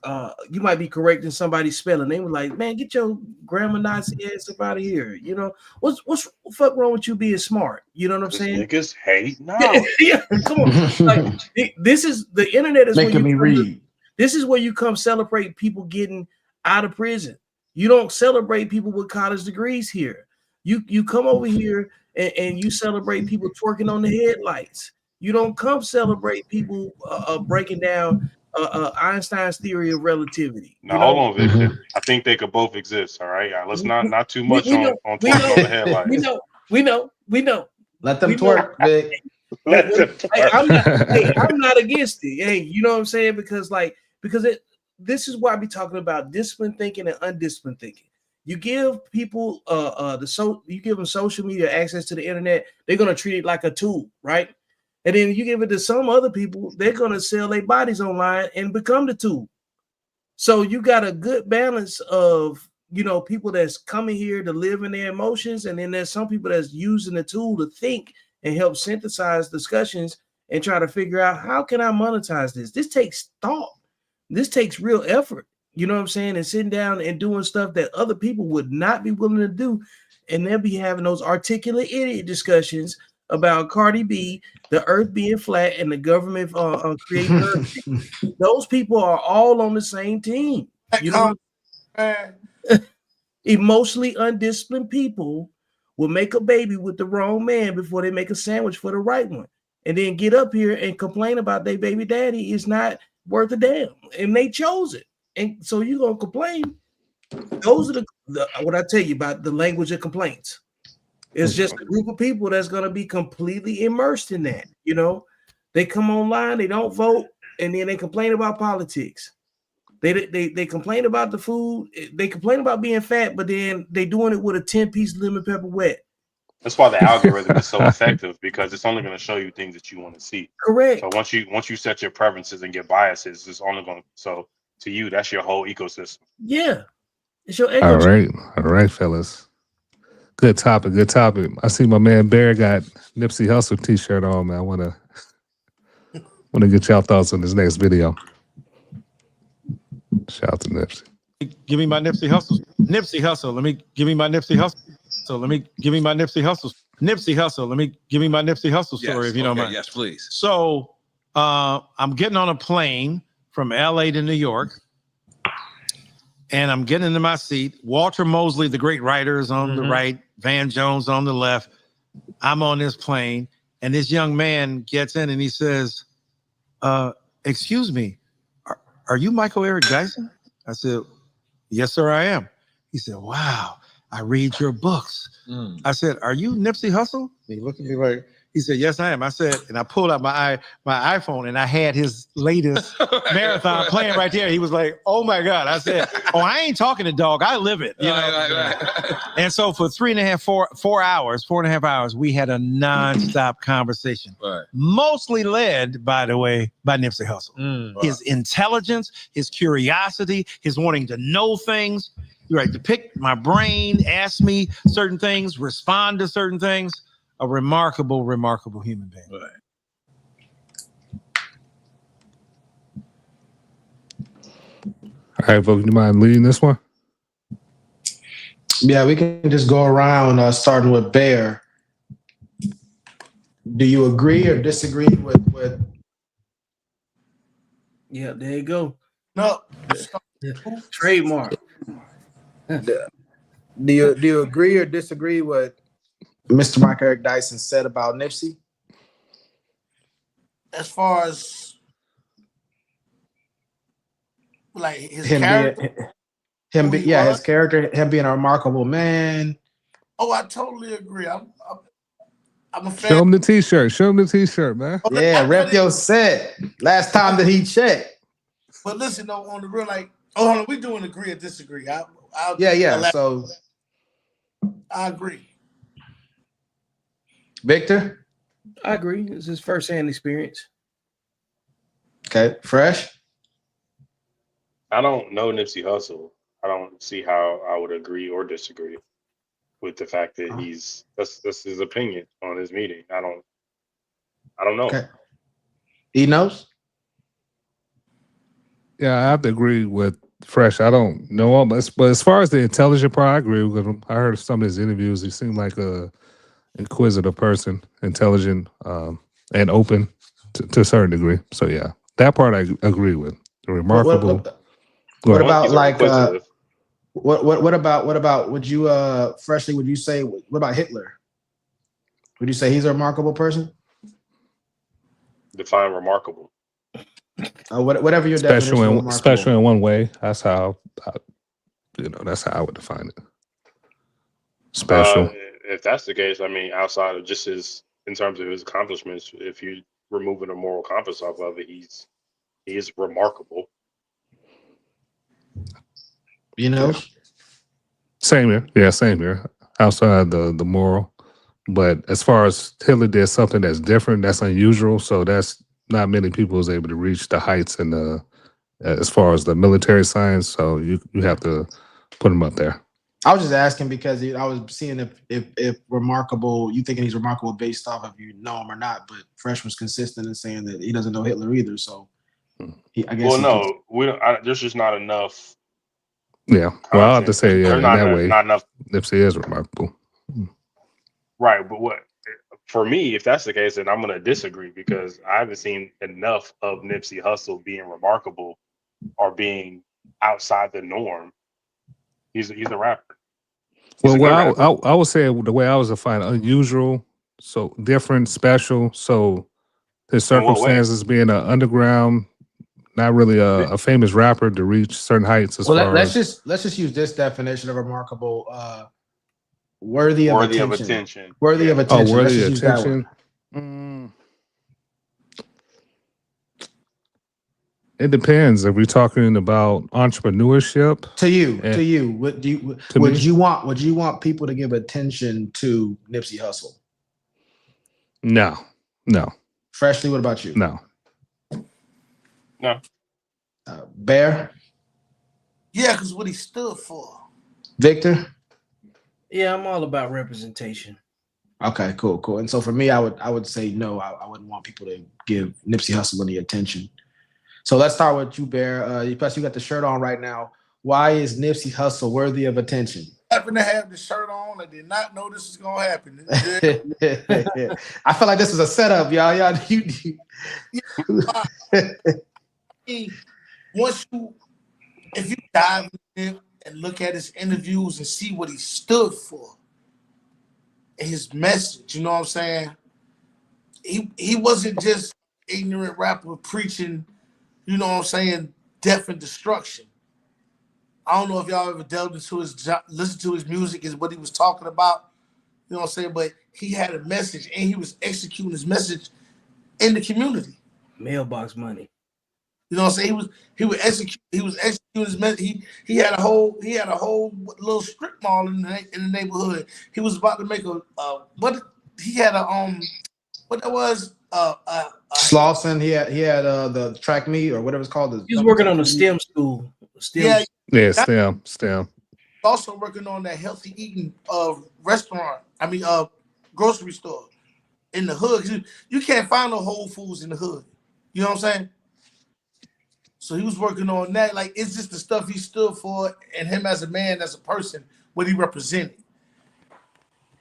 you might be correcting somebody's spelling, they were like, "Man, get your grammar Nazi ass up out of here." You know what's the fuck wrong with you being smart? You know what I'm saying? Niggas hate knowledge. Yeah, come on. Like this is the internet is making me read. This is where you come celebrate people getting out of prison. You don't celebrate people with college degrees here. You come over here and you celebrate people twerking on the headlights. You don't come celebrate people breaking down Einstein's theory of relativity. Now hold on, Victor. I think they could both exist. All right, let's not too much on twerking on the headlights. We know. Let them twerk, Vic. I'm not against it. Hey, you know what I'm saying? Because this is why I be talking about disciplined thinking and undisciplined thinking. You give people you give them social media access to the internet, they're gonna treat it like a tool, right? And then you give it to some other people, they're gonna sell their bodies online and become the tool. So you got a good balance of people that's coming here to live in their emotions, and then there's some people that's using the tool to think and help synthesize discussions and try to figure out how can I monetize this. This takes thought. This takes real effort. You know what I'm saying? And sitting down and doing stuff that other people would not be willing to do. And they'll be having those articulate idiot discussions about Cardi B, the earth being flat, and the government creating earth. Those people are all on the same team. You know, emotionally undisciplined people will make a baby with the wrong man before they make a sandwich for the right one, and then get up here and complain about their baby daddy is not worth a damn, and they chose it. And so you're gonna complain. Those are the what I tell you about the language of complaints. It's just a group of people that's gonna be completely immersed in that. They come online, they don't vote, and then they complain about politics. They complain about the food, they complain about being fat, but then they doing it with a 10-piece lemon pepper wet. That's why the algorithm is so effective, because it's only going to show you things that you want to see. Correct. So once you set your preferences and your biases, it's only going to to you, that's your whole ecosystem. Yeah. It's your ecosystem. All right, fellas. Good topic. I see my man Bear got Nipsey Hussle t-shirt on, man. I wanna get y'all thoughts on this next video. Shout out to Nipsey. Give me my Nipsey Hussle. Nipsey Hussle. Let me give me my Nipsey Hussle. So let me give me my Nipsey Hussle. Nipsey Hussle. Let me give me my Nipsey Hussle story, if you don't mind. Yes, please. So I'm getting on a plane from LA to New York, and I'm getting into my seat. Walter Mosley, the great writer, is on the right. Van Jones on the left. I'm on this plane, and this young man gets in and he says, excuse me, are you Michael Eric Dyson? I said, yes, sir, I am. He said, wow, I read your books. I said, are you Nipsey Hussle? And he looked at me like, he said, yes, I am. I said, and I pulled out my iPhone, and I had his latest marathon playing right there. He was like, oh my God. I said, oh, I ain't talking to dog. I live it. Right. And so for 4 hours, we had a nonstop conversation, mostly led, by the way, by Nipsey Hussle. His intelligence, his curiosity, his wanting to know things, to pick my brain, ask me certain things, respond to certain things. A remarkable, remarkable human being. All right, Vulcan, you mind leading this one? Yeah, we can just go around starting with Bear. Do you agree or disagree with? Yeah, there you go. No. Trademark. Do you agree or disagree with Mr. Mike Eric Dyson said about Nipsey? As far as like his Him character, his character, him being a remarkable man. Oh, I totally agree. I'm a fan. Show him the T-shirt. Show him the T-shirt, man. Yeah, rep your set. Last time that he checked. But listen, though, on the real, like, hold on, we doing agree or disagree. So I agree. Victor? I agree. It's his first-hand experience. Okay, Fresh? I don't know Nipsey Hussle. I don't see how I would agree or disagree with the fact that that's his opinion on his meeting. I don't know. Okay. He knows? Yeah, I have to agree with Fresh. I don't know him, but as far as the intelligent part, I agree with him. I heard some of his interviews. He seemed like a inquisitive person, intelligent, and open to a certain degree. So yeah, that part I agree with. Remarkable. What about like what about would you Freshly, would you say what about Hitler? Would you say he's a remarkable person? Define remarkable. Whatever your definition. Special in one way. That's how that's how I would define it. Special. If that's the case, I mean, outside of just in terms of his accomplishments, if you removing a moral compass off of it, he is remarkable. You know? Same here. Yeah, same here. Outside the moral. But as far as Hitler did something that's different, that's unusual. So that's not many people was able to reach the heights and as far as the military science. So you have to put him up there. I was just asking because I was seeing if remarkable, you thinking he's remarkable based off if you know him or not. But Fresh was consistent in saying that he doesn't know Hitler either. So I guess. Well, no, we don't. There's just not enough. Yeah, well, I have to say in that way, not enough. Nipsey is remarkable. Right, but for me, if that's the case, then I'm going to disagree because I haven't seen enough of Nipsey Hussle being remarkable or being outside the norm. He's a rapper. Well, I would say the way I was defining unusual, so different, special. So his circumstances being an underground, not really a famous rapper to reach certain heights. Let's just use this definition of remarkable. Worthy of attention. Worthy of attention. Oh, worthy of attention. It depends. If we're talking about entrepreneurship, to you, would you want people to give attention to Nipsey Hussle? No. Freshly, what about you? No. Bear? Yeah, because what he stood for. Victor? Yeah, I'm all about representation. Okay, cool. And so for me, I would say no. I wouldn't want people to give Nipsey Hussle any attention. So let's start with you, Bear. Plus, you got the shirt on right now. Why is Nipsey Hussle worthy of attention? I happen to have the shirt on. I did not know this was gonna happen. I feel like this was a setup, y'all. If you dive in and look at his interviews and see what he stood for and his message, you know what I'm saying? He wasn't just ignorant rapper preaching, you know what I'm saying, death and destruction. I don't know if y'all ever delved into listened to his music, is what he was talking about, you know what I'm saying? But he had a message and he was executing his message in the community. Mailbox money. You know what I'm saying? He was executing his message. He had a whole little strip mall in the neighborhood. He was about to make Slauson. He had the track meet or whatever it's called. He was working on the STEM school. STEM. Also working on that healthy eating restaurant. Grocery store in the hood. You can't find no Whole Foods in the hood. You know what I'm saying? So he was working on that. Like, it's just the stuff he stood for and him as a man, as a person, what he represented.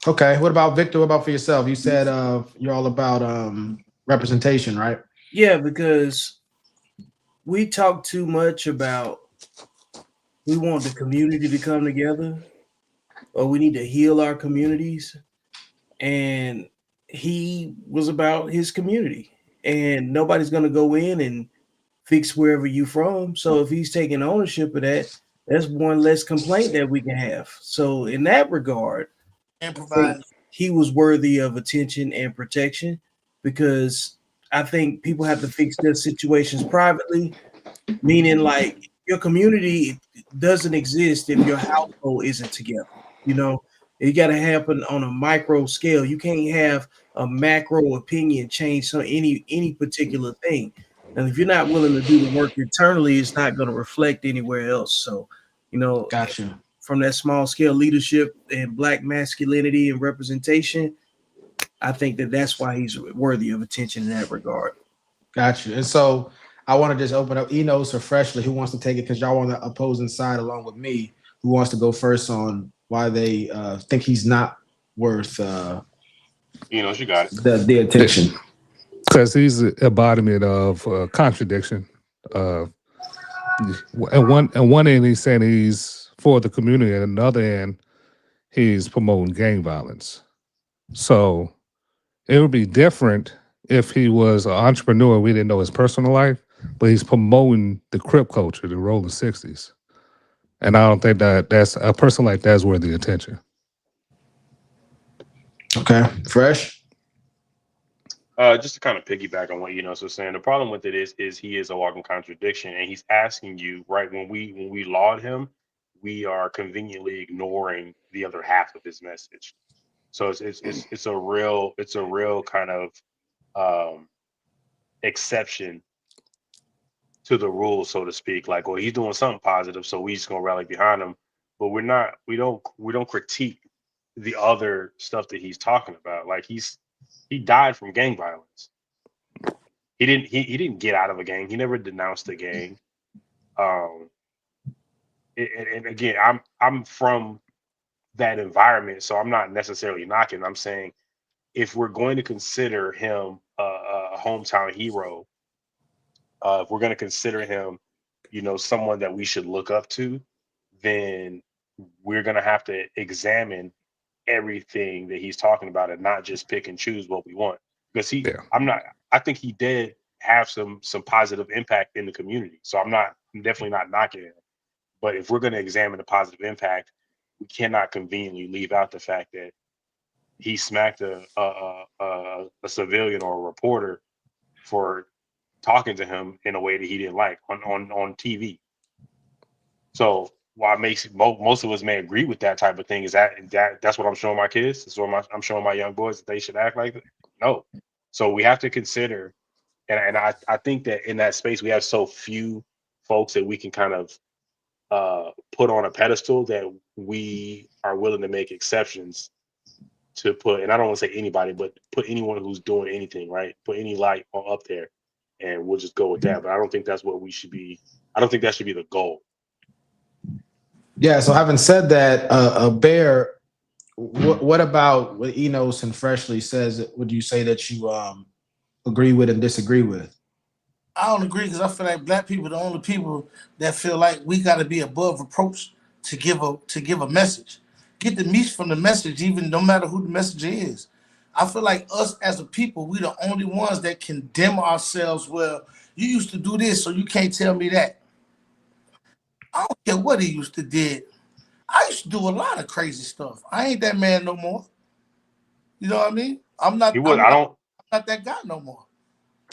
Okay. What about Victor? What about for yourself? You said you're all about representation, right? Yeah, because we talk too much about we want the community to come together. we need to heal our communities. And he was about his community. And nobody's going to go in and fix wherever you from. So if he's taking ownership of that, that's one less complaint that we can have. So in that regard, And I provide. think he was worthy of attention and protection, because I think people have to fix their situations privately, meaning like your community doesn't exist if your household isn't together. You know, it got to happen on a micro scale. You can't have a macro opinion change any particular thing. And if you're not willing to do the work internally, it's not going to reflect anywhere else. So, you know, Gotcha. From that small scale leadership and Black masculinity and representation, I think that's why he's worthy of attention in that regard. Gotcha. And so I want to just open up Enos or Freshly. Who wants to take it? Because y'all on the opposing side along with me. Who wants to go first on why they think he's not worth Enos, you got it. the attention? Because he's the embodiment of contradiction. And one end he's saying he's for the community, and another end he's promoting gang violence. So it would be different if he was an entrepreneur. We didn't know his personal life, but he's promoting the Crip culture, the Rolling 60s. And I don't think that's a person like that's worthy of attention. Okay, Fresh. Just to kind of piggyback on what Enos was saying, the problem with it is he is a walking contradiction, and he's asking you right when we laud him, we are conveniently ignoring the other half of his message. So it's a real kind of exception to the rule, so to speak. Like, well, he's doing something positive, so we just gonna rally behind him. But we don't critique the other stuff that he's talking about. Like he died from gang violence. He didn't get out of a gang. He never denounced the gang. And again, I'm from that environment, so I'm not necessarily knocking. I'm saying if we're going to consider him a hometown hero, if we're going to consider him, someone that we should look up to, then we're going to have to examine everything that he's talking about and not just pick and choose what we want. Because I think he did have some positive impact in the community. So I'm definitely not knocking him. But if we're going to examine the positive impact, we cannot conveniently leave out the fact that he smacked a civilian or a reporter for talking to him in a way that he didn't like on TV. So while most of us may agree with that type of thing, is that's what I'm showing my kids? That's what I'm showing my young boys, that they should act like that? No. So we have to consider, and I think that in that space we have so few folks that we can kind of put on a pedestal that we are willing to make exceptions to put, and I don't want to say anybody, but put anyone who's doing anything, right? Put any light up there, and we'll just go with that. But I don't think that's what we should be. I don't think that should be the goal. Yeah. So having said that, Bear, what about what Enos and Freshly says? Would you say that you agree with and disagree with? I don't agree, because I feel like Black people are the only people that feel like we got to be above reproach to give a message. Get the meat from the message, even no matter who the message is. I feel like us as a people, we the only ones that condemn ourselves. Well, you used to do this, so you can't tell me that. I don't care what he used to did. I used to do a lot of crazy stuff. I ain't that man no more. You know what I mean? I'm not that guy no more.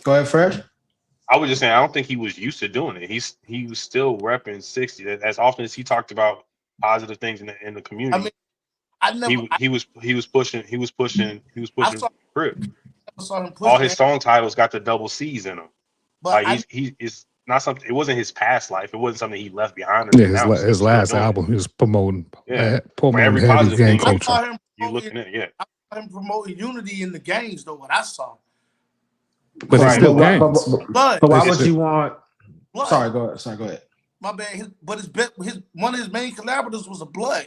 Go ahead, Fresh. I was just saying, I don't think he was used to doing it. He was still repping 60 as often as he talked about positive things in the community. I mean, he was pushing Crip. I saw him push All his song titles got the double C's in them. But like it's not something. It wasn't his past life. It wasn't something he left behind. Yeah, his last album, he was promoting every heavy positive gang thing. culture. You looking at I saw him promoting unity in the games, though. What I saw. But it's still gangs. But why would you want? Blood. Sorry, go ahead. My bad. One of his main collaborators was a Blood.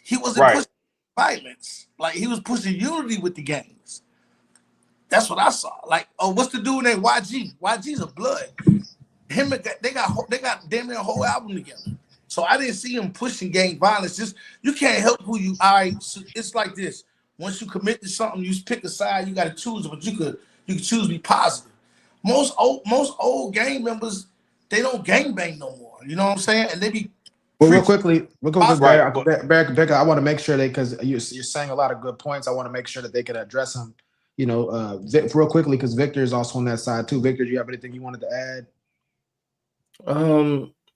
He wasn't pushing violence. Like, he was pushing unity with the gangs. That's what I saw. Like, what's the dude named YG? YG's a Blood. They got damn near a whole album together. So I didn't see him pushing gang violence. Just you can't help who you. So it's like this. Once you commit to something, you pick a side. You got to choose, but you could choose to be positive. Most old gang members, they don't gang bang no more. You know what I'm saying? And they be. Well, real quickly, Right, Bear, I want to make sure because you're saying a lot of good points. I want to make sure that they can address them. You know, real quickly because Victor is also on that side too. Victor, do you have anything you wanted to add?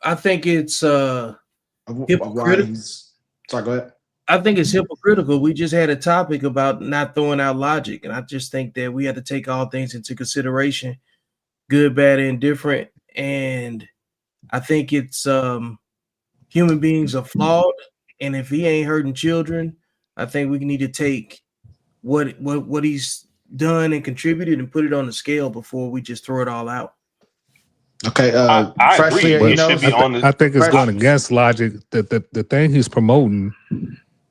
I think it's hypocritical. Sorry, go ahead. I think it's hypocritical. We just had a topic about not throwing out logic, and I just think that we have to take all things into consideration, good, bad, and indifferent. And I think it's human beings are flawed, and if he ain't hurting children, I think we need to take what he's done and contributed and put it on the scale before we just throw it all out. Okay, I agree. It should be on the. I think it's going against logic. The thing he's promoting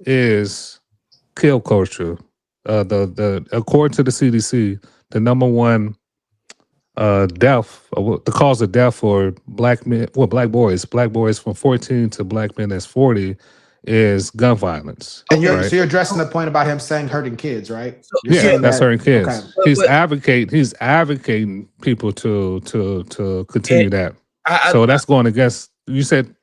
is kill culture. The according to the CDC, the number one death, the cause of death for black men, black boys from 14 to black men that's 40 is gun violence. And right? so you're addressing the point about him saying hurting kids, right? Yeah, that's hurting kids. Okay. He's advocating people to continue that. So that's going against. You said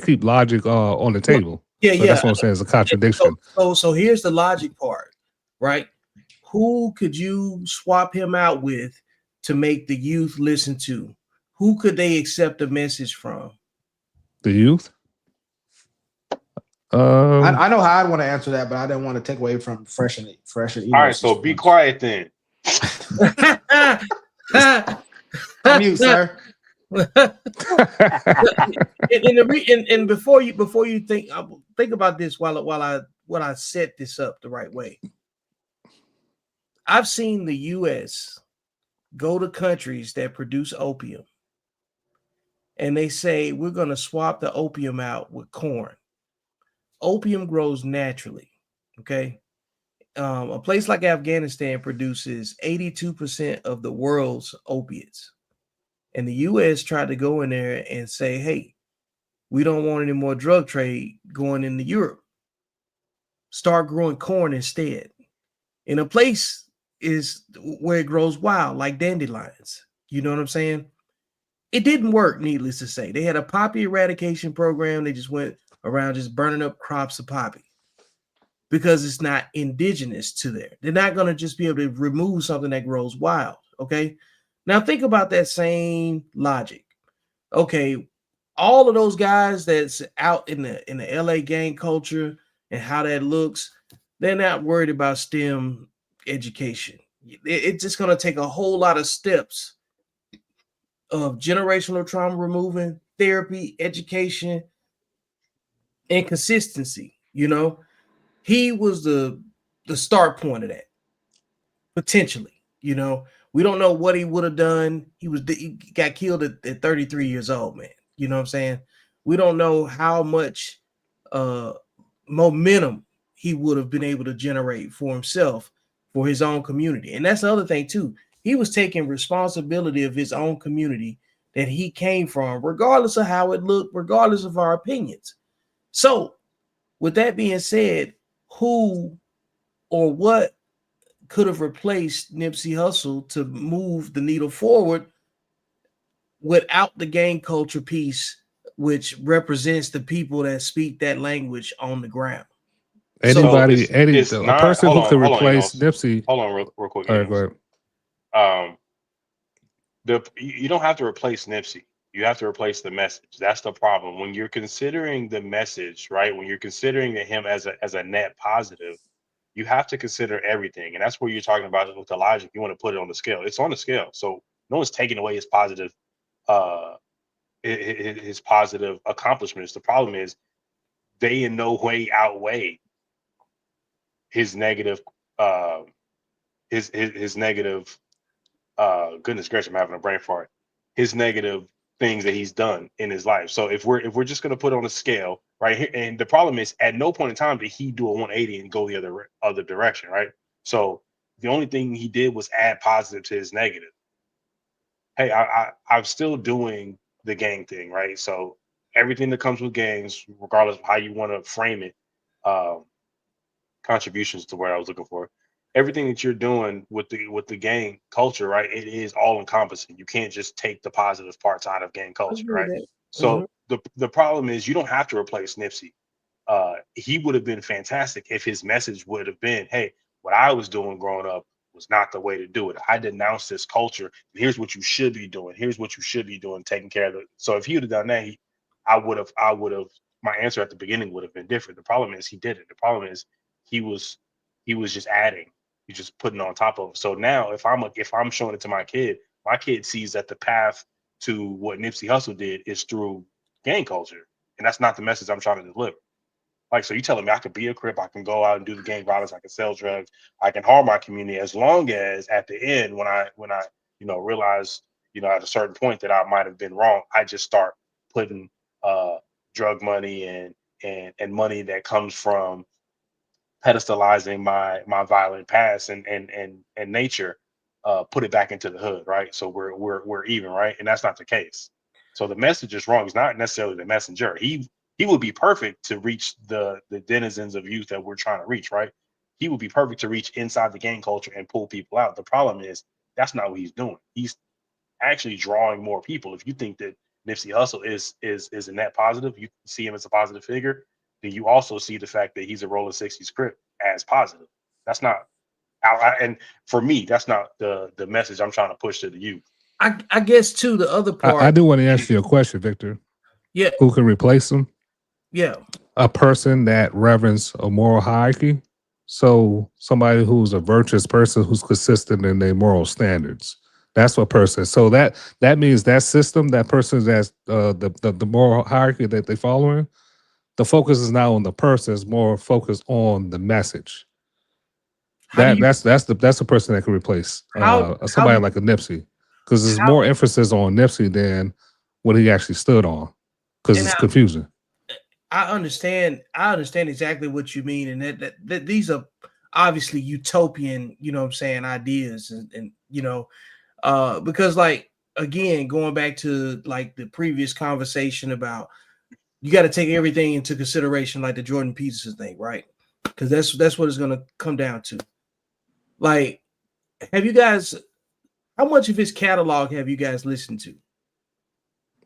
keep logic on the table. Yeah, so that's what I'm saying. It's a contradiction. So here's the logic part, right? Who could you swap him out with to make the youth listen to? Who could they accept a message from? The youth. I know how I'd want to answer that, but I didn't want to take away from fresh and All right, so be quiet then. I'm you, sir. and before you think about this while I set this up the right way. I've seen the U.S. go to countries that produce opium, and they say we're going to swap the opium out with corn. Opium grows naturally. Okay, a place like Afghanistan produces 82% of the world's opiates. And the U.S. tried to go in there and say, hey, we don't want any more drug trade going into Europe. Start growing corn instead. In a place is where it grows wild, like dandelions. You know what I'm saying? It didn't work, needless to say. They had a poppy eradication program. They just went around just burning up crops of poppy because it's not indigenous to there. They're not going to just be able to remove something that grows wild, okay? Now think about that same logic. Okay, all of those guys that's out in the LA gang culture and how that looks, they're not worried about STEM education. It's just going to take a whole lot of steps of generational trauma removing, therapy, education, and consistency. You know, he was the start point of that, potentially, you know. We don't know what he would have done. He got killed at 33 years old, man. You know what I'm saying? We don't know how much momentum he would have been able to generate for himself, for his own community. And that's the other thing too. He was taking responsibility of his own community that he came from, regardless of how it looked, regardless of our opinions. So with that being said, who or what could have replaced Nipsey Hussle to move the needle forward without the gang culture piece, which represents the people that speak that language on the ground? Anybody, so a person who could replace Nipsey. Hold on, real quick. All right, go ahead. You don't have to replace Nipsey. You have to replace the message. That's the problem. When you're considering the message, right? When you're considering him as a net positive, you have to consider everything. And that's where you're talking about with the logic. You want to put it on the scale. It's on the scale. So no one's taking away his positive accomplishments. The problem is they in no way outweigh his negative his negative goodness gracious, I'm having a brain fart. His negative things that he's done in his life. So if we're just gonna put on a scale right here, and the problem is at no point in time did he do a 180 and go the other direction, right? So the only thing he did was add positive to his negative. Hey, I'm still doing the gang thing, right? So everything that comes with gangs, regardless of how you want to frame it, contributions to where I was looking for. Everything that you're doing with the gang culture, right? It is all encompassing. You can't just take the positive parts out of gang culture, right? So the problem is you don't have to replace Nipsey. He would have been fantastic if his message would have been, hey, what I was doing growing up was not the way to do it. I denounced this culture. Here's what you should be doing. Here's what you should be doing, taking care of it. So if he would have done that, I would have, my answer at the beginning would have been different. The problem is he didn't. The problem is he was just adding. He's just putting on top of it. So now if I'm showing it to my kid sees that the path to what Nipsey Hussle did is through gang culture. And that's not the message I'm trying to deliver. Like, so you telling me I could be a Crip, I can go out and do the gang violence, I can sell drugs, I can harm my community, as long as at the end, when I realize, at a certain point that I might have been wrong, I just start putting drug money and money that comes from pedestalizing my violent past and nature, put it back into the hood, right? So we're even, right? And that's not the case. So the message is wrong. It's not necessarily the messenger. He would be perfect to reach the denizens of youth that we're trying to reach, right? He would be perfect to reach inside the gang culture and pull people out. The problem is that's not what he's doing. He's actually drawing more people. If you think that Nipsey Hussle is a net positive, you see him as a positive figure, then you also see the fact that he's a Rolling 60s Crip as positive. That's not, and for me, that's not the message I'm trying to push to the youth. I guess too, the other part. I do want to ask you a question, Victor. Yeah. Who can replace him? Yeah. A person that reverends a moral hierarchy. So somebody who's a virtuous person who's consistent in their moral standards. That's what person. So that means that system, that person that's the moral hierarchy that they following, the focus is not on the person, it's more focused on the message. That's the person that can replace somebody like a Nipsey. Because there's more emphasis on Nipsey than what he actually stood on. Because it's confusing. I understand exactly what you mean, and that these are obviously utopian, ideas, and because, like, again, going back to like the previous conversation about you got to take everything into consideration, like the Jordan Peterson thing, right? Because that's what it's going to come down to. Like, how much of his catalog have you guys listened to?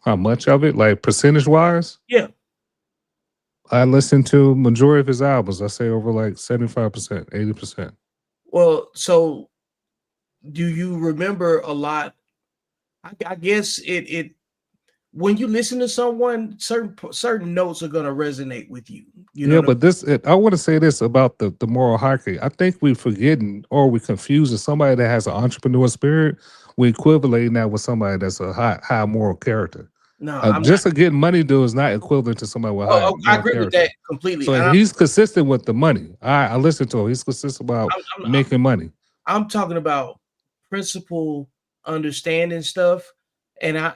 How much of it, like percentage wise? Yeah. I listened to majority of his albums. I say over like 75%, 80%. Well, so do you remember a lot? I guess it when you listen to someone, certain notes are gonna resonate with you. But I want to say this about the moral hierarchy. I think we're forgetting or we're confusing somebody that has an entrepreneur spirit. We're equating that with somebody that's a high moral character. No, just to get money do is not equivalent to somebody with high. I agree with that completely. So he's consistent with the money. I listen to him. He's consistent about making money. I'm talking about principle, understanding stuff, and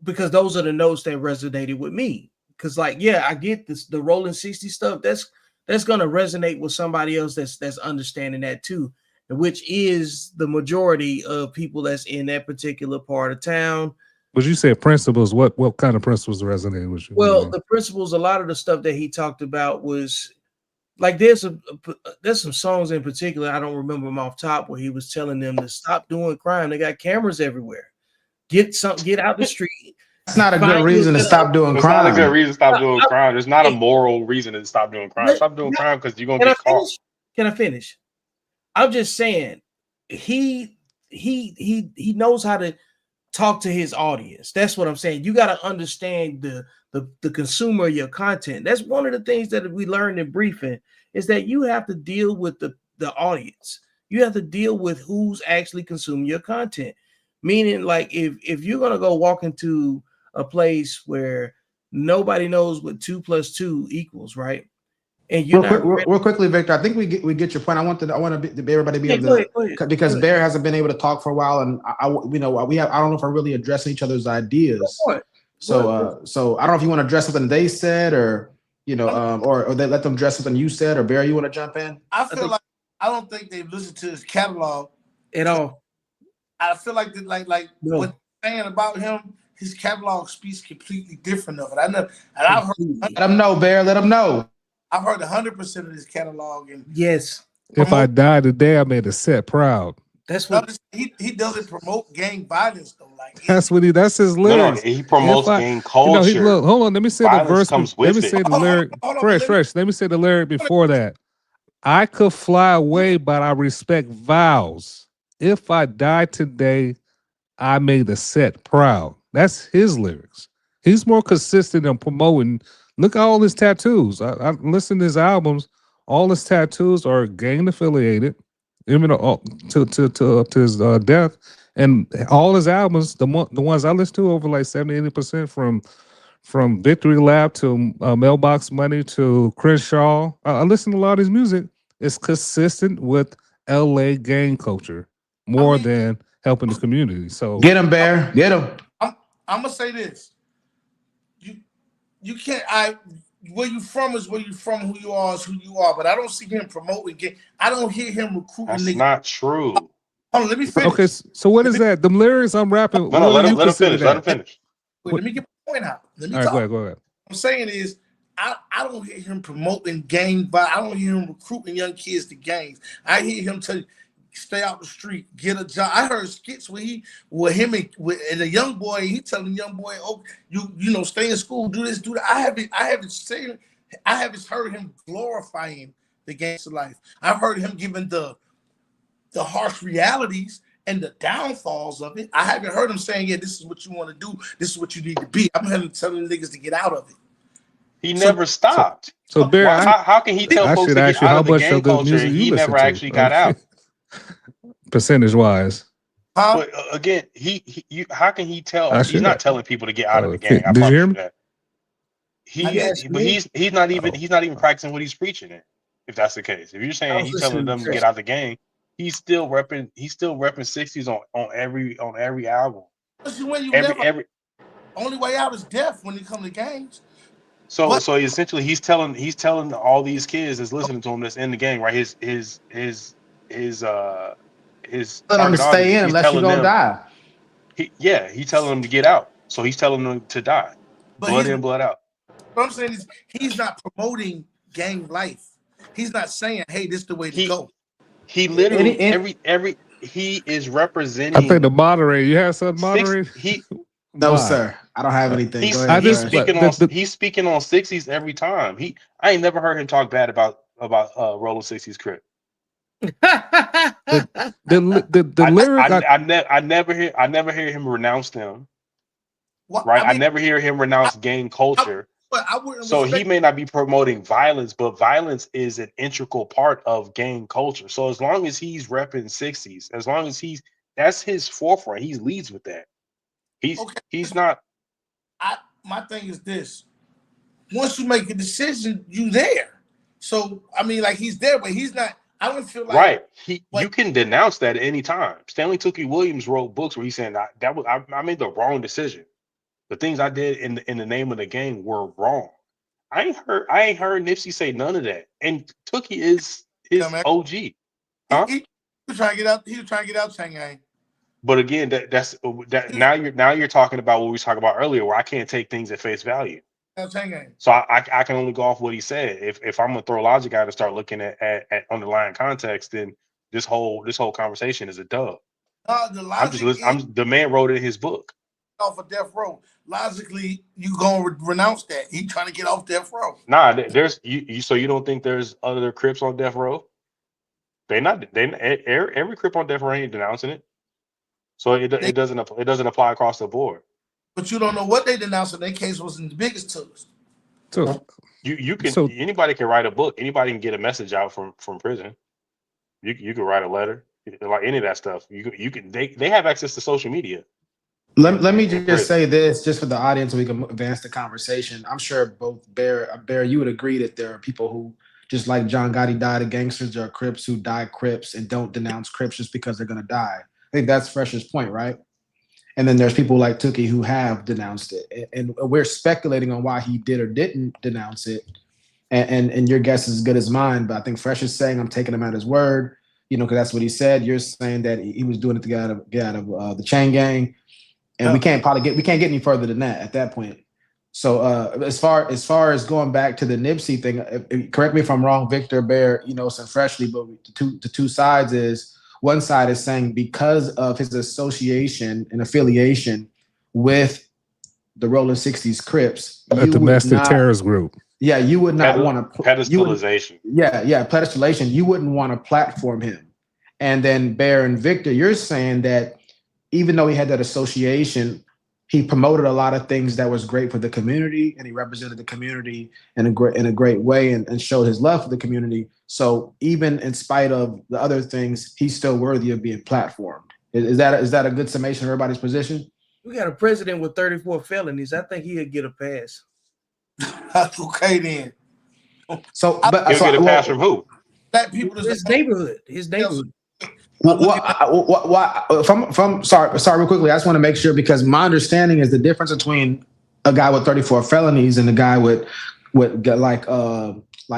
because those are the notes that resonated with me. Because, like, yeah, I get this, the Rolling 60 stuff. That's gonna resonate with somebody else that's understanding that too, which is the majority of people that's in that particular part of town. But you said principles. What kind of principles resonated with you? Well, the principles, a lot of the stuff that he talked about was like there's some songs in particular, I don't remember them off top, where he was telling them to stop doing crime. They got cameras everywhere. Get out the street. That's not a good reason to stop doing crime. It's not a good reason to stop doing crime. There's not a moral reason to stop doing crime. Stop doing crime because you're gonna get caught. Can I finish? I'm just saying he knows how to talk to his audience. That's what I'm saying. You got to understand the consumer of your content. That's one of the things that we learned in briefing, is that you have to deal with the audience. You have to deal with who's actually consuming your content. Meaning, like, if you're gonna go walk into a place where nobody knows what 2 + 2 equals, right? And you're real quickly, Victor, I think we get your point. I want everybody to be able to, because Bear hasn't been able to talk for a while, and I don't know if I'm really addressing each other's ideas. So I don't know if you want to address something they said, or or they let them address something you said, or Bear, you want to jump in? I feel like I don't think they've listened to his catalog at all. I feel like what they're saying about him, his catalog speaks completely different of it. I've heard. Let them know, Bear. Let them know. I've heard 100% of his catalog, and yes. If I die today, I made a set proud. That's what he doesn't promote gang violence though. Like That's his lyrics. No, he promotes gang culture. Hold on, let me say Violence the verse. comes Let with me it. say the lyric. Fresh. Let me say the lyric before that. I could fly away, but I respect vows. If I die today, I made the set proud. That's his lyrics. He's more consistent in promoting. Look at all his tattoos. I listen to his albums. All his tattoos are gang affiliated, even to his death. And all his albums, the ones I listen to, over like 70-80% from Victory Lap to Mailbox Money to Crenshaw. I listen to a lot of his music. It's consistent with LA gang culture more than helping the community. So get him, Bear. Get him. I'm gonna say this. You can't. Where you from is where you from. Who you are is who you are. But I don't see him promoting gang. I don't hear him recruiting. That's niggas. not true. Hold on, let me finish. okay, so what is that? The lyrics I'm rapping. No, let him finish. Let him finish. Wait, let me get my point out. Let me All talk. right, go ahead. What I'm saying is, I don't hear him promoting gang violence. I don't hear him recruiting young kids to gangs. I hear him tell you, stay out the street, get a job. I heard skits where and a young boy, he telling the young boy, oh, you know, stay in school, do this, do that. I haven't heard him glorifying the gangster life. I've heard him giving the harsh realities and the downfalls of it. I haven't heard him saying, yeah, this is what you want to do, this is what you need to be. I'm having telling niggas to get out of it. He never stopped. So Bear, how can he tell folks to get out of the gang culture and he never actually got out? Percentage wise. But again, how can he tell? He's not telling people to get out of the gang. I Did you hear promise me? you that. But he's not even practicing what he's preaching in. If that's the case, if you're saying he's telling them to get out of the gang, he's still repping 60s on every album. Only way out is death when it comes to gangs. So essentially, he's telling all these kids that's listening to him that's in the gang, right? His Let them stay in unless you're gonna die. He's telling them to get out. So he's telling them to die. Blood in, blood out. What I'm saying is he's not promoting gang life. He's not saying, hey, this is the way to go. He literally he is representing. I think the moderator. You have something moderate? No, sir. I don't have anything. He's speaking on 60s every time. I ain't never heard him talk bad about Rolling 60s Crip. the lyric. I never hear him renounce them. Right? I never hear him renounce gang culture. So he may not be promoting violence, but violence is an integral part of gang culture. So as long as he's repping 60s, as long as that's his forefront, he leads with that. He's not. My thing is this: once you make a decision, you there. So I mean, like he's there, but he's not. I don't feel like right. You can denounce that at any time. Stanley Tookie Williams wrote books where he's saying I made the wrong decision. The things I did in the name of the gang were wrong. I ain't heard Nipsey say none of that. And Tookie is his OG. Huh? He was trying to get out. He was trying to get out Shanghai. But again, that's now you're talking about what we were talking about earlier, where I can't take things at face value. So I can only go off what he said. If I'm gonna throw logic out and start looking at underlying context, then this whole conversation is a dub. The man wrote it in his book. Off of death row. Logically, you gonna renounce that. He trying to get off death row. Nah, there's you. So you don't think there's other Crips on death row? Every Crip on death row ain't denouncing it. So it doesn't apply across the board. But you don't know what they denounced, and their case wasn't the biggest to us. So anybody can write a book. Anybody can get a message out from prison. You can write a letter, like any of that stuff. You can they have access to social media. Let me just say this, just for the audience, so we can advance the conversation. I'm sure both Bear, you would agree that there are people who, just like John Gotti died of gangsters, there are Crips who die Crips and don't denounce Crips just because they're gonna die. I think that's Fresh's point, right? And then there's people like Tookie who have denounced it, and we're speculating on why he did or didn't denounce it. And your guess is as good as mine, but I think Fresh is saying I'm taking him at his word, because that's what he said. You're saying that he was doing it to get out of the chain gang. and we can't get any further than that at that point. So as far as going back to the Nipsey thing, correct me if I'm wrong, Victor, Bear, some freshly, but the two sides is, one side is saying because of his association and affiliation with the Rolling 60s Crips, a domestic terrorist group. Yeah, you would not want to pedestalization. Pedestalization. You wouldn't want to platform him. And then Bear and Victor, you're saying that even though he had that association, he promoted a lot of things that was great for the community, and he represented the community in a great way, and showed his love for the community. So even in spite of the other things, he's still worthy of being platformed. Is that a good summation of everybody's position? We got a president with 34 felonies. I think he'll get a pass. Okay, then. So, he'll get a pass from who? Black people. His neighborhood. His neighborhood. Sorry, real quickly. I just want to make sure, because my understanding is the difference between a guy with 34 felonies and a guy with like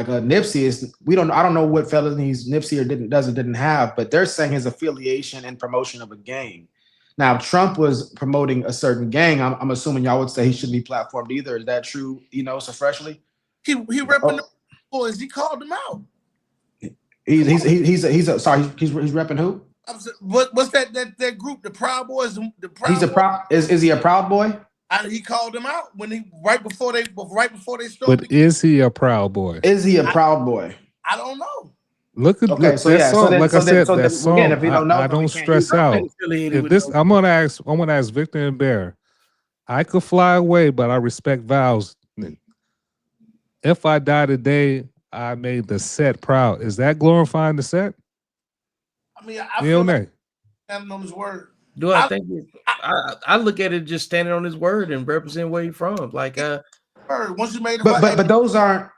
Nipsey is I don't know what felonies Nipsey didn't have, but they're saying his affiliation and promotion of a gang. Now, if Trump was promoting a certain gang, I'm assuming y'all would say he shouldn't be platformed either. Is that true? So freshly, he repping the boys. He called them out. He's repping who? What's that group? The Proud Boys. The Proud. Is he a Proud Boy? He called them out when he right before they started. But is he a Proud Boy? Is he a Proud Boy? I don't know. Look at that song. Like I said, that song. Again, if you don't know, I don't stress out. If this, I'm gonna ask Victor and Bear. I could fly away, but I respect vows. If I die today, I made the set proud. Is that glorifying the set? I mean, I feel like standing on his word. Do I think I look at it just standing on his word and represent where he's from. Like once you made it, but those aren't.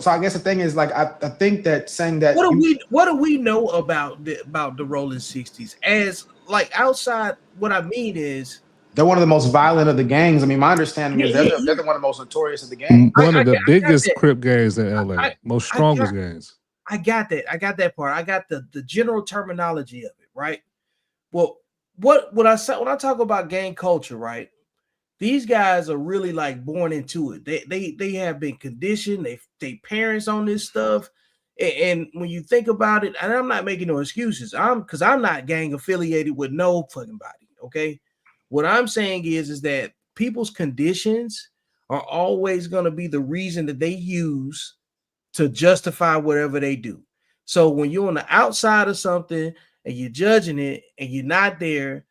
So I guess the thing is, like, I think that saying that. What do we know about the Rolling 60s? As like outside, what I mean is they're one of the most violent of the gangs. I mean, my understanding is they're one of the most notorious of the gangs. One of the biggest Crip gangs in LA, most strongest gangs. I got that part. I got the general terminology of it, right? Well, when I talk about gang culture, right? These guys are really like born into it. They have been conditioned. They parents on this stuff. And when you think about it, and I'm not making no excuses. I'm not gang affiliated with no fucking body. Okay. What I'm saying is that people's conditions are always going to be the reason that they use to justify whatever they do. So when you're on the outside of something and you're judging it and you're not there,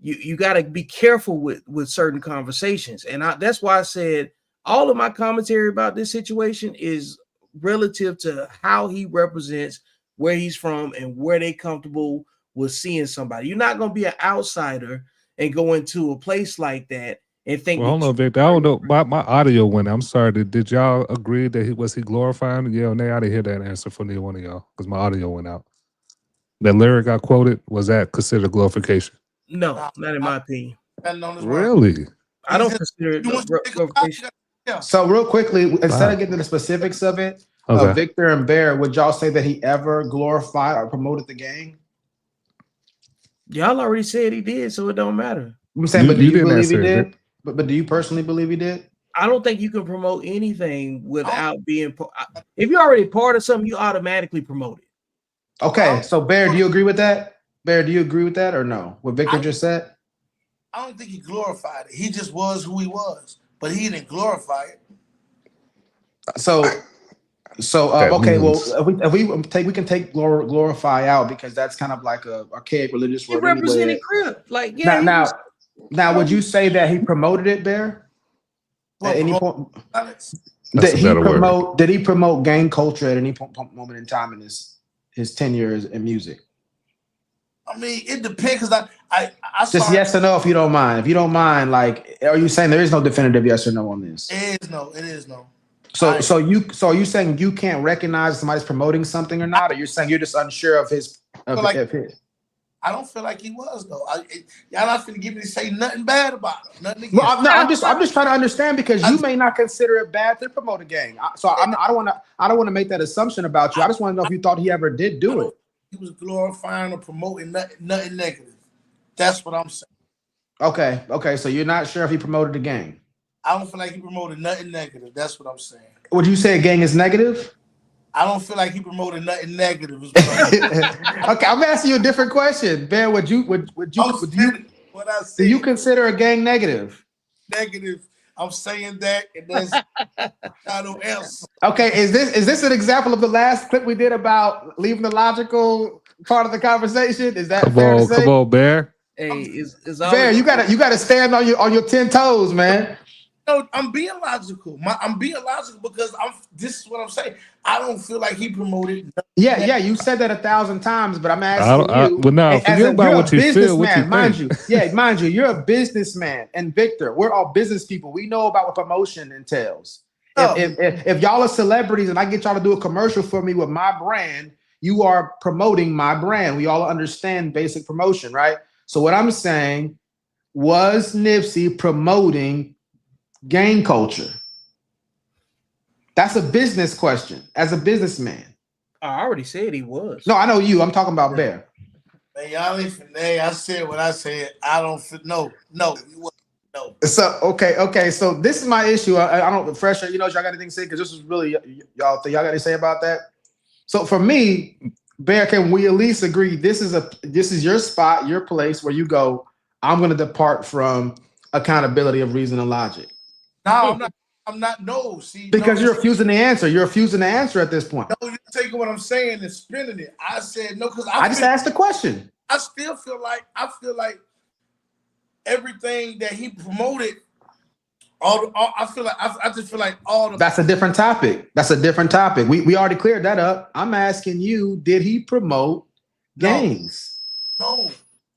you got to be careful with certain conversations. And that's why I said all of my commentary about this situation is relative to how he represents where he's from and where they comfortable with seeing somebody. You're not going to be an outsider and go into a place like that and think. Well, hold on, Victor. I don't know. My audio went. I'm sorry. Did y'all agree that he was glorifying? Yeah, or nay? I didn't hear that answer from neither one of y'all because my audio went out. That lyric I quoted, was that considered glorification? No, not in my opinion. Really? I don't consider it glorification. So real quickly, instead of getting to the specifics of it, Victor and Bear, would y'all say that he ever glorified or promoted the gang? Y'all already said he did, so it don't matter. I'm saying, but do you believe he did? But do you personally believe he did? I don't think you can promote anything without being. If you're already part of something, you automatically promote it. Okay, so Bear, do you agree with that? Bear, do you agree with that or no? What Victor just said? I don't think he glorified it. He just was who he was, but he didn't glorify it. So okay, well, if we can take glorify out because that's kind of like a archaic religious word. He represented Crip, like yeah. Now, would you say that he promoted it, Bear? At any point, did he promote gang culture at any moment in time in his 10 years in music? I mean, it depends because I just yes or no if you don't mind. If you don't mind, like, are you saying there is no definitive yes or no on this? It is no. So are you saying you can't recognize somebody's promoting something or not, or you're saying you're just unsure of his? I don't feel like he was though. Y'all not finna give me to say nothing bad about him. Nothing against. Well, I'm just trying to understand because you may not consider it bad to promote a gang. So I don't want to make that assumption about you. I just want to know if you thought he ever did do it. He was glorifying or promoting nothing negative. That's what I'm saying. Okay. So you're not sure if he promoted the gang? I don't feel like he promoted nothing negative. That's what I'm saying. Would you say a gang is negative? I don't feel like he promoted nothing negative. Okay, I'm asking you a different question. Bear, do you consider a gang negative? Negative. I'm saying that, and there's no else. Okay, is this an example of the last clip we did about leaving the logical part of the conversation? Is that fair to say? Come on, Bear. Hey, is Bear, you gotta stand on your 10 toes, man. No, I'm being logical. I'm being logical because this is what I'm saying. I don't feel like he promoted. Yeah, you said that 1,000 times, but I'm asking you. Well, no, forget about what you feel, what you think. Mind you, you're a businessman, and Victor, we're all business people. We know about what promotion entails. If y'all are celebrities and I get y'all to do a commercial for me with my brand, you are promoting my brand. We all understand basic promotion, right? So what I'm saying, was Nipsey promoting gang culture? That's a business question. As a businessman, I already said he was. No, I know you. I'm talking about Bear. Man, y'all ain't finna. I said what I said. I don't fit. No. No. So okay. So this is my issue. I don't fresher. Y'all got anything to say? Because this is really y'all got anything to say about that? So for me, Bear, can we at least agree this is your spot, your place where you go, I'm going to depart from accountability of reason and logic? No, I'm not. No, see, because you're refusing the answer. You're refusing the answer at this point. No, you're taking what I'm saying and spinning it. I said no because I just asked the question. I still feel like everything that he promoted. I just feel like all the. That's a different topic. We already cleared that up. I'm asking you, did he promote gangs? No,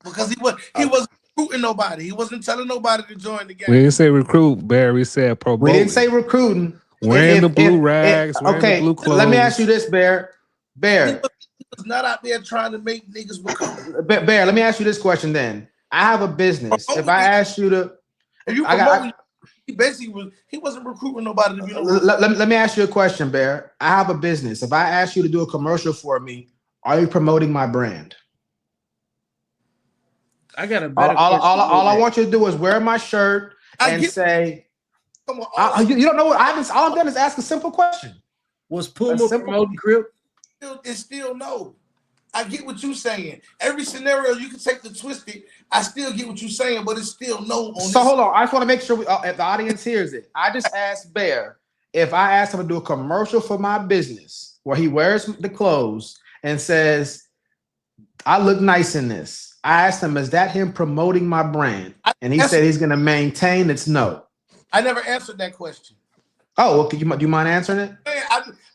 because he wasn't recruiting nobody. He wasn't telling nobody to join the gang. We didn't say recruit, Bear. We said promote. We didn't say recruiting. Wearing the blue rags. Wearing the blue clothes. Let me ask you this, Bear. He was not out there trying to make niggas become. Bear, let me ask you this question then. I have a business. If I ask you to, he wasn't recruiting nobody to be. Let me ask you a question, Bear. I have a business. If I ask you to do a commercial for me, are you promoting my brand? I got a better all I want you to do is wear my shirt and say, you don't know what all I've done is ask a simple question. Was Puma promoting Crip? It's still no. I get what you're saying. Every scenario you can take the twisted. I still get what you're saying, but it's still no. Hold on. I just want to make sure if the audience hears it. I just asked Bear if I asked him to do a commercial for my business where he wears the clothes and says, "I look nice in this." I asked him, "Is that him promoting my brand?" And he said he's going to maintain. It's no. I never answered that question. Oh, well, do you mind answering it?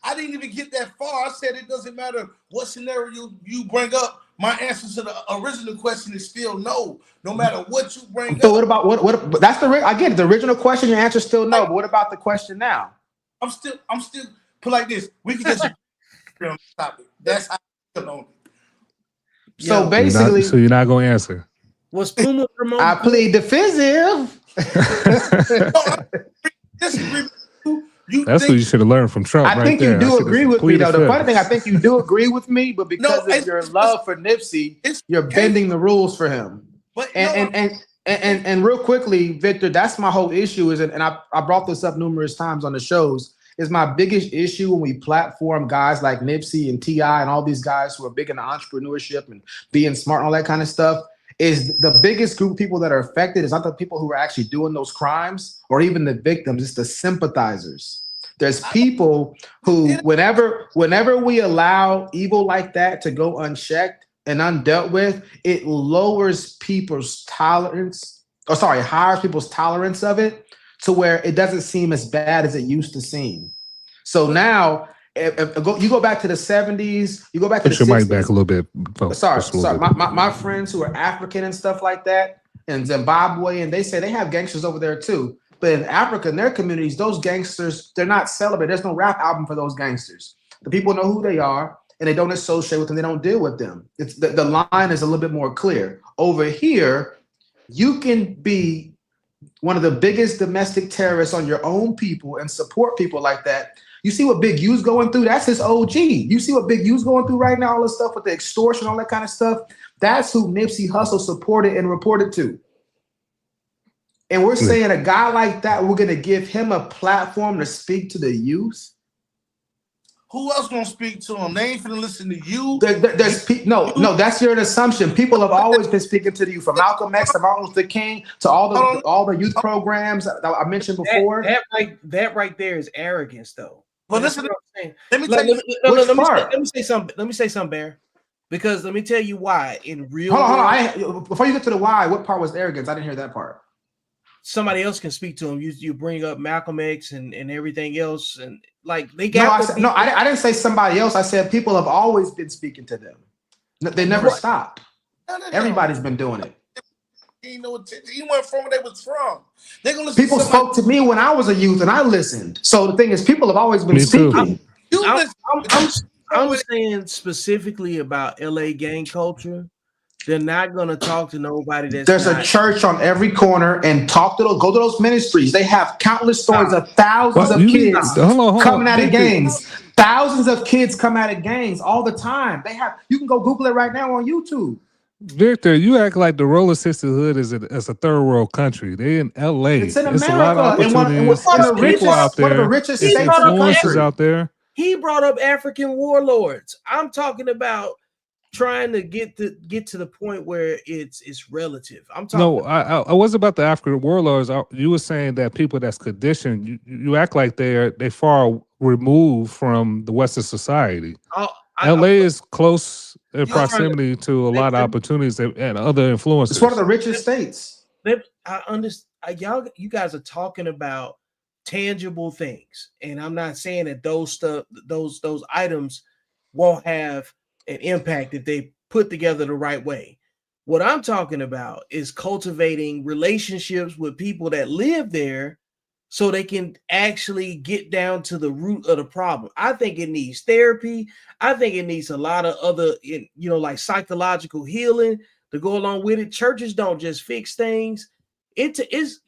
I didn't even get that far. I said it doesn't matter what scenario you bring up. My answer to the original question is still no. No matter what you bring up. So what about what? That's the original question. Your answer is still no. But what about the question now? I'm still put like this. We can just topic. That's how I feel on it. So basically, you're not going to answer. Was Puma promoting? I plead defensive. That's what you should have learned from Trump. I think you do agree with me, though. The funny thing, I think you do agree with me, but because of your love for Nipsey, you're bending the rules for him. And real quickly, Victor, that's my whole issue. And I brought this up numerous times on the shows. Is my biggest issue when we platform guys like Nipsey and T.I. and all these guys who are big into entrepreneurship and being smart and all that kind of stuff. Is the biggest group of people that are affected is not the people who are actually doing those crimes or even the victims, it's the sympathizers. There's people who, whenever we allow evil like that to go unchecked and undealt with, it lowers people's tolerance, higher people's tolerance of it to where it doesn't seem as bad as it used to seem. So now, if you go back to the 70s, you go back to the 60s. Put your mic back a little bit. Sorry. My friends who are African and stuff like that, in Zimbabwe, and they say they have gangsters over there too. But in Africa, in their communities, those gangsters, they're not celebrated. There's no rap album for those gangsters. The people know who they are, and they don't associate with them. They don't deal with them. It's the line is a little bit more clear. Over here, you can be one of the biggest domestic terrorists on your own people and support people like that. You see what Big U's going through? That's his OG. You see what Big U's going through right now, all this stuff with the extortion, all that kind of stuff? That's who Nipsey Hussle supported and reported to. And we're saying a guy like that, we're going to give him a platform to speak to the youth. Who else gonna speak to him? They ain't finna listen to you. No, that's your assumption. People have always been speaking to you, from Malcolm X to Martin Luther King to all the youth programs that I mentioned before. That right there is arrogance, though. Well, listen. Let me say something. Let me say something, Bear. Because let me tell you why. In real, hold on. Before you get to the why, what part was arrogance? I didn't hear that part. Somebody else can speak to him. You bring up Malcolm X and everything else, and like they got. I didn't say somebody else. I said people have always been speaking to them. They never stopped. Everybody's been doing it. He went from where they was from. They're gonna listen. People spoke to me when I was a youth, and I listened. So the thing is, people have always been speaking. I'm saying specifically about LA gang culture. They're not gonna talk to nobody. There's a church on every corner, and go to those ministries. They have countless stories of thousands of kids coming out of gangs. Thousands of kids come out of gangs all the time. You can go Google it right now on YouTube. Victor, you act like the roller sisterhood is a third world country. They in LA. It's in It's America. a lot of opportunities. One of the richest states in the country. Out there. He brought up African warlords. I'm talking about trying to get to the point where it's relative. I'm talking. No, I wasn't about the African warlords. You were saying that people that's conditioned. You act like they far removed from the Western society. LA is close in proximity to a lot of opportunities and other influences. It's one of the richest states. I understand. You guys are talking about tangible things, and I'm not saying that those items won't have an impact if they put together the right way. What I'm talking about is cultivating relationships with people that live there so they can actually get down to the root of the problem. I think it needs therapy. I think it needs a lot of other, like psychological healing to go along with it. Churches don't just fix things. If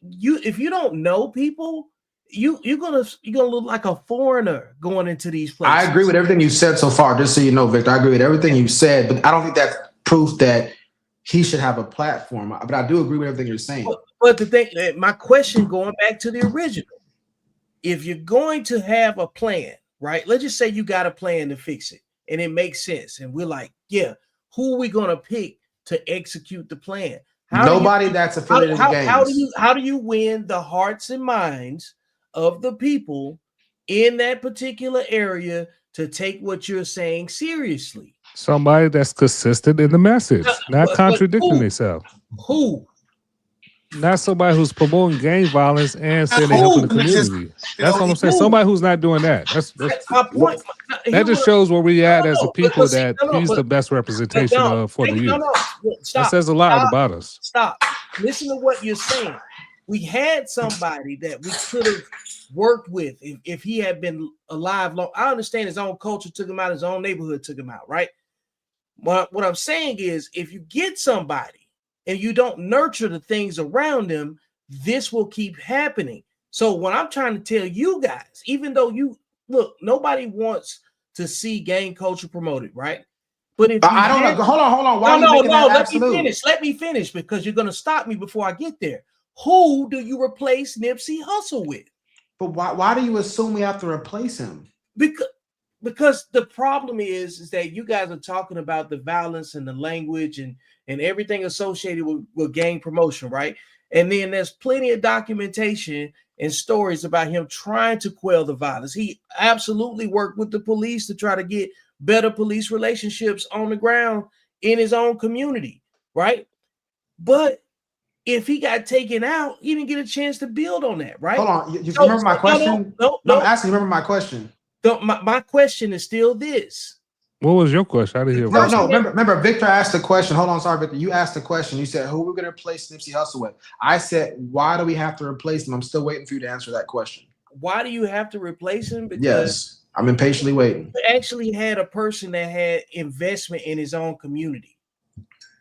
you don't know people, you're gonna look like a foreigner going into these places. I agree with everything you said so far. Just so you know, Victor, I agree with everything you said, but I don't think that's proof that he should have a platform. But I do agree with everything you're saying. But the thing, my question, going back to the original, if you're going to have a plan, right? Let's just say you got a plan to fix it, and it makes sense, and we're like, yeah, who are we gonna pick to execute the plan? Nobody that's affiliated with gangs. How do you win the hearts and minds of the people in that particular area to take what you're saying seriously? Somebody that's consistent in the message, not contradicting themselves. Who? Not somebody who's promoting gang violence and saying they're helping the community. That's what I'm saying. Somebody who's not doing that. That's my point. That just shows where we at as a people that he's the best representation for the youth. That says a lot about us. Stop. Listen to what you're saying. We had somebody that we could have worked with if he had been alive long. I understand his own culture took him out, his own neighborhood took him out, right? But what I'm saying is, if you get somebody and you don't nurture the things around them, this will keep happening. So what I'm trying to tell you guys, even though nobody wants to see gang culture promoted, right? But if I don't know, hold on. Why let me finish because you're going to stop me before I get there. Who do you replace Nipsey Hussle with? But why do you assume we have to replace him? Because the problem is that you guys are talking about the violence and the language and everything associated with gang promotion, right? And then there's plenty of documentation and stories about him trying to quell the violence. He absolutely worked with the police to try to get better police relationships on the ground in his own community, right? But if he got taken out, he didn't get a chance to build on that, right? Hold on, you remember my question? No, I'm asking. Remember my question? My question is still this. What was your question? I didn't hear. No. Remember, Victor asked the question. Hold on, sorry, Victor. You asked the question. You said, "Who are we going to replace Nipsey Hussle with?" I said, "Why do we have to replace him?" I'm still waiting for you to answer that question. Why do you have to replace him? Because yes, I'm impatiently waiting. We actually had a person that had investment in his own community.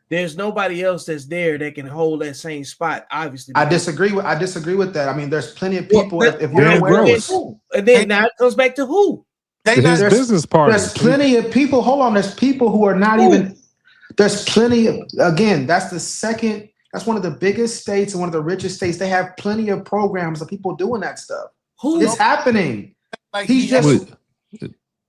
There's nobody else that's there that can hold that same spot. Obviously, I disagree with that. I mean, there's plenty of people. If you're aware, and then now it comes back to who? His business partners. There's plenty of people. Hold on. There's people who are not even. There's plenty of. Again, that's the second That's one of the biggest states and one of the richest states. They have plenty of programs of people doing that stuff. It's happening. Like He's just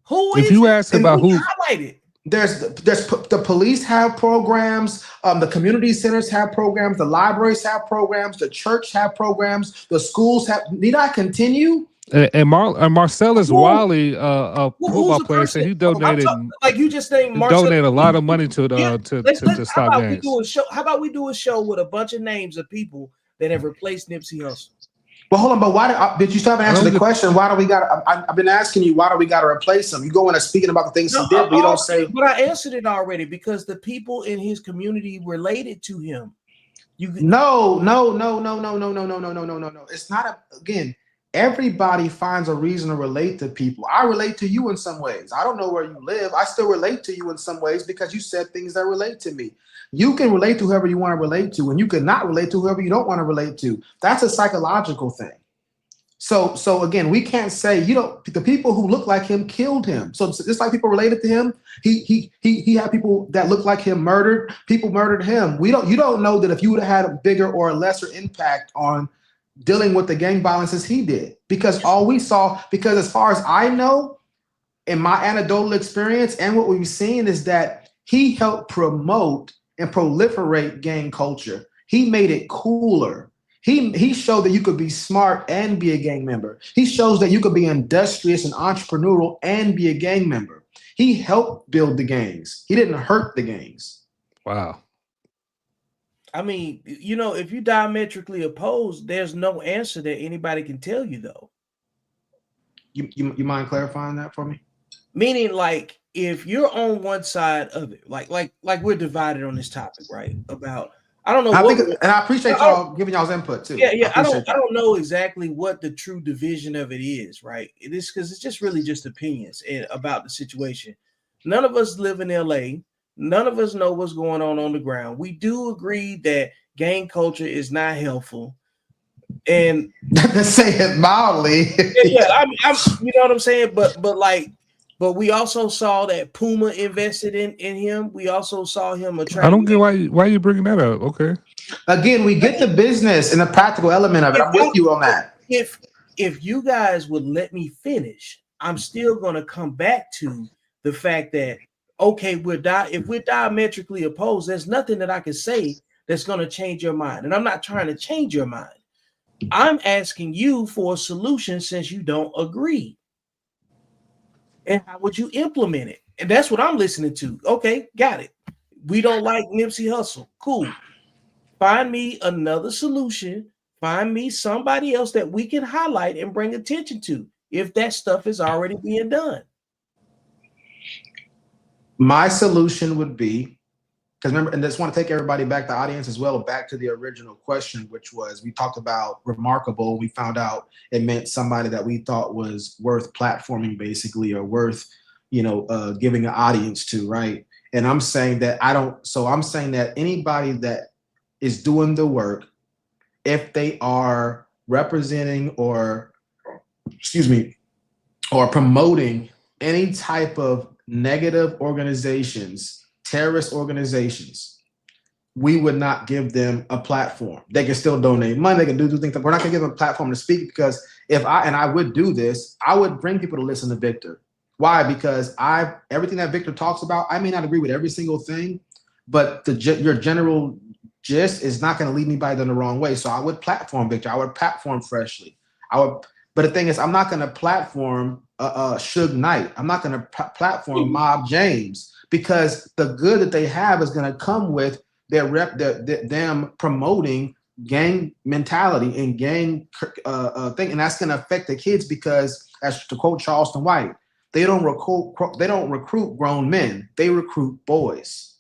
who if is you it? ask about who highlighted. There's the police have programs, the community centers have programs, the libraries have programs, the church have programs, the schools have. Need I continue? and Marcellus Wiley, a football player, said he donated Like you just named Marcellus. donated a lot of money to the to How stop about we gangs. do a show? How about we do a show with a bunch of names of people that have replaced Nipsey Hussle? Well, hold on, but why did you still haven't answered the question? Why do we got? I've been asking you, why do we got to replace him? You go in and speaking about the things he did, but you don't say. But I answered it already because the people in his community related to him. No. It's not again. Everybody finds a reason to relate to people. I relate to you in some ways. I don't know where you live. I still relate to you in some ways because you said things that relate to me. You can relate to whoever you want to relate to, and you can not relate to whoever you don't want to relate to. That's a psychological thing. So again, we can't say the people who look like him killed him. So just like people related to him, he had people that look like him murdered. People murdered him. You don't know that if you would have had a bigger or a lesser impact on dealing with the gang violence as he did, because as far as I know, in my anecdotal experience and what we've seen is that he helped promote and proliferate gang culture. He made it cooler. He showed that you could be smart and be a gang member. He shows that you could be industrious and entrepreneurial and be a gang member. He helped build the gangs. He didn't hurt the gangs. Wow. I mean, if you diametrically opposed, there's no answer that anybody can tell you, though. You mind clarifying that for me? Meaning, like, if you're on one side of it, like we're divided on this topic, right? About I don't know. And I appreciate y'all giving y'all's input too. Yeah. I don't know exactly what the true division of it is, right? It is because it's just really just opinions about the situation. None of us live in LA. None of us know what's going on the ground. We do agree that gang culture is not helpful. And to say it mildly. I'm you know what I'm saying? But we also saw that Puma invested in him. We also saw him attract. I don't get why you bringing that up. Okay. Again, we get the business and the practical element of it. I'm with you on that. If you guys would let me finish, I'm still going to come back to the fact that okay, if we're diametrically opposed, there's nothing that I can say that's going to change your mind. And I'm not trying to change your mind. I'm asking you for a solution since you don't agree. And how would you implement it? And that's what I'm listening to. Okay, got it. We don't like Nipsey Hussle. Cool. Find me another solution. Find me somebody else that we can highlight and bring attention to if that stuff is already being done. My solution would be, because remember, and I just want to take everybody back, the audience as well, back to the original question, which was we talked about remarkable. We found out it meant somebody that we thought was worth platforming, basically, or worth, giving an audience to, right? And I'm saying that I'm saying that anybody that is doing the work, if they are representing or promoting any type of negative organizations, terrorist organizations, we would not give them a platform. They can still donate money. They can do things. We're not going to give them a platform to speak because I would do this, I would bring people to listen to Victor. Why? Because everything that Victor talks about, I may not agree with every single thing, but your general gist is not going to lead anybody in the wrong way. So I would platform Victor. I would platform Freshly. But the thing is, I'm not going to platform Suge Knight. I'm not going to platform Mob James, because the good that they have is going to come with them promoting gang mentality and gang thing, and that's going to affect the kids because, as to quote Charleston White, they don't recruit grown men, they recruit boys.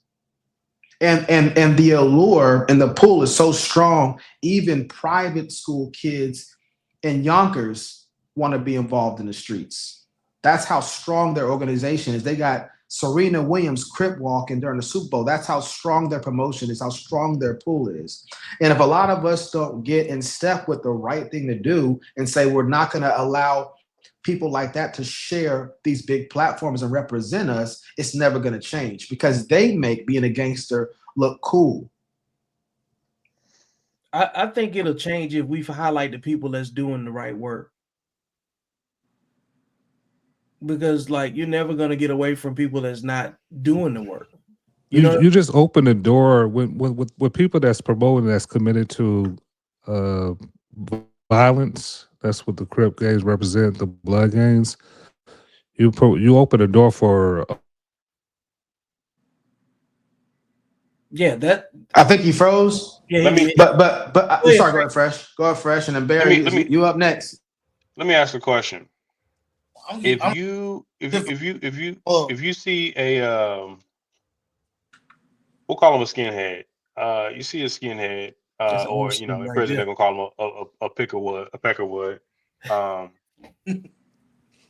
And the allure and the pull is so strong, even private school kids in Yonkers want to be involved in the streets. That's how strong their organization is. They got Serena Williams crip walking during the Super Bowl. That's how strong their promotion is, how strong their pull is. And if a lot of us don't get in step with the right thing to do and say we're not going to allow people like that to share these big platforms and represent us, it's never going to change, because they make being a gangster look cool. I think it'll change if we highlight the people that's doing the right work. Because like you're never gonna get away from people that's not doing the work. You just open the door with people that's promoting, that's committed to violence. That's what the Crip gangs represent, the blood gangs. You open the door for. Yeah, that. I think he froze. Yeah, but Wait, sorry. Go ahead, fresh. Go ahead, fresh, and then Barry, you up next. Let me ask a question. If you see a we'll call him a skinhead. You see a skinhead, or in prison they're gonna call him a peckerwood.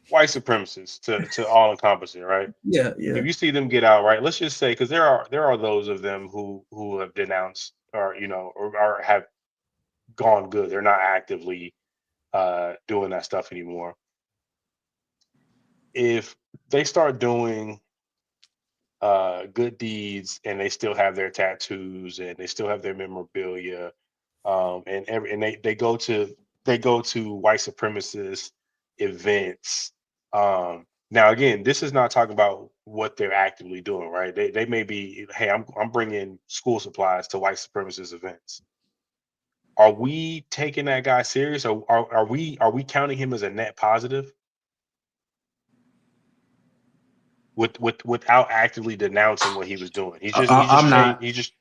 White supremacists to all encompassing, right? Yeah. If you see them get out, right? Let's just say, because there are those of them who have denounced or or have gone good. They're not actively doing that stuff anymore. If they start doing good deeds and they still have their tattoos and they still have their memorabilia, and they go to white supremacist events. Now again, this is not talking about what they're actively doing, right? They may be, hey, I'm bringing school supplies to white supremacist events. Are we taking that guy serious, or are we counting him as a net positive? Without actively denouncing what he was doing. He just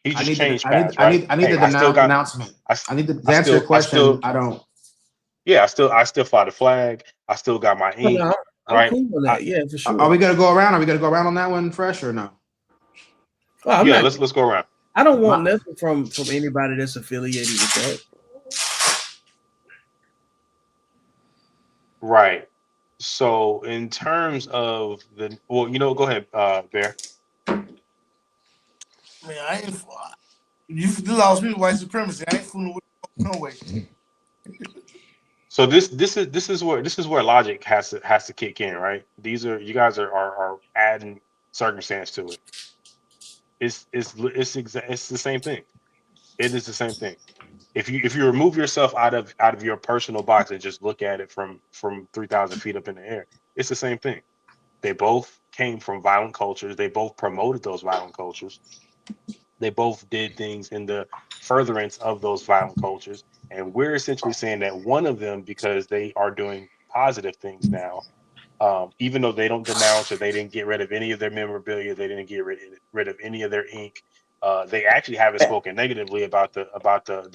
changed paths, right? I need the announcement. I need to answer your question. I don't. Yeah, I still fly the flag. I still got my ink. I'm cool with that. Yeah, for sure. Are we gonna go around? Are we gonna go around on that one, fresh or no? Well, let's go around. I don't want nothing from anybody that's affiliated with that. Right. So in terms of go ahead, Bear. Man, you lost me to white supremacy. I ain't fooling with no way. So this is where logic has to kick in, right? You guys are adding circumstance to it. It's the same thing. It is the same thing. If you remove yourself out of your personal box and just look at it from 3,000 feet up in the air, it's the same thing. They both came from violent cultures. They both promoted those violent cultures. They both did things in the furtherance of those violent cultures. And we're essentially saying that one of them, because they are doing positive things now, even though they don't denounce or they didn't get rid of any of their memorabilia, they didn't get rid of any of their ink. They actually haven't spoken negatively about the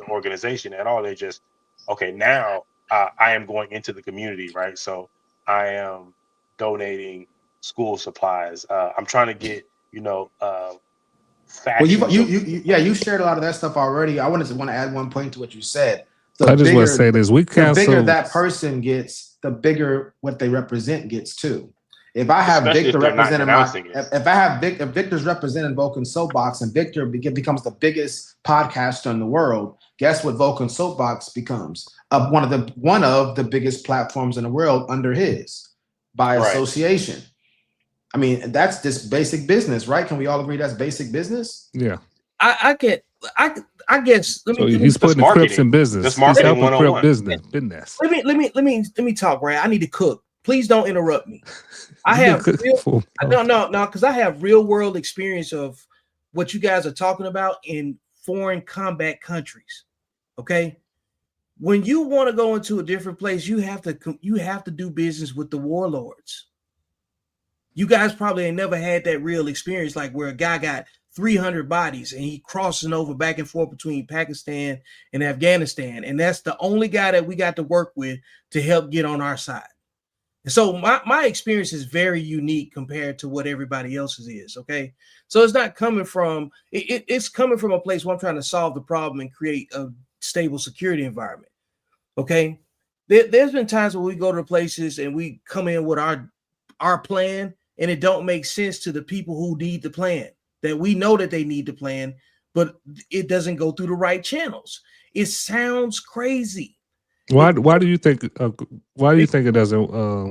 organization at all. They just, okay, now I am going into the community, right? So I am donating school supplies. I'm trying to get, well, you shared a lot of that stuff already. I want to add one point to what you said. I just want to say this: the bigger that person gets, the bigger what they represent gets too. If I have Victor representing if Victor's representing Vulcan Soapbox and Victor becomes the biggest podcaster in the world, guess what Vulcan Soapbox becomes? One of the biggest platforms in the world under his by association. I mean, that's just basic business, right? Can we all agree that's basic business? Yeah. I guess. He's putting the Crips in business. That's marketing 101. Business. Let me talk, right? I need to cook. Please don't interrupt me. I have because I have real world experience of what you guys are talking about in foreign combat countries. Okay, when you want to go into a different place, you have to do business with the warlords. You guys probably ain't never had that real experience, like where a guy got 300 bodies and he crossing over back and forth between Pakistan and Afghanistan, and that's the only guy that we got to work with to help get on our side. And so my experience is very unique compared to what everybody else's is. Okay, so it's not coming from it's coming from a place where I'm trying to solve the problem and create a stable security environment. Okay, there's been times where we go to places and we come in with our plan, and it don't make sense to the people who need the plan, that we know that they need the plan, but it doesn't go through the right channels. It sounds crazy. Why do you think it doesn't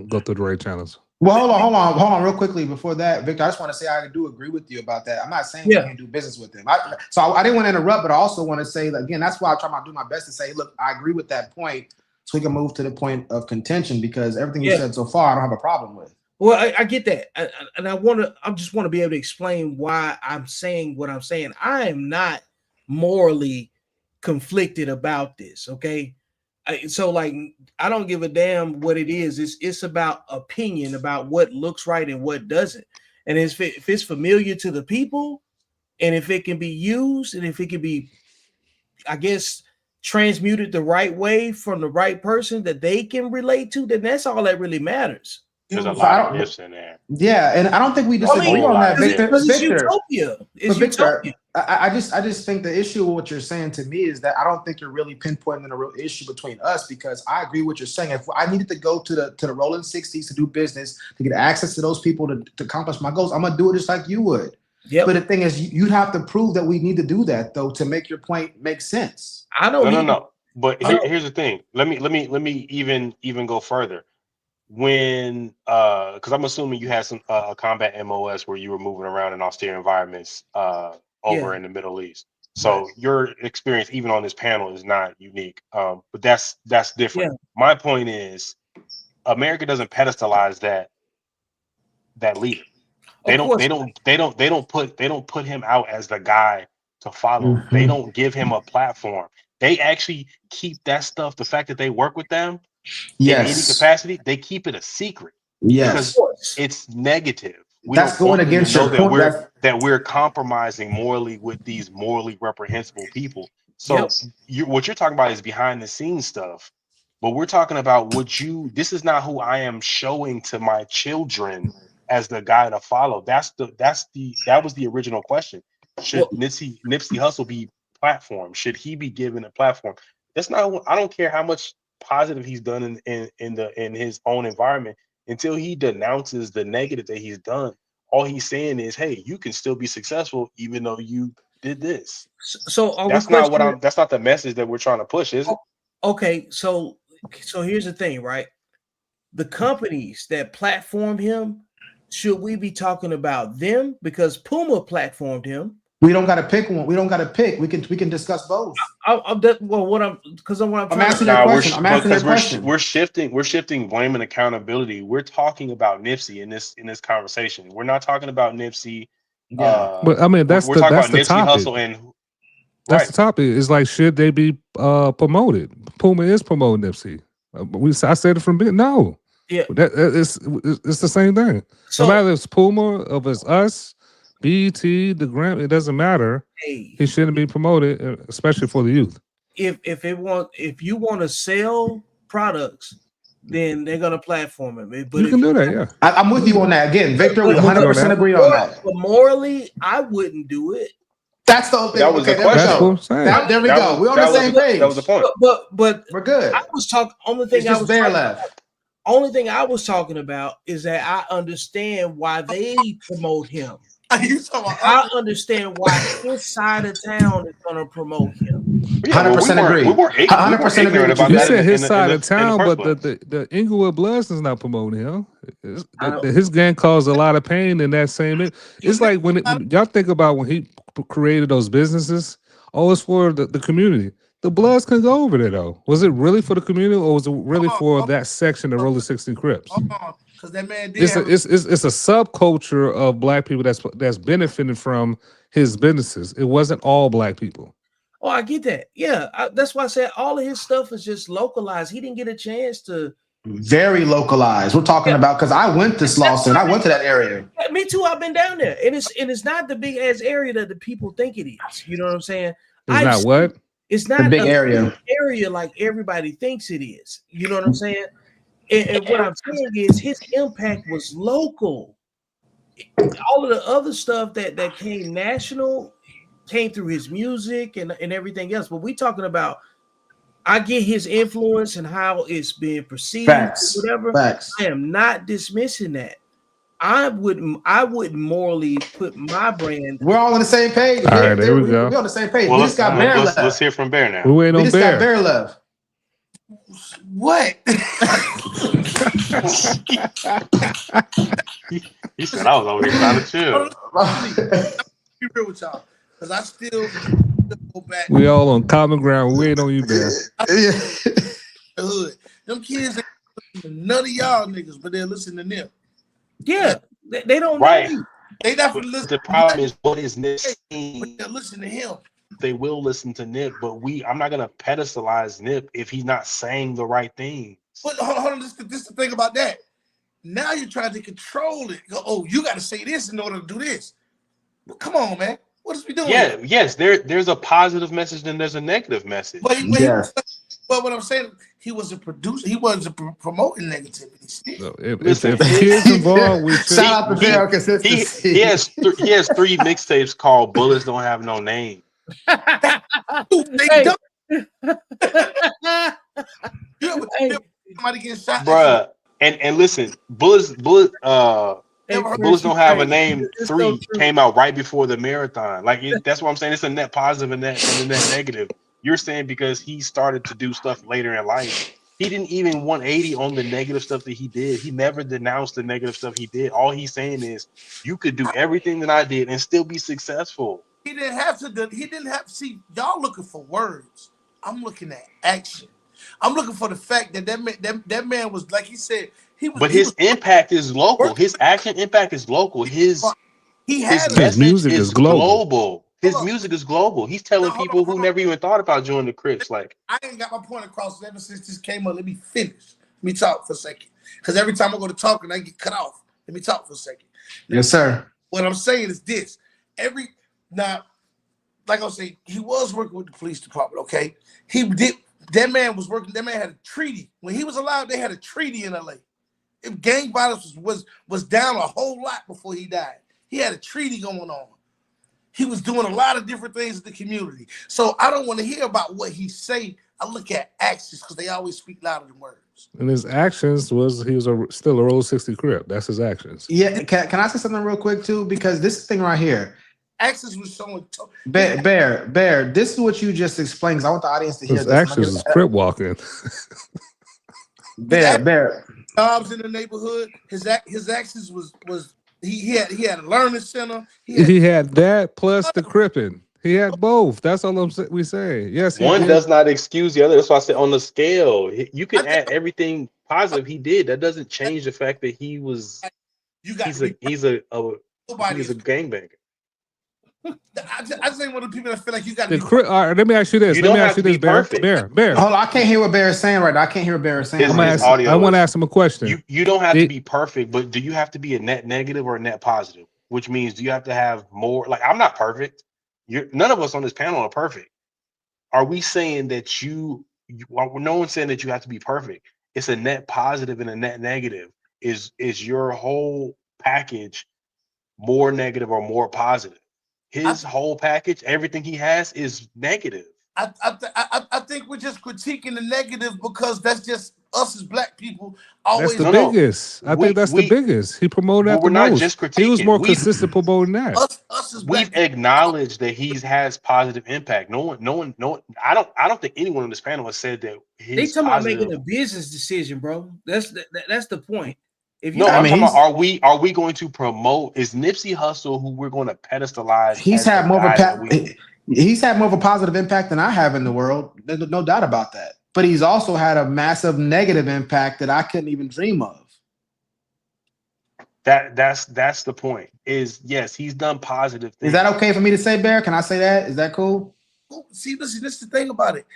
go through the right channels? Well, hold on, real quickly before that, Victor. I just want to say I do agree with you about that. I'm not saying we can't do business with them. I didn't want to interrupt, but I also want to say that, again, that's why I'm trying to do my best to say, look, I agree with that point, so we can move to the point of contention, because everything you said so far, I don't have a problem with. Well, I get that, and I just want to be able to explain why I'm saying what I'm saying. I am not morally conflicted about this. Okay. So like, I don't give a damn what it is. It's about opinion about what looks right and what doesn't. And if it's familiar to the people, and if it can be used, and if it can be, I guess, transmuted the right way from the right person that they can relate to, then that's all that really matters. There's a lot of ifs in there. Yeah, and I don't think we disagree on that, Victor. It's utopia. It's utopia. I just think the issue with what you're saying to me is that I don't think you're really pinpointing a real issue between us, because I agree with what you're saying. If I needed to go to the rolling 60s to do business, to get access to those people to accomplish my goals, I'm gonna do it just like you would. Yep. But the thing is, you'd have to prove that we need to do that though to make your point make sense. I don't. No. But here's the thing. Let me even go further. When because I'm assuming you had some combat MOS where you were moving around in austere environments over in the Middle East. So your experience even on this panel is not unique. But that's different. My point is, America doesn't pedestalize that leader. They don't put him out as the guy to follow. Mm-hmm. They don't give him a platform. They actually keep that stuff. The fact that they work with them in any capacity, they keep it a secret. Yes, because it's negative. That's going against your point. That we're compromising morally with these morally reprehensible people. So what you're talking about is behind the scenes stuff. But we're talking about this is not who I am showing to my children as the guy to follow. That was the original question. Should Nipsey Hussle be platform? Should he be given a platform? That's not. I don't care how much positive he's done in his own environment, until he denounces the negative that he's done. All he's saying is, hey, you can still be successful even though you did this. So that's not the message that we're trying to push, is it? Okay, so here's the thing, right? The companies that platformed him, should we be talking about them? Because Puma platformed him. We don't got to pick one. We don't got to pick. We can discuss both. I'm asking that question. I'm asking that question. We're shifting blame and accountability. We're talking about Nipsey in this conversation. We're not talking about Nipsey. But I mean, that's the topic. Hussle and that's the topic. It's like, should they be promoted? Puma is promoting Nipsey. I said it from beginning. No. Yeah. It's the same thing. So, no matter if it's Puma, if it's us, BET, the Grant, it doesn't matter. Hey, he shouldn't be promoted, especially for the youth. If you want to sell products, then they're gonna platform it. But you can do that, yeah. I'm with you on that. Again, Victor, we 100% agree on that. But morally, I wouldn't do it. That's the whole thing. That was the question. There we go. We're on the same page. That was the point. But we're good. I was talking. Only thing I was talking about is that I understand why they promote him. I understand why his side of town is going to promote him. 100% agree. 100% agree. You said his side of town, but the Inglewood Bloods is not promoting him. His gang caused a lot of pain in that same. It's like when y'all think about when he created those businesses, it's for the community. The Bloods can go over there though. Was it really for the community, or was it really for that section of Rolling 16 Crips? Because that man did. It's a subculture of black people that's benefiting from his businesses. It wasn't all black people. Oh, I get that. Yeah, that's why I said all of his stuff is just localized. He didn't get a chance to. Very localized. We're talking about, because I went to Slauson. I went to that area. Yeah, me too. I've been down there, and it's not the big ass area that the people think it is. You know what I'm saying? It's not the big area like everybody thinks it is. You know what I'm saying? And what I'm saying is his impact was local. All of the other stuff that came national came through his music and everything else. But we talking about, I get his influence and how it's being perceived. Facts. Whatever. Facts. I am not dismissing that. I wouldn't morally put my brand. We're all on the same page. All right, there we go. We're on the same page. Well, we just got Bear left. Let's hear from Bear now. We just got Bear left. What? He said I was over here trying to chill. Be real with y'all, because I still go back. We all on common ground. We ain't on you, Bear. The hood. Them kids ain't listening to none of y'all niggas, but they're listening to them. Yeah, they don't Right. know you. They definitely listen. The problem is, what is Nip saying? But they're listening to him. They will listen to Nip, but I'm not gonna pedestalize Nip if he's not saying the right thing. But hold on, this is the thing about that. Now you're trying to control it. Go, oh, you got to say this in order to do this. Well, come on, man. What is we doing? Yeah, yes, there's a positive message and there's a negative message. But what I'm saying, he was a producer. He wasn't promoting negativity. So if kids involved, we should. Shout out to Bear consistency. He has 3 mixtapes called "Bullets Don't Have No Name." Somebody getting shot, bruh. And listen, bullets don't have a name. 3 came out right before the marathon. Like that's what I'm saying. It's a net positive and a net negative. You're saying because he started to do stuff later in life. He didn't even 180 on the negative stuff that he did. He never denounced the negative stuff he did. All he's saying is you could do everything that I did and still be successful. He didn't have to. He didn't have to. See, y'all looking for words. I'm looking at action. I'm looking for the fact that that man was, like he said, he was. But his impact is local. His action impact is local. His music is global. His music is global. He's telling people who never even thought about joining the Crips. Like, I ain't got my point across ever since this came up. Let me finish. Let me talk for a second. Because every time I go to talk and I get cut off. Let me talk for a second. Yes, sir. What I'm saying is this. Now, like I was saying, he was working with the police department, okay? He did. That man was working. That man had a treaty. When he was alive, they had a treaty in LA. If gang violence was down a whole lot before he died. He had a treaty going on. He was doing a lot of different things in the community. So I don't want to hear about what he say. I look at actions because they always speak louder than words. And his actions was he was still a Roll 60 Crip. That's his actions. Yeah, can I say something real quick too? Because this thing right here, actions was showing. Bear. This is what you just explained. Because I want the audience to hear his this. actions is Crip walking. Bear. Jobs in the neighborhood. His actions was he had a learning center. He had that plus the Crippin'. He had both. That's all we say. Yes, one does not excuse the other. That's why I said on the scale, you can add everything positive he did. That doesn't change the fact that he was. He's a gangbanger. I just ain't one of the people that feel like you got to be. All right, let me ask you this. Let me ask you this, Bear. Bear. Hold on, I can't hear what Bear is saying right now. I can't hear what Bear is saying. I want to ask him a question. You don't have to be perfect, but do you have to be a net negative or a net positive? Which means do you have to have more? Like, I'm not perfect. None of us on this panel are perfect. Are we saying that no one's saying that you have to be perfect? It's a net positive and a net negative. Is your whole package more negative or more positive? His whole package, everything he has is negative. I think we're just critiquing the negative because that's just us as black people. Always that's the biggest. I think that's the biggest. He promoted that the most. Not just critiquing. He was more consistent promoting that. Us as we've acknowledged that he has positive impact. No one. I don't think anyone on this panel has said that. They talking about making a business decision, bro. That's the point. I'm talking about, are we going to promote? Is Nipsey Hussle who we're going to pedestalize? He's had more of a positive impact than I have in the world. There's no doubt about that. But he's also had a massive negative impact that I couldn't even dream of. That's the point. Yes, he's done positive things. Is that okay for me to say, Bear? Can I say that? Is that cool? See, listen, this is the thing about it.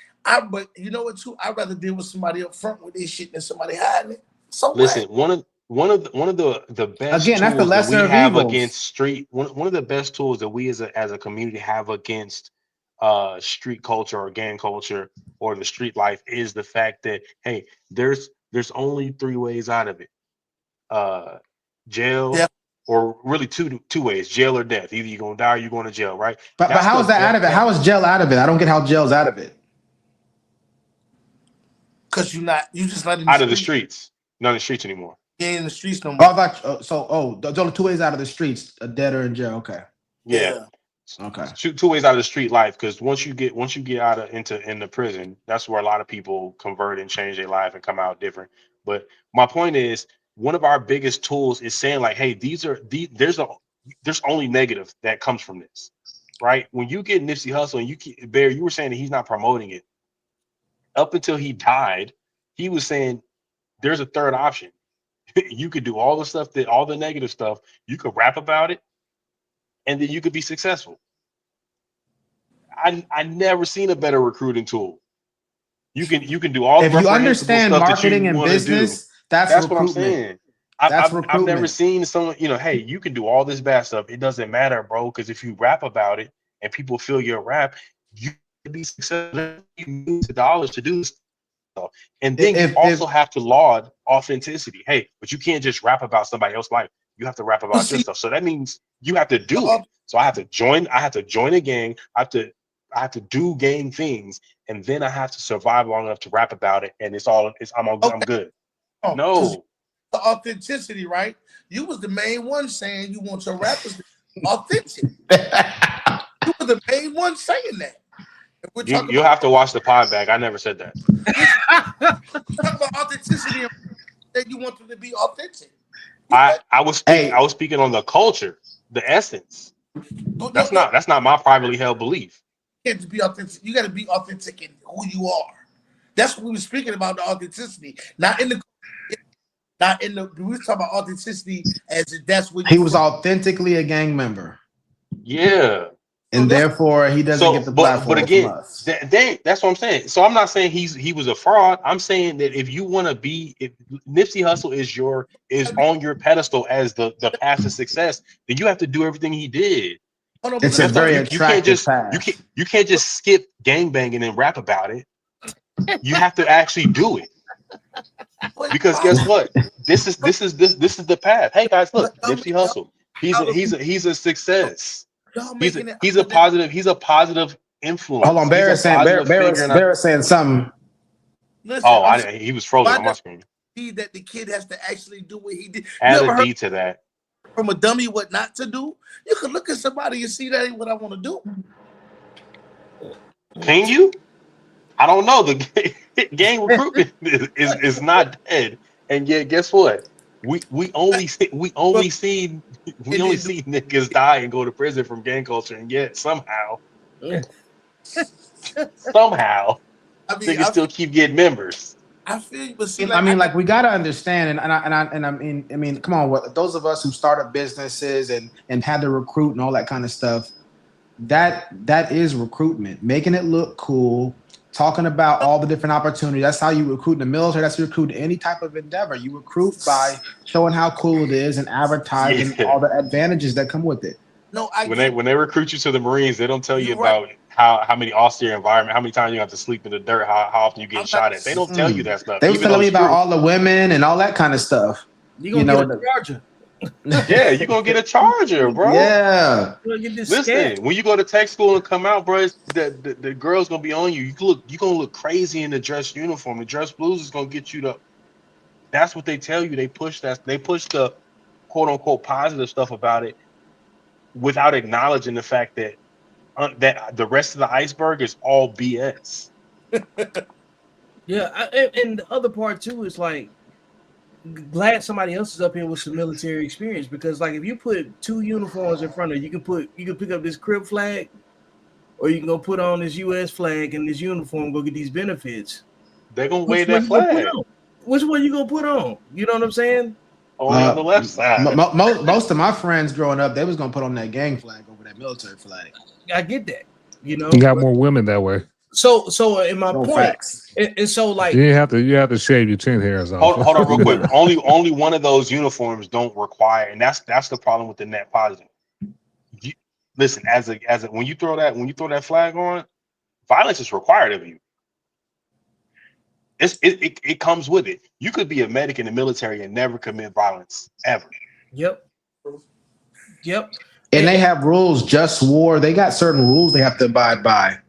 But you know what, too? I'd rather deal with somebody up front with this shit than somebody hiding it. So listen, one of the best again, that's the lesser we have evils. Against street. One of the best tools that we as a community have against street culture or gang culture or the street life is the fact that, hey, there's only 3 ways out of it: jail, or really two ways: jail or death. Either you're gonna die or you're going to jail, right? But how is that out of it? How is jail out of it? I don't get how jail's out of it. Because you just not in out of the streets. Not in the streets anymore. You ain't in the streets no more. The only 2 ways out of the streets: a dead or in jail. Okay. Yeah. Okay. Two ways out of the street life, because once you get out of into prison, that's where a lot of people convert and change their life and come out different. But my point is, one of our biggest tools is saying like, hey, there's only negative that comes from this, right? When you get Nipsey Hussle and Bear, you were saying that he's not promoting it. Up until he died, he was saying there's a third option. You could do all the negative stuff. You could rap about it, and then you could be successful. I never seen a better recruiting tool. You can do all. If the you understand stuff marketing and business, that's what I'm saying. I've never seen someone, hey, you can do all this bad stuff. It doesn't matter, bro, because if you rap about it and people feel your rap, you can be successful. You millions of dollars to do stuff. And then you also have to laud authenticity. Hey, but you can't just rap about somebody else's life. You have to rap about your stuff. So that means you have to do it. So I have to join a gang. I have to do gang things, and then I have to survive long enough to rap about it. And I'm good. No. The authenticity, right? You was the main one saying you want your rappers to be authentic. You were the main one saying that. You have to watch the pod back. I never said that. Talk about authenticity, that you want them to be authentic. I was speaking on the culture, the essence. That's not my privately held belief. You can't just be authentic. You got to be authentic in who you are. That's what we were speaking about, the authenticity, not in the. We were talking about authenticity as if that's what he was authentically a gang member. Yeah. And therefore he doesn't get the platform. But again, that's what I'm saying. So I'm not saying he was a fraud. I'm saying that if you want to be, if Nipsey Hussle is on your pedestal as the path to success, then you have to do everything he did. It's a very attractive path. You can't just skip gangbanging and rap about it. You have to actually do it. Because guess what? This is the path. Hey guys, look, Nipsey Hussle. He's a success. He's a positive influence. Hold on, Barrett's saying something. Listen, he was frozen on my screen. See that the kid has to actually do what he did. Add a D to that. From a dummy, what not to do. You could look at somebody and see that ain't what I want to do. Can you? I don't know. The gang recruitment is not dead, and yet guess what? We only see niggas die and go to prison from gang culture, and yet somehow niggas still keep getting members. I feel, but see, like we gotta understand, and I mean, come on, those of us who started businesses and had to recruit and all that kind of stuff, that is recruitment, making it look cool. Talking about all the different opportunities. That's how you recruit in the military. That's how you recruit in any type of endeavor. You recruit by showing how cool it is and advertising all the advantages that come with it. No, when they recruit you to the Marines, they don't tell you about how many austere environment, how many times you have to sleep in the dirt, how often you get shot at. They don't tell you that stuff. They were telling me about all the women and all that kind of stuff. You gonna get a Charger. Yeah, you're gonna get a Charger, bro. Yeah. Listen, when you go to tech school and come out, bro, the girl's gonna be on you. You're gonna look crazy in the dress uniform. The dress blues is gonna get you to. That's what they tell you. They push the quote unquote positive stuff about it without acknowledging the fact that that the rest of the iceberg is all BS. Yeah, and the other part too is like, glad somebody else is up here with some military experience, because like if you put two uniforms in front of you, you can pick up this Crip flag, or you can go put on this U.S. flag and this uniform, go get these benefits. They're gonna wave that flag. Which one you gonna put on? You know what I'm saying? On the left side. Most of my friends growing up, they was gonna put on that gang flag over that military flag. I get that. You know, you got more women that way. So in my point, and so like you have to shave your chin hairs off. Hold on, real quick. Only one of those uniforms don't require, and that's the problem with the net positive. Listen, as a when you throw that flag on, violence is required of you. It comes with it. You could be a medic in the military and never commit violence ever. Yep. And they have rules. Just war. They got certain rules they have to abide by.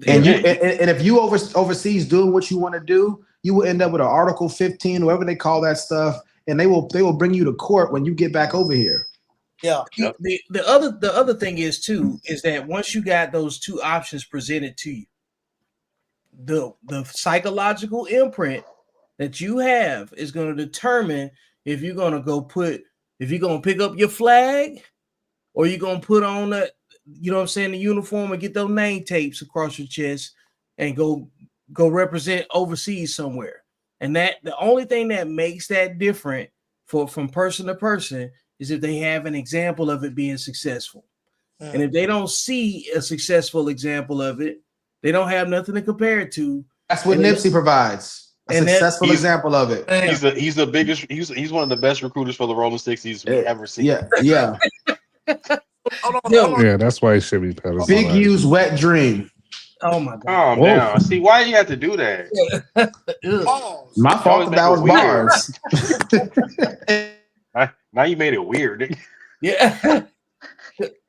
And if you overseas doing what you want to do, you will end up with an Article 15, whatever they call that stuff, and they will bring you to court when you get back over here. Yeah. The other thing is too is that once you got those two options presented to you, the psychological imprint that you have is going to determine if you're going to pick up your flag or you're going to put on the uniform and get those name tapes across your chest and go represent overseas somewhere. And that the only thing that makes that different from person to person is if they have an example of it being successful. And if they don't see a successful example of it, they don't have nothing to compare it to. That's what Nipsey provides. A successful example of it. He's the biggest. He's one of the best recruiters for the Rolling 60s we ever seen. Yeah. Yeah, that's why it should be pedal. Big U's wet dream. Oh my God. Calm down. See, why do you have to do that? My fault. That was bars. Now you made it weird. Yeah.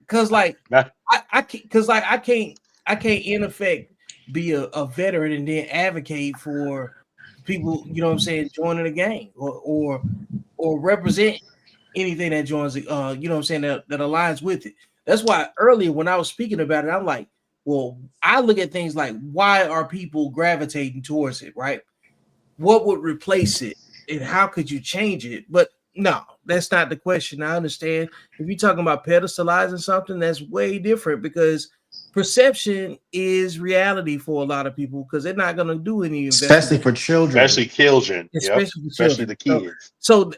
Cause like I can't in effect be a veteran and then advocate for people, joining the gang or represent anything that joins it, that aligns with it. That's why earlier when I was speaking about it, I'm like, well, I look at things like why are people gravitating towards it, right? What would replace it and how could you change it? But no, that's not the question. I understand if you're talking about pedestalizing something, that's way different because perception is reality for a lot of people because they're not going to do any especially for children, especially children, especially the kids. So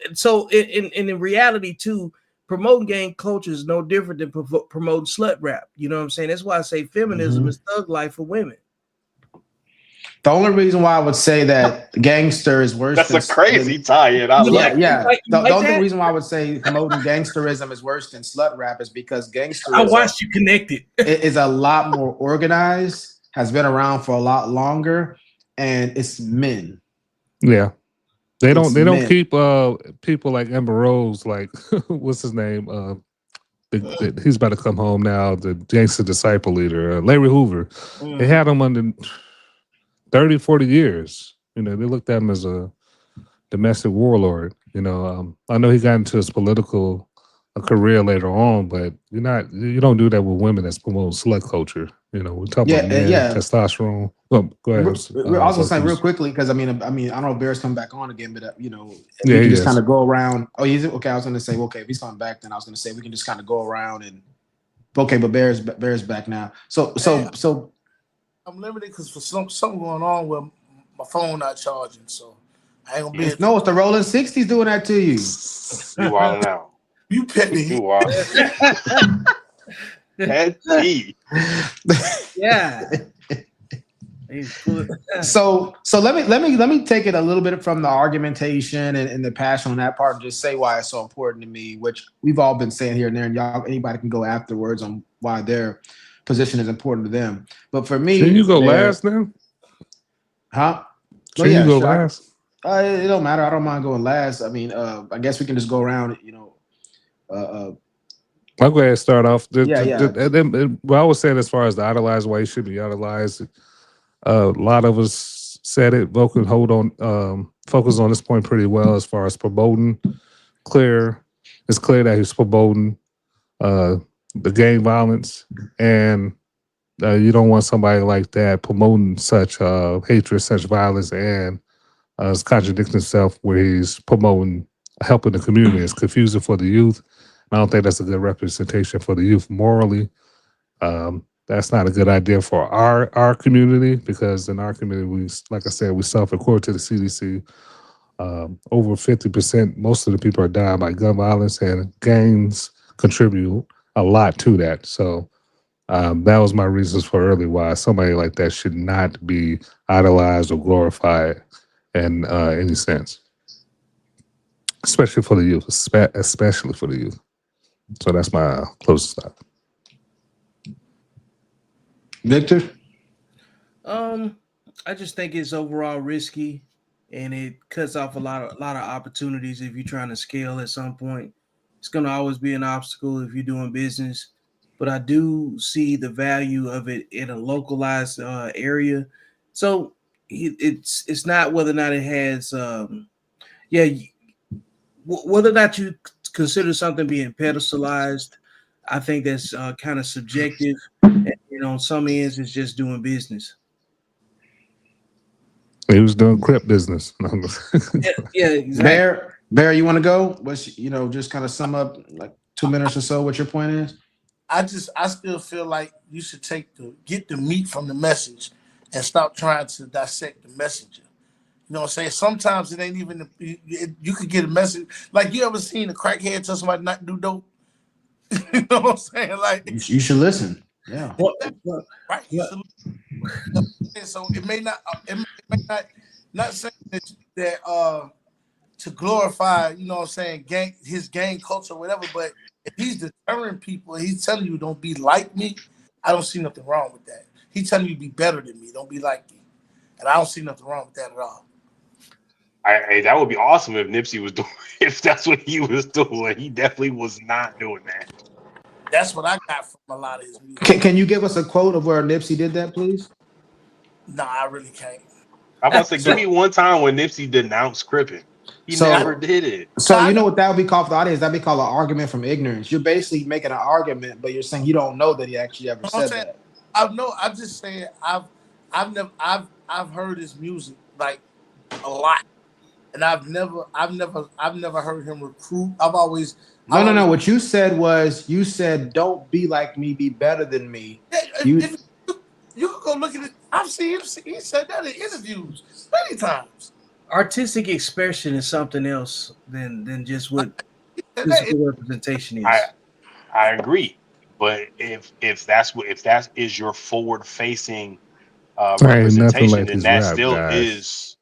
in reality too, promoting gang culture is no different than promoting slut rap. You know what I'm saying? That's why I say feminism is thug life for women. The only reason why I would say that gangster is worse. That's a crazy tie-in. The only reason why I would say promoting gangsterism is worse than slut rap is because gangsterism. I watched you connected. It is a lot more organized, has been around for a lot longer, and it's men. Yeah, they don't keep people like Amber Rose, like what's his name? He's about to come home now. The gangster disciple leader, Larry Hoover. They had him under 30, 40 years. They looked at him as a domestic warlord. I know he got into his political career later on, but you don't do that with women that's promoting slut culture. We're talking about men, testosterone. Well, go ahead. I was gonna say real quickly because I don't know if Bear's coming back on again, but we can just kind of go around. Oh, he's okay. I was gonna say, okay, if he's coming back, then I was gonna say we can just kind of go around and okay, but Bear's back now. So I'm limited because for something going on with my phone not charging, so I ain't gonna be. No, it's the Rolling 60s doing that to you. You wilding out. You petty. You wild. Petty. Yeah. So let me take it a little bit from the argumentation and the passion on that part and just say why it's so important to me, which we've all been saying here and there, and anybody can go afterwards on why their position is important to them. But for me, can you go last now? Huh? Can you go last? It don't matter. I don't mind going last. I guess we can just go around. I'll go ahead and start off. What I was saying as far as the idolized, why he should be idolized. A lot of us said it. Vulcan focus on this point pretty well as far as promoting. It's clear that he's promoting the gang violence, and you don't want somebody like that promoting such hatred, such violence, and is contradicting himself where he's promoting helping the community. It's confusing for the youth. I don't think that's a good representation for the youth morally. That's not a good idea for our community because in our community, we suffer, according to the CDC, over 50%, most of the people are dying by gun violence, and gangs contribute a lot to that. So that was my reasons for early why somebody like that should not be idolized or glorified in any sense, especially for the youth, especially for the youth. So that's my closest thought. Victor? I just think it's overall risky, and it cuts off a lot of opportunities if you're trying to scale at some point. It's going to always be an obstacle if you're doing business, but I do see the value of it in a localized area. So it's not whether or not it has, whether or not you consider something being pedestalized, I think that's kind of subjective. And, on some ends, it's just doing business. He was doing crip business. Yeah, exactly. Bear, you want to go? What's just kind of sum up like 2 minutes or so what your point is? I still feel like you should get the meat from the message and stop trying to dissect the messenger. You know what I'm saying? Sometimes it ain't even you could get a message. Like, you ever seen a crackhead tell somebody not to do dope? You know what I'm saying? Like, you should listen. Yeah. Right. You should listen. So it may not saying that to glorify, you know what I'm saying, his gang culture or whatever, but if he's deterring people and he's telling you don't be like me, I don't see nothing wrong with that. He's telling you be better than me, don't be like me. And I don't see nothing wrong with that at all. That would be awesome if Nipsey was doing, if that's what he was doing. He definitely was not doing that. That's what I got from a lot of his music. Can you give us a quote of where Nipsey did that, please? No, I really can't. I'm about to say, give me one time when Nipsey denounced Crippin'. He never did it. So you know what that would be called for the audience? That'd be called an argument from ignorance. You're basically making an argument, but you're saying you don't know that he actually ever said that. I'm just saying I've heard his music like a lot. And I've never heard him recruit. No. What you said was don't be like me, be better than me. You can go look at it. I've seen him. He said that in interviews many times. Artistic expression is something else than just what physical representation is. I agree, but if that is your forward facing representation, then that still is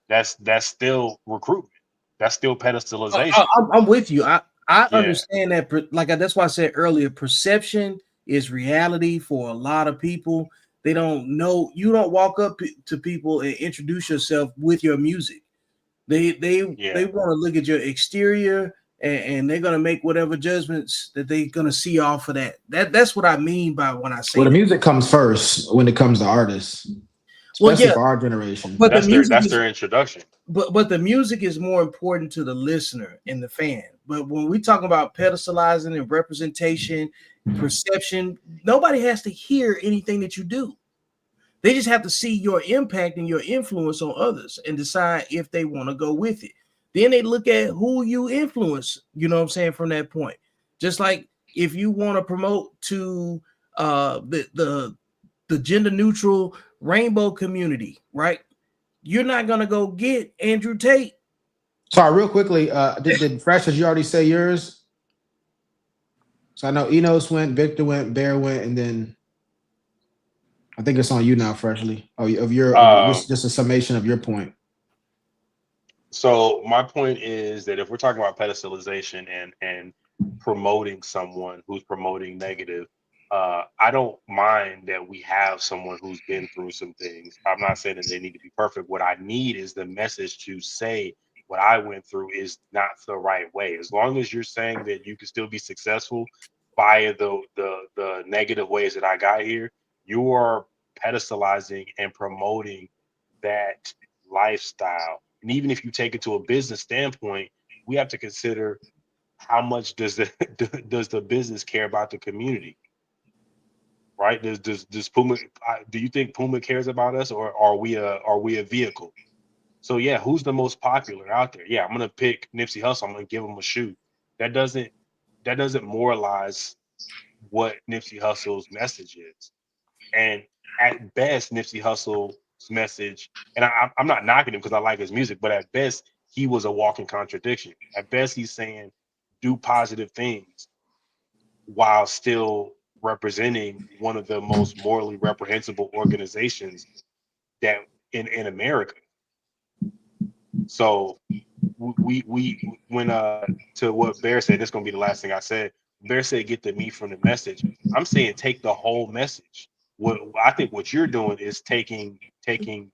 that's still recruitment. That's still pedestalization. I'm with you. I understand that. Like that's why I said earlier, perception is reality for a lot of people. They don't know. You don't walk up to people and introduce yourself with your music. They want to look at your exterior and they're gonna make whatever judgments that they're gonna see off of that. That's what I mean by when I say. Well, the music comes first when it comes to artists, especially for our generation. But that's their introduction. But the music is more important to the listener and the fan. But when we talk about pedestalizing and representation, perception, nobody has to hear anything that you do. They just have to see your impact and your influence on others and decide if they want to go with it. Then they look at who you influence, you know what I'm saying, from that point. Just like if you want to promote to the gender neutral rainbow community, right? You're not gonna go get Andrew Tate. Sorry, real quickly, did Fresh, did you already say yours? So I know Enos went, Victor went, Bear went, and then I think it's on you now, Freshly. Just a summation of your point. So my point is that if we're talking about pedestalization and promoting someone who's promoting negative, I don't mind that we have someone who's been through some things. I'm not saying that they need to be perfect. What I need is the message to say what I went through is not the right way. As long as you're saying that you can still be successful via the negative ways that I got here, you are pedestalizing and promoting that lifestyle. And even if you take it to a business standpoint, we have to consider how much does the business care about the community, right? Does Puma? Do you think Puma cares about us, or are we a vehicle? So yeah, who's the most popular out there? Yeah, I'm gonna pick Nipsey Hussle. I'm gonna give him a shoe. That doesn't moralize what Nipsey Hussle's message is. And at best, Nipsey Hussle's message, and I'm not knocking him because I like his music, but at best, he was a walking contradiction. At best, he's saying do positive things while still representing one of the most morally reprehensible organizations that in America. So we when to what Bear said, this is gonna be the last thing I said. Bear said get the meat from the message. I'm saying take the whole message. What I think what you're doing is taking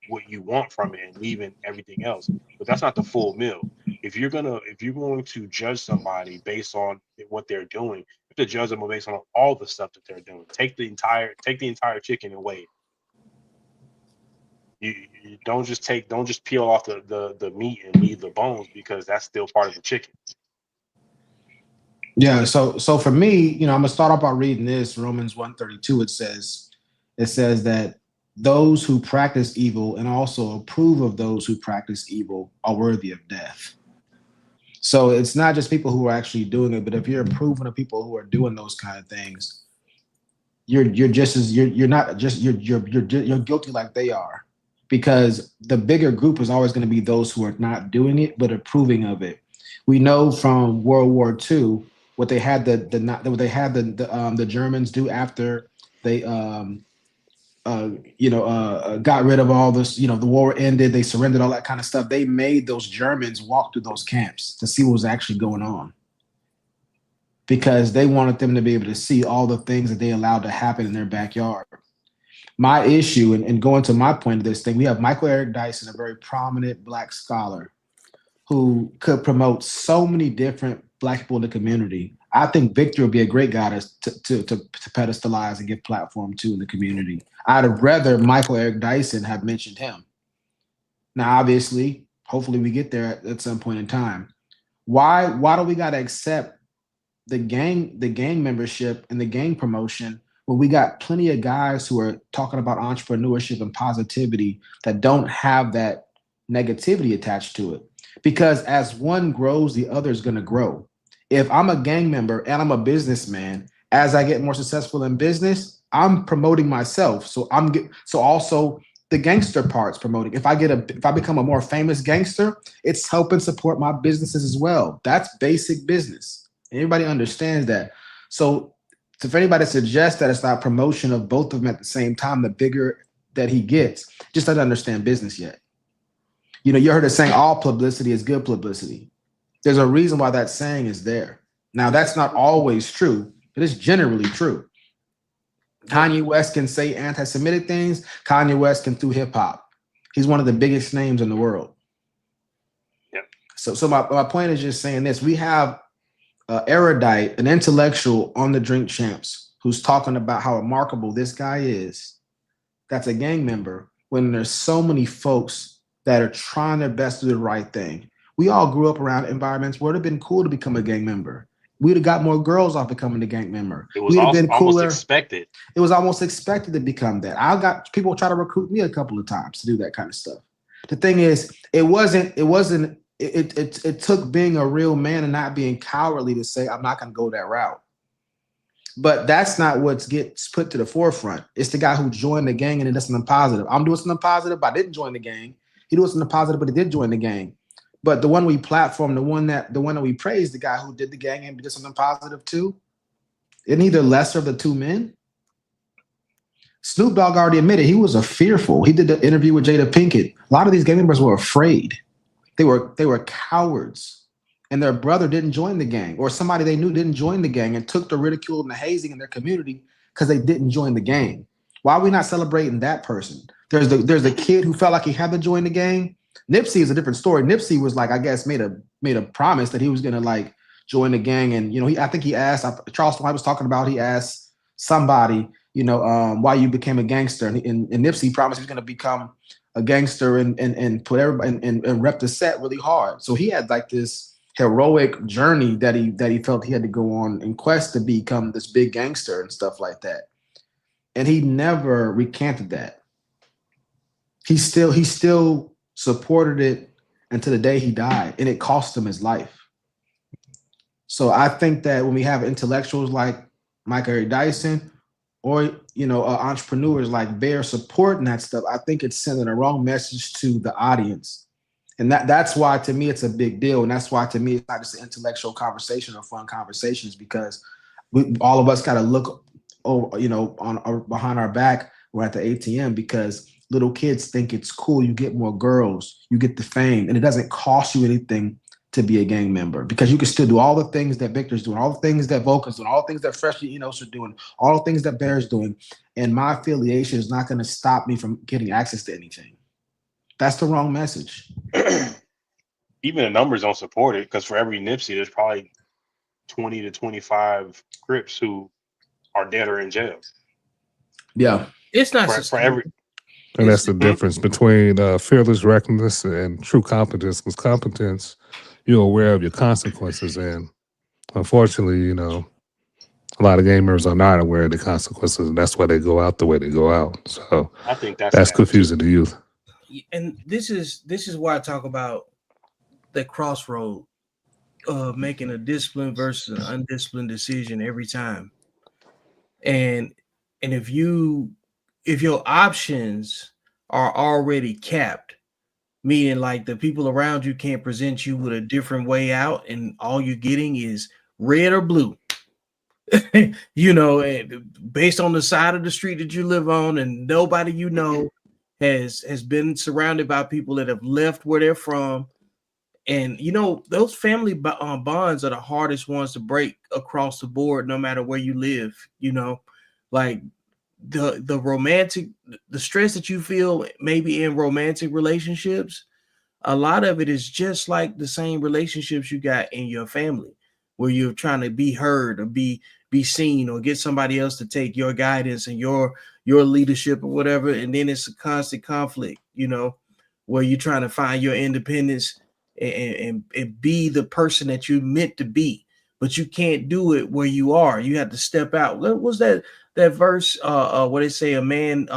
what you want from it and leaving everything else. But that's not the full meal. If you're going to judge somebody based on what they're doing, you have to judge them based on all the stuff that they're doing. Take the entire chicken and weigh it. You don't just peel off the meat and leave the bones, because that's still part of the chicken. Yeah. So for me, you know, I'm gonna start off by reading this Romans 1:32. It says that those who practice evil and also approve of those who practice evil are worthy of death. So it's not just people who are actually doing it, but if you're approving of people who are doing those kind of things, you're guilty like they are, because the bigger group is always going to be those who are not doing it but approving of it. We know from World War II what they had the Germans do after they got rid of all this, the war ended, they surrendered, all that kind of stuff. They made those Germans walk through those camps to see what was actually going on, because they wanted them to be able to see all the things that they allowed to happen in their backyard. My issue, and going to my point of this thing, we have Michael Eric Dyson, a very prominent Black scholar who could promote so many different Black people in the community. I think Victor would be a great guy to pedestalize and give platform to in the community. I'd have rather Michael Eric Dyson have mentioned him. Now, obviously, hopefully we get there at some point in time. Why do we got to accept the gang membership and the gang promotion when we got plenty of guys who are talking about entrepreneurship and positivity that don't have that negativity attached to it? Because as one grows, the other is going to grow. If I'm a gang member and I'm a businessman, as I get more successful in business, I'm promoting myself. So also the gangster part's promoting. If I become a more famous gangster, it's helping support my businesses as well. That's basic business. Everybody understands that. So if anybody suggests that it's not promotion of both of them at the same time, the bigger that he gets, just doesn't understand business yet. You heard us saying all publicity is good publicity. There's a reason why that saying is there. Now, that's not always true, but it's generally true. Kanye West can say anti-Semitic things. Kanye West can do hip hop. He's one of the biggest names in the world. Yep. So my point is just saying this. We have an erudite, an intellectual on the Drink Champs who's talking about how remarkable this guy is. That's a gang member, when there's so many folks that are trying their best to do the right thing. We all grew up around environments where it would have been cool to become a gang member. We'd have got more girls off becoming a gang member. It was almost expected. It was almost expected to become that. I got people try to recruit me a couple of times to do that kind of stuff. The thing is, it took being a real man and not being cowardly to say, I'm not going to go that route. But that's not what gets put to the forefront. It's the guy who joined the gang and it does something positive. I'm doing something positive, but I didn't join the gang. He doing something positive, but he did join the gang. But the one we platform, the one that we praise, the guy who did the gang and did something positive too, isn't he the lesser of the two men? Snoop Dogg already admitted he was fearful. He did the interview with Jada Pinkett. A lot of these gang members were afraid. They were cowards, and their brother didn't join the gang, or somebody they knew didn't join the gang, and took the ridicule and the hazing in their community because they didn't join the gang. Why are we not celebrating that person? There's the kid who felt like he had to join the gang. Nipsey is a different story. Nipsey was like, I guess, made a promise that he was gonna like join the gang, and I think he asked Charleston White was talking about. He asked somebody, why you became a gangster, and Nipsey promised he was gonna become a gangster and put everybody and rep the set really hard. So he had like this heroic journey that he felt he had to go on in quest to become this big gangster and stuff like that. And he never recanted that. He still supported it until the day he died, and it cost him his life. So I think that when we have intellectuals like Michael Eric Dyson, or entrepreneurs like Bear supporting that stuff, I think it's sending a wrong message to the audience, and that's why to me it's a big deal, and that's why to me it's not just an intellectual conversation or fun conversations, because all of us got to look over, behind our back. We're at the ATM because little kids think it's cool. You get more girls, you get the fame, and it doesn't cost you anything to be a gang member, because you can still do all the things that Victor's doing, all the things that Vulcan's doing, all the things that Freshly Enos are doing, all the things that Bear's doing. And my affiliation is not going to stop me from getting access to anything. That's the wrong message. Even the numbers don't support it, because for every Nipsey, there's probably 20 to 25 Crips who are dead or in jail. Yeah. It's not for every. And that's the difference between fearless recklessness and true competence. Because competence, you're aware of your consequences, and unfortunately, you know, a lot of gamers are not aware of the consequences, and that's why they go out the way they go out. So I think that's that's confusing the youth. And this is why I talk about the crossroad of making a disciplined versus an undisciplined decision every time. And if your options are already capped, meaning like the people around you can't present you with a different way out, and all you're getting is red or blue. You know, based on the side of the street that you live on, and nobody you know has been surrounded by people that have left where they're from. And you know, those family bonds are the hardest ones to break across the board, no matter where you live. You know, like the romantic, the stress that you feel maybe in romantic relationships, a lot of it is just like the same relationships you got in your family, where you're trying to be heard or be seen, or get somebody else to take your guidance and your leadership or whatever. And then it's a constant conflict, you know, where you're trying to find your independence and be the person that you're meant to be, but you can't do it where you are. You have to step out. What was that verse? What they say, a man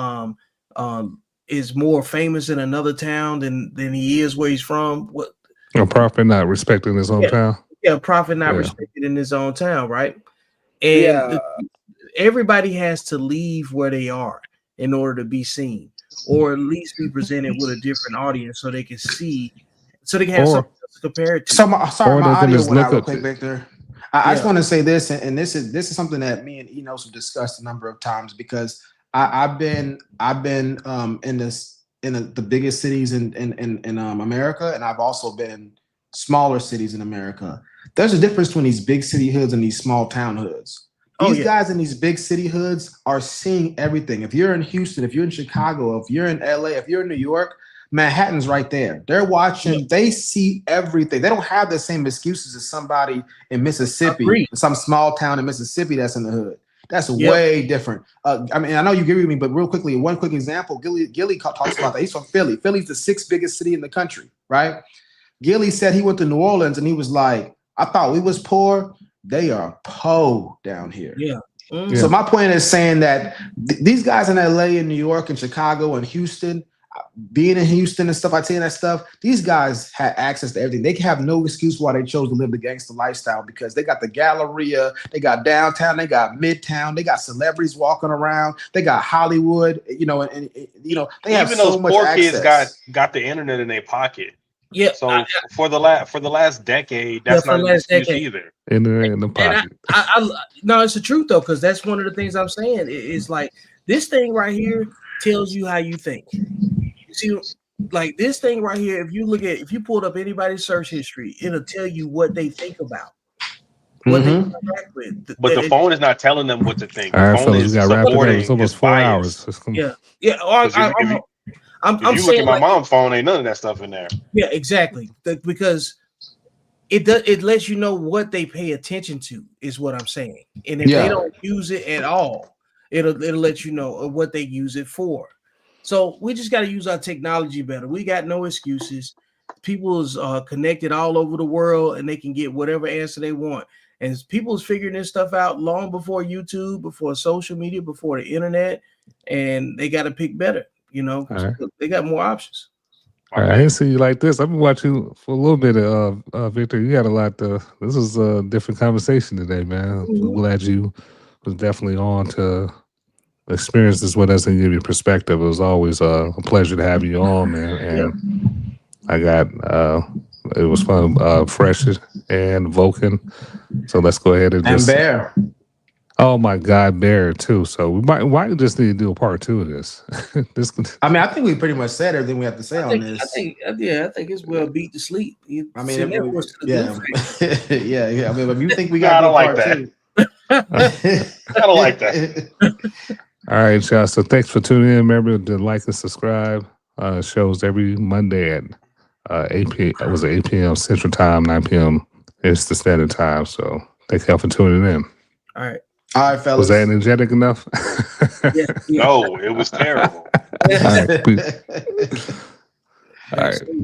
is more famous in another town than he is where he's from. What? A prophet not respecting his hometown. Yeah, a prophet not respected in his own town, right? And everybody has to leave where they are in order to be seen, or at least be presented with a different audience so they can see, so they can have something to compare it to. So my audio went out real quick, to, Victor. I just want to say this, and this is something that me and Enos have discussed a number of times, because I've been in the biggest cities in America, and I've also been in smaller cities in America. There's a difference between these big city hoods and these small town hoods. These guys in these big city hoods are seeing everything. If you're in Houston, if you're in Chicago, if you're in LA, if you're in New York, Manhattan's right there. They're watching, they see everything. They don't have the same excuses as somebody in Mississippi, some small town in Mississippi that's in the hood. That's way different. I mean, I know you agree with me, but real quickly, one quick example, Gilly talks about that. He's from Philly. Philly's the 6th biggest city in the country, right? Gilly said he went to New Orleans and he was like, I thought we was poor. They are po down here. Yeah. So my point is saying that these guys in LA and New York and Chicago and Houston, being in Houston and stuff, I tell you that stuff, these guys had access to everything. They can have no excuse why they chose to live the gangster lifestyle, because they got the Galleria, they got downtown, they got Midtown, they got celebrities walking around, they got Hollywood, you know, and you know, they have so much access. Even those poor kids got the internet in their pocket. Yeah. So for the last decade, that's not an excuse either. In the pocket. No, it's the truth though, because that's one of the things I'm saying. It's like this thing right here tells you how you think. You see, like this thing right here, if you pulled up anybody's search history, it'll tell you what they think about. What they interact with. But the phone is not telling them what to think. All right, the phone is supporting it's almost 4 hours. Yeah. If you look at my mom's phone, ain't none of that stuff in there. Yeah, exactly. Because it lets you know what they pay attention to, is what I'm saying. And if they don't use it at all, it'll let you know what they use it for. So we just got to use our technology better. We got no excuses. People's connected all over the world, and they can get whatever answer they want. And people's figuring this stuff out long before YouTube, before social media, before the internet, and they got to pick better. You know, they got more options. All right, I didn't see you like this. I've been watching you for a little bit, Victor. You got a lot. This is a different conversation today, man. I'm glad you was definitely on to experience this with us and give you perspective. It was always a pleasure to have you on, man. And I got it was fun. Fresh and Vulcan. So let's go ahead and Bear. Oh my God, Bear too. So we might just need to do a part 2 of this. I mean, I think we pretty much said everything we have to say on this. I think it's well beat to sleep. I mean, I mean, if you think we got to like that, I don't like that. All right, y'all. So thanks for tuning in. Remember to like and subscribe. Shows every Monday at 8 p.m. Central Time, 9 p.m. Eastern Standard Time. So thank y'all for tuning in. All right. All right, fellas. Was that energetic enough? No, it was terrible. All right. All right.